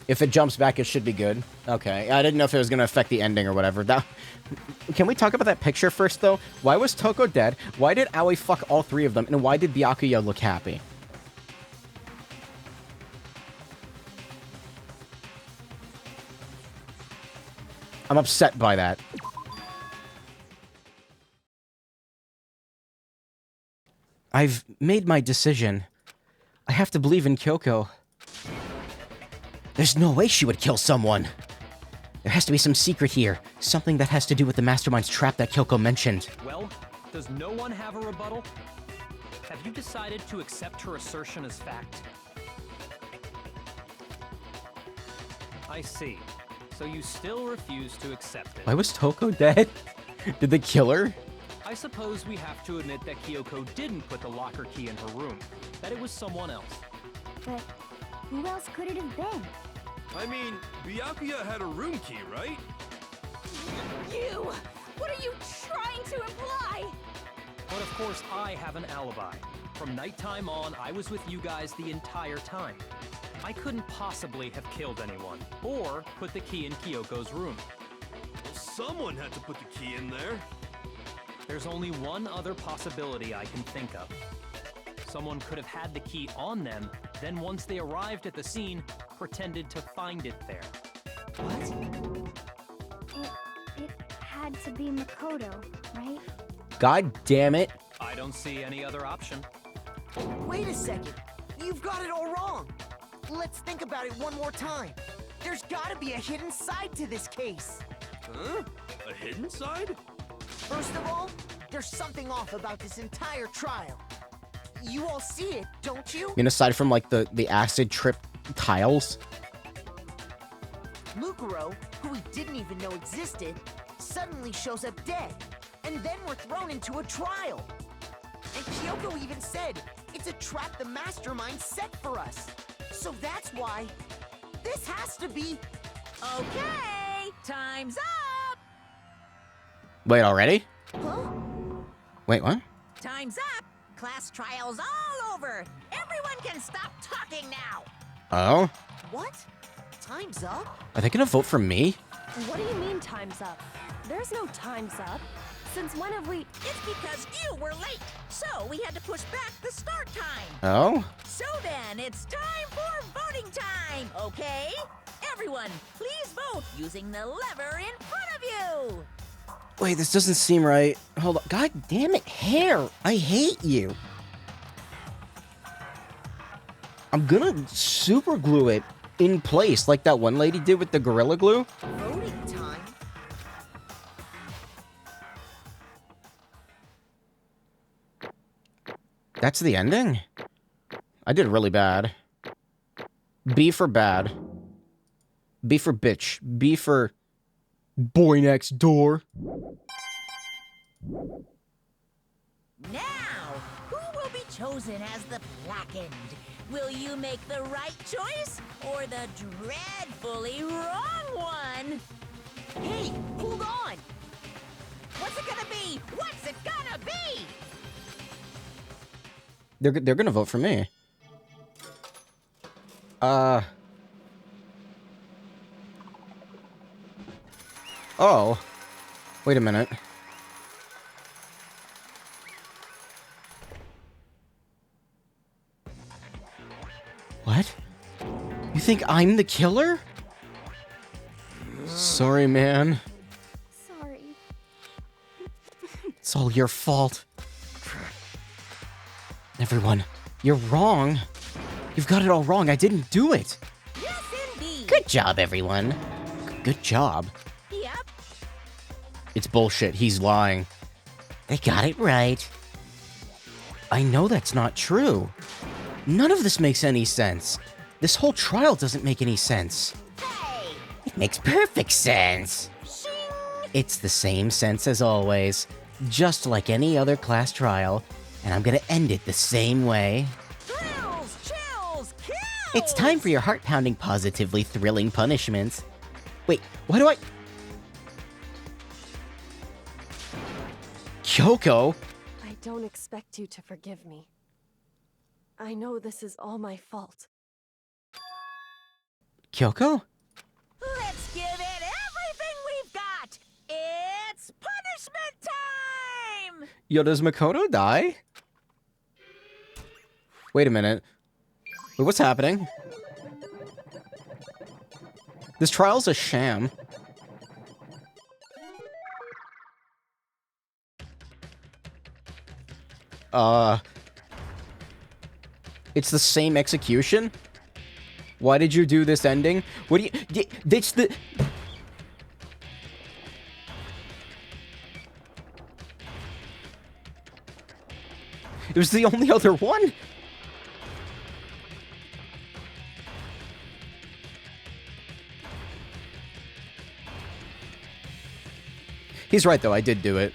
If it jumps back, it should be good. Okay. I didn't know if it was going to affect the ending or whatever. Can we talk about that picture first, though? Why was Toko dead? Why did Aoi fuck all three of them? And why did Byakuya look happy? I'm upset by that. I've made my decision. I have to believe in Kyoko. There's no way she would kill someone. There has to be some secret here. Something that has to do with the Mastermind's trap that Kyoko mentioned. Well, does no one have a rebuttal? Have you decided to accept her assertion as fact? I see. So you still refuse to accept it. Why was Toko dead? Did they kill her? I suppose we have to admit that Kyoko didn't put the locker key in her room. That it was someone else. But who else could it have been? I mean, Byakuya had a room key, right? You! What are you trying to imply? But of course, I have an alibi. From nighttime on, I was with you guys the entire time. I couldn't possibly have killed anyone, or put the key in Kyoko's room. Well, someone had to put the key in there. There's only one other possibility I can think of. Someone could have had the key on them, then once they arrived at the scene, pretended to find it there. What? It had to be Makoto, right? God damn it. I don't see any other option. Wait a second. You've got it all wrong. Let's think about it one more time. There's gotta be a hidden side to this case. Huh? A hidden side? First of all, there's something off about this entire trial. You all see it, don't you? I mean, aside from, like, the acid trip tiles. Mukuro, who we didn't even know existed, suddenly shows up dead. And then we're thrown into a trial. And Kyoko even said, it's a trap the Mastermind set for us. So that's why this has to be... Okay, time's up! Wait, already? Huh? Wait, what? Time's up! Class trial's all over! Everyone can stop talking now! Oh? What? Time's up? Are they gonna vote for me? What do you mean time's up? There's no time's up. Since when have we... It's because you were late, so we had to push back the start time. Oh? So then, it's time for voting time, okay? Everyone, please vote using the lever in front of you! Wait, this doesn't seem right. Hold on. God damn it, hair! I hate you. I'm gonna super glue it in place like that one lady did with the Gorilla Glue. Voting time? That's the ending? I did really bad. B for bad. B for bitch. B for boy next door. chosen as the Blackened. Will you make the right choice or the dreadfully wrong one? Hey, hold on! What's it gonna be? What's it gonna be? They're gonna vote for me. Oh. Wait a minute. What? You think I'm the killer? Sorry, man. Sorry. It's all your fault. Everyone, you're wrong. You've got it all wrong. I didn't do it. Yes, indeed. Good job, everyone. Good job. Yep. It's bullshit. He's lying. They got it right. I know that's not true. None of this makes any sense. This whole trial doesn't make any sense. Hey! It makes perfect sense. Shing! It's the same sense as always, just like any other class trial, and I'm gonna end it the same way. Thrills, chills, kills! It's time for your heart-pounding, positively thrilling punishments. Wait, why do I... Kyoko? I don't expect you to forgive me. I know this is all my fault. Kyoko? Let's give it everything we've got! It's punishment time! Yo, does Makoto die? Wait a minute. Wait, what's happening? This trial's a sham. It's the same execution? Why did you do this ending? What do you... It's the... It was the only other one? He's right, though. I did do it.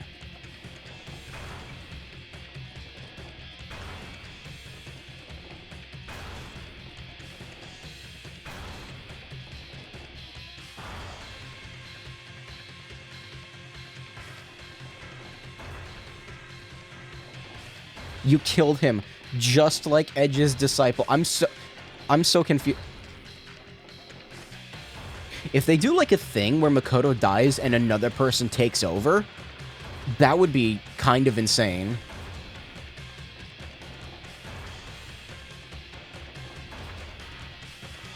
You killed him, just like Edge's disciple. I'm so confused. If they do like a thing where Makoto dies and another person takes over, that would be kind of insane.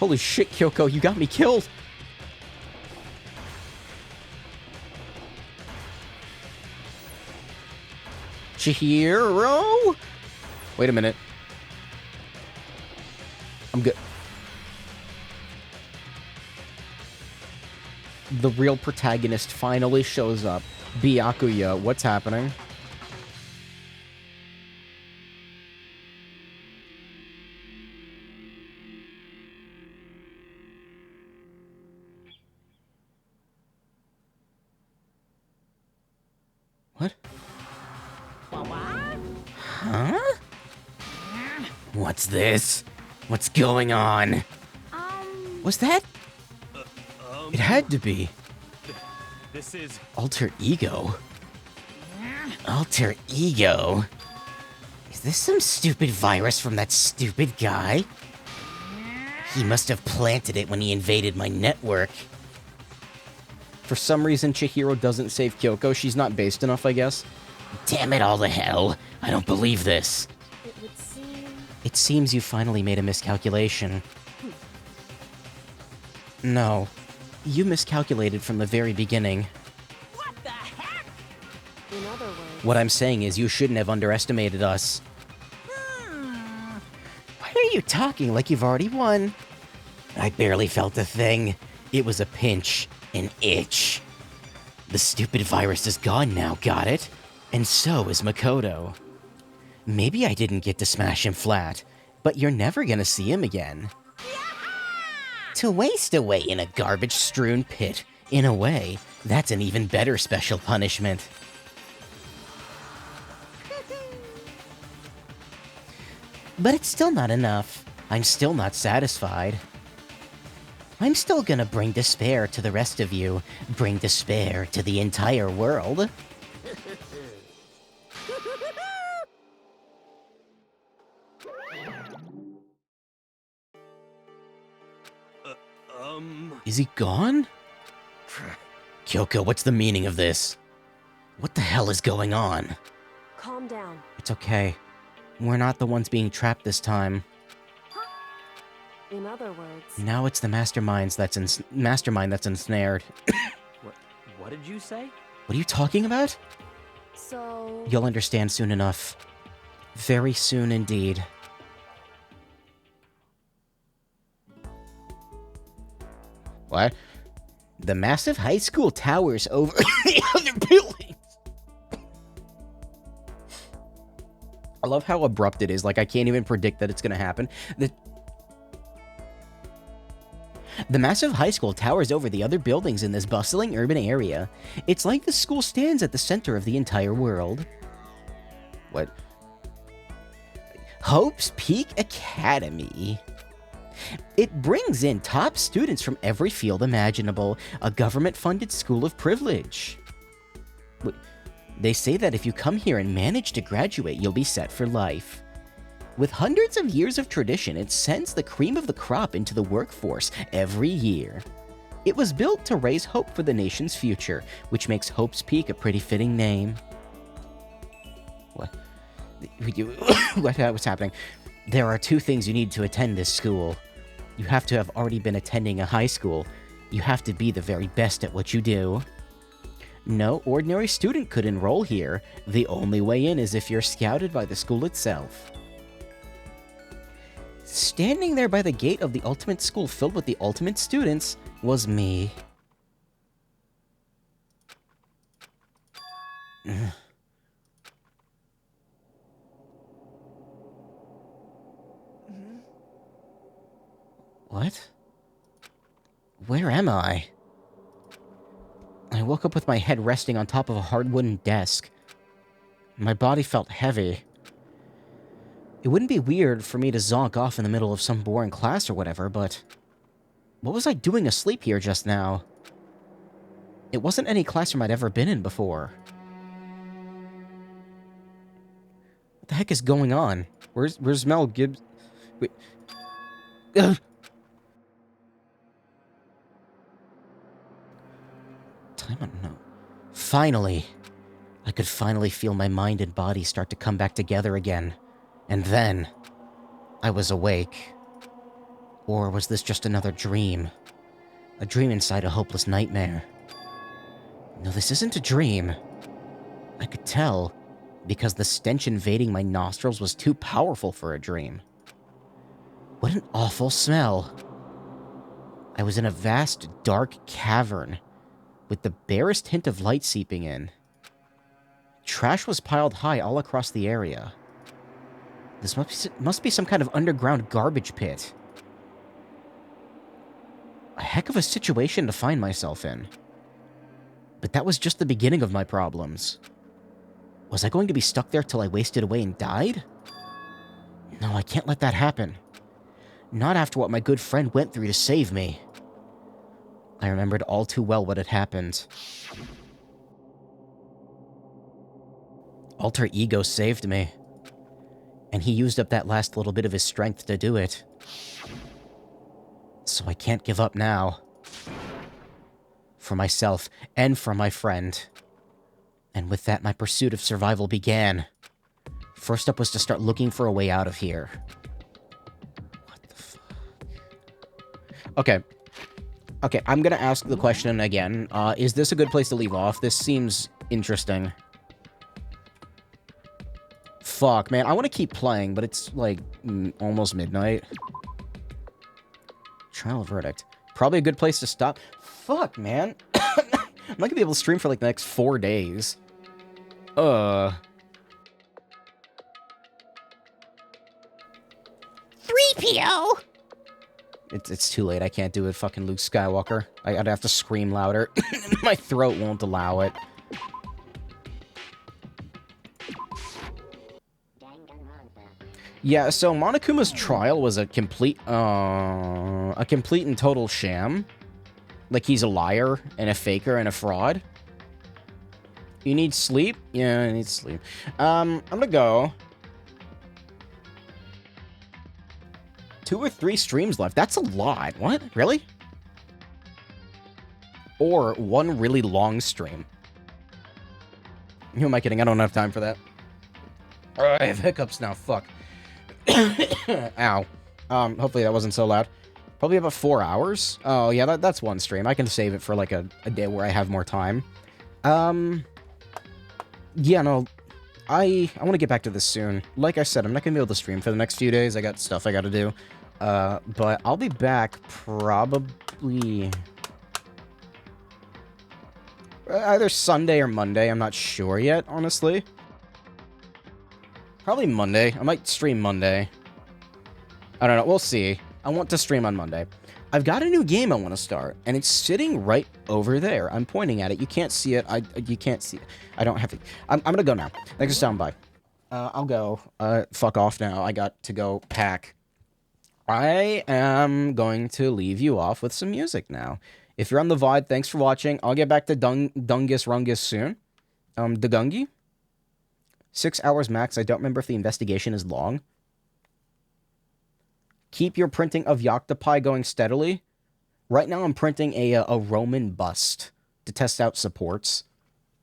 Holy shit, Kyoko, you got me killed. Chihiro? Wait a minute. I'm good. The real protagonist finally shows up. Byakuya, what's happening? What? Huh? What's this? What's going on? Was that? It had to be. This is... Alter ego? Alter ego? Is this some stupid virus from that stupid guy? He must have planted it when he invaded my network. For some reason, Chihiro doesn't save Kyoko. She's not based enough, I guess. Damn it all to hell. I don't believe this. It would seem... It seems you finally made a miscalculation. No. You miscalculated from the very beginning. What the heck? In other words... What I'm saying is you shouldn't have underestimated us. Why are you talking like you've already won? I barely felt a thing. It was a pinch. An itch. The stupid virus is gone now, got it? And so is Makoto. Maybe I didn't get to smash him flat, but you're never gonna see him again. To waste away in a garbage-strewn pit, in a way, that's an even better special punishment. But it's still not enough. I'm still not satisfied. I'm still gonna bring despair to the rest of you. Bring despair to the entire world. Is he gone? Kyoko, what's the meaning of this? What the hell is going on? Calm down. It's okay. We're not the ones being trapped this time. In other words... Now it's the mastermind that's ensnared. What did you say? What are you talking about? So... You'll understand soon enough. Very soon indeed. What? The massive high school towers over the other buildings. I love how abrupt it is. Like, I can't even predict that it's gonna happen. The massive high school towers over the other buildings in this bustling urban area. It's like the school stands at the center of the entire world. What? Hope's Peak Academy. It brings in top students from every field imaginable, a government-funded school of privilege. They say that if you come here and manage to graduate, you'll be set for life. With hundreds of years of tradition, it sends the cream of the crop into the workforce every year. It was built to raise hope for the nation's future, which makes Hope's Peak a pretty fitting name. What? What's happening? There are two things you need to attend this school. You have to have already been attending a high school. You have to be the very best at what you do. No ordinary student could enroll here. The only way in is if you're scouted by the school itself. Standing there by the gate of the ultimate school filled with the ultimate students was me. What? Where am I? I woke up with my head resting on top of a hard wooden desk. My body felt heavy. It wouldn't be weird for me to zonk off in the middle of some boring class or whatever, but... what was I doing asleep here just now? It wasn't any classroom I'd ever been in before. What the heck is going on? Where's Mel Gibbs? Wait... Ugh. Time unknown. Finally! I could finally feel my mind and body start to come back together again. And then, I was awake. Or was this just another dream? A dream inside a hopeless nightmare. No, this isn't a dream. I could tell, because the stench invading my nostrils was too powerful for a dream. What an awful smell. I was in a vast, dark cavern, with the barest hint of light seeping in. Trash was piled high all across the area. This must be some kind of underground garbage pit. A heck of a situation to find myself in. But that was just the beginning of my problems. Was I going to be stuck there till I wasted away and died? No, I can't let that happen. Not after what my good friend went through to save me. I remembered all too well what had happened. Alter Ego saved me. And he used up that last little bit of his strength to do it. So I can't give up now. For myself, and for my friend. And with that, my pursuit of survival began. First up was to start looking for a way out of here. What the fuck? Okay, I'm gonna ask the question again. Is this a good place to leave off? This seems interesting. Fuck, man, I want to keep playing, but it's, like, almost midnight. Trial verdict. Probably a good place to stop. Fuck, man. I'm not gonna be able to stream for, like, the next 4 days. 3PO! It's too late. I can't do it, fucking Luke Skywalker. I'd have to scream louder. My throat won't allow it. Yeah, so Monokuma's trial was a complete and total sham. Like, he's a liar, and a faker, and a fraud. You need sleep? Yeah, I need sleep. I'm gonna go. 2 or 3 streams left. That's a lot. What? Really? Or 1 really long stream. Who am I kidding? I don't have time for that. I have hiccups now. Fuck. Ow. Hopefully that wasn't so loud. Probably about 4 hours. Oh, yeah, that's 1 stream. I can save it for, like, a day where I have more time. Yeah, no, I want to get back to this soon. Like I said, I'm not going to be able to stream for the next few days. I got stuff I got to do. But I'll be back probably either Sunday or Monday. I'm not sure yet, honestly. Probably Monday. I might stream Monday. I don't know. We'll see. I want to stream on Monday. I've got a new game I want to start, and it's sitting right over there. I'm pointing at it. You can't see it. You can't see it. I don't have to. I'm gonna go now. Thanks for stopping by. I'll go. Fuck off now. I got to go pack. I am going to leave you off with some music now. If you're on the VOD, thanks for watching. I'll get back to Dungus Rungus soon. Dagungi? 6 hours max. I don't remember if the investigation is long. Keep your printing of Yoctopi going steadily. Right now I'm printing a Roman bust to test out supports.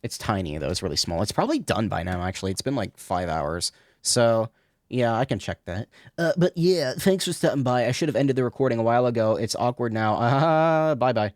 It's tiny, though. It's really small. It's probably done by now, actually. It's been like 5 hours. So, yeah, I can check that. But yeah, thanks for stopping by. I should have ended the recording a while ago. It's awkward now. Bye-bye.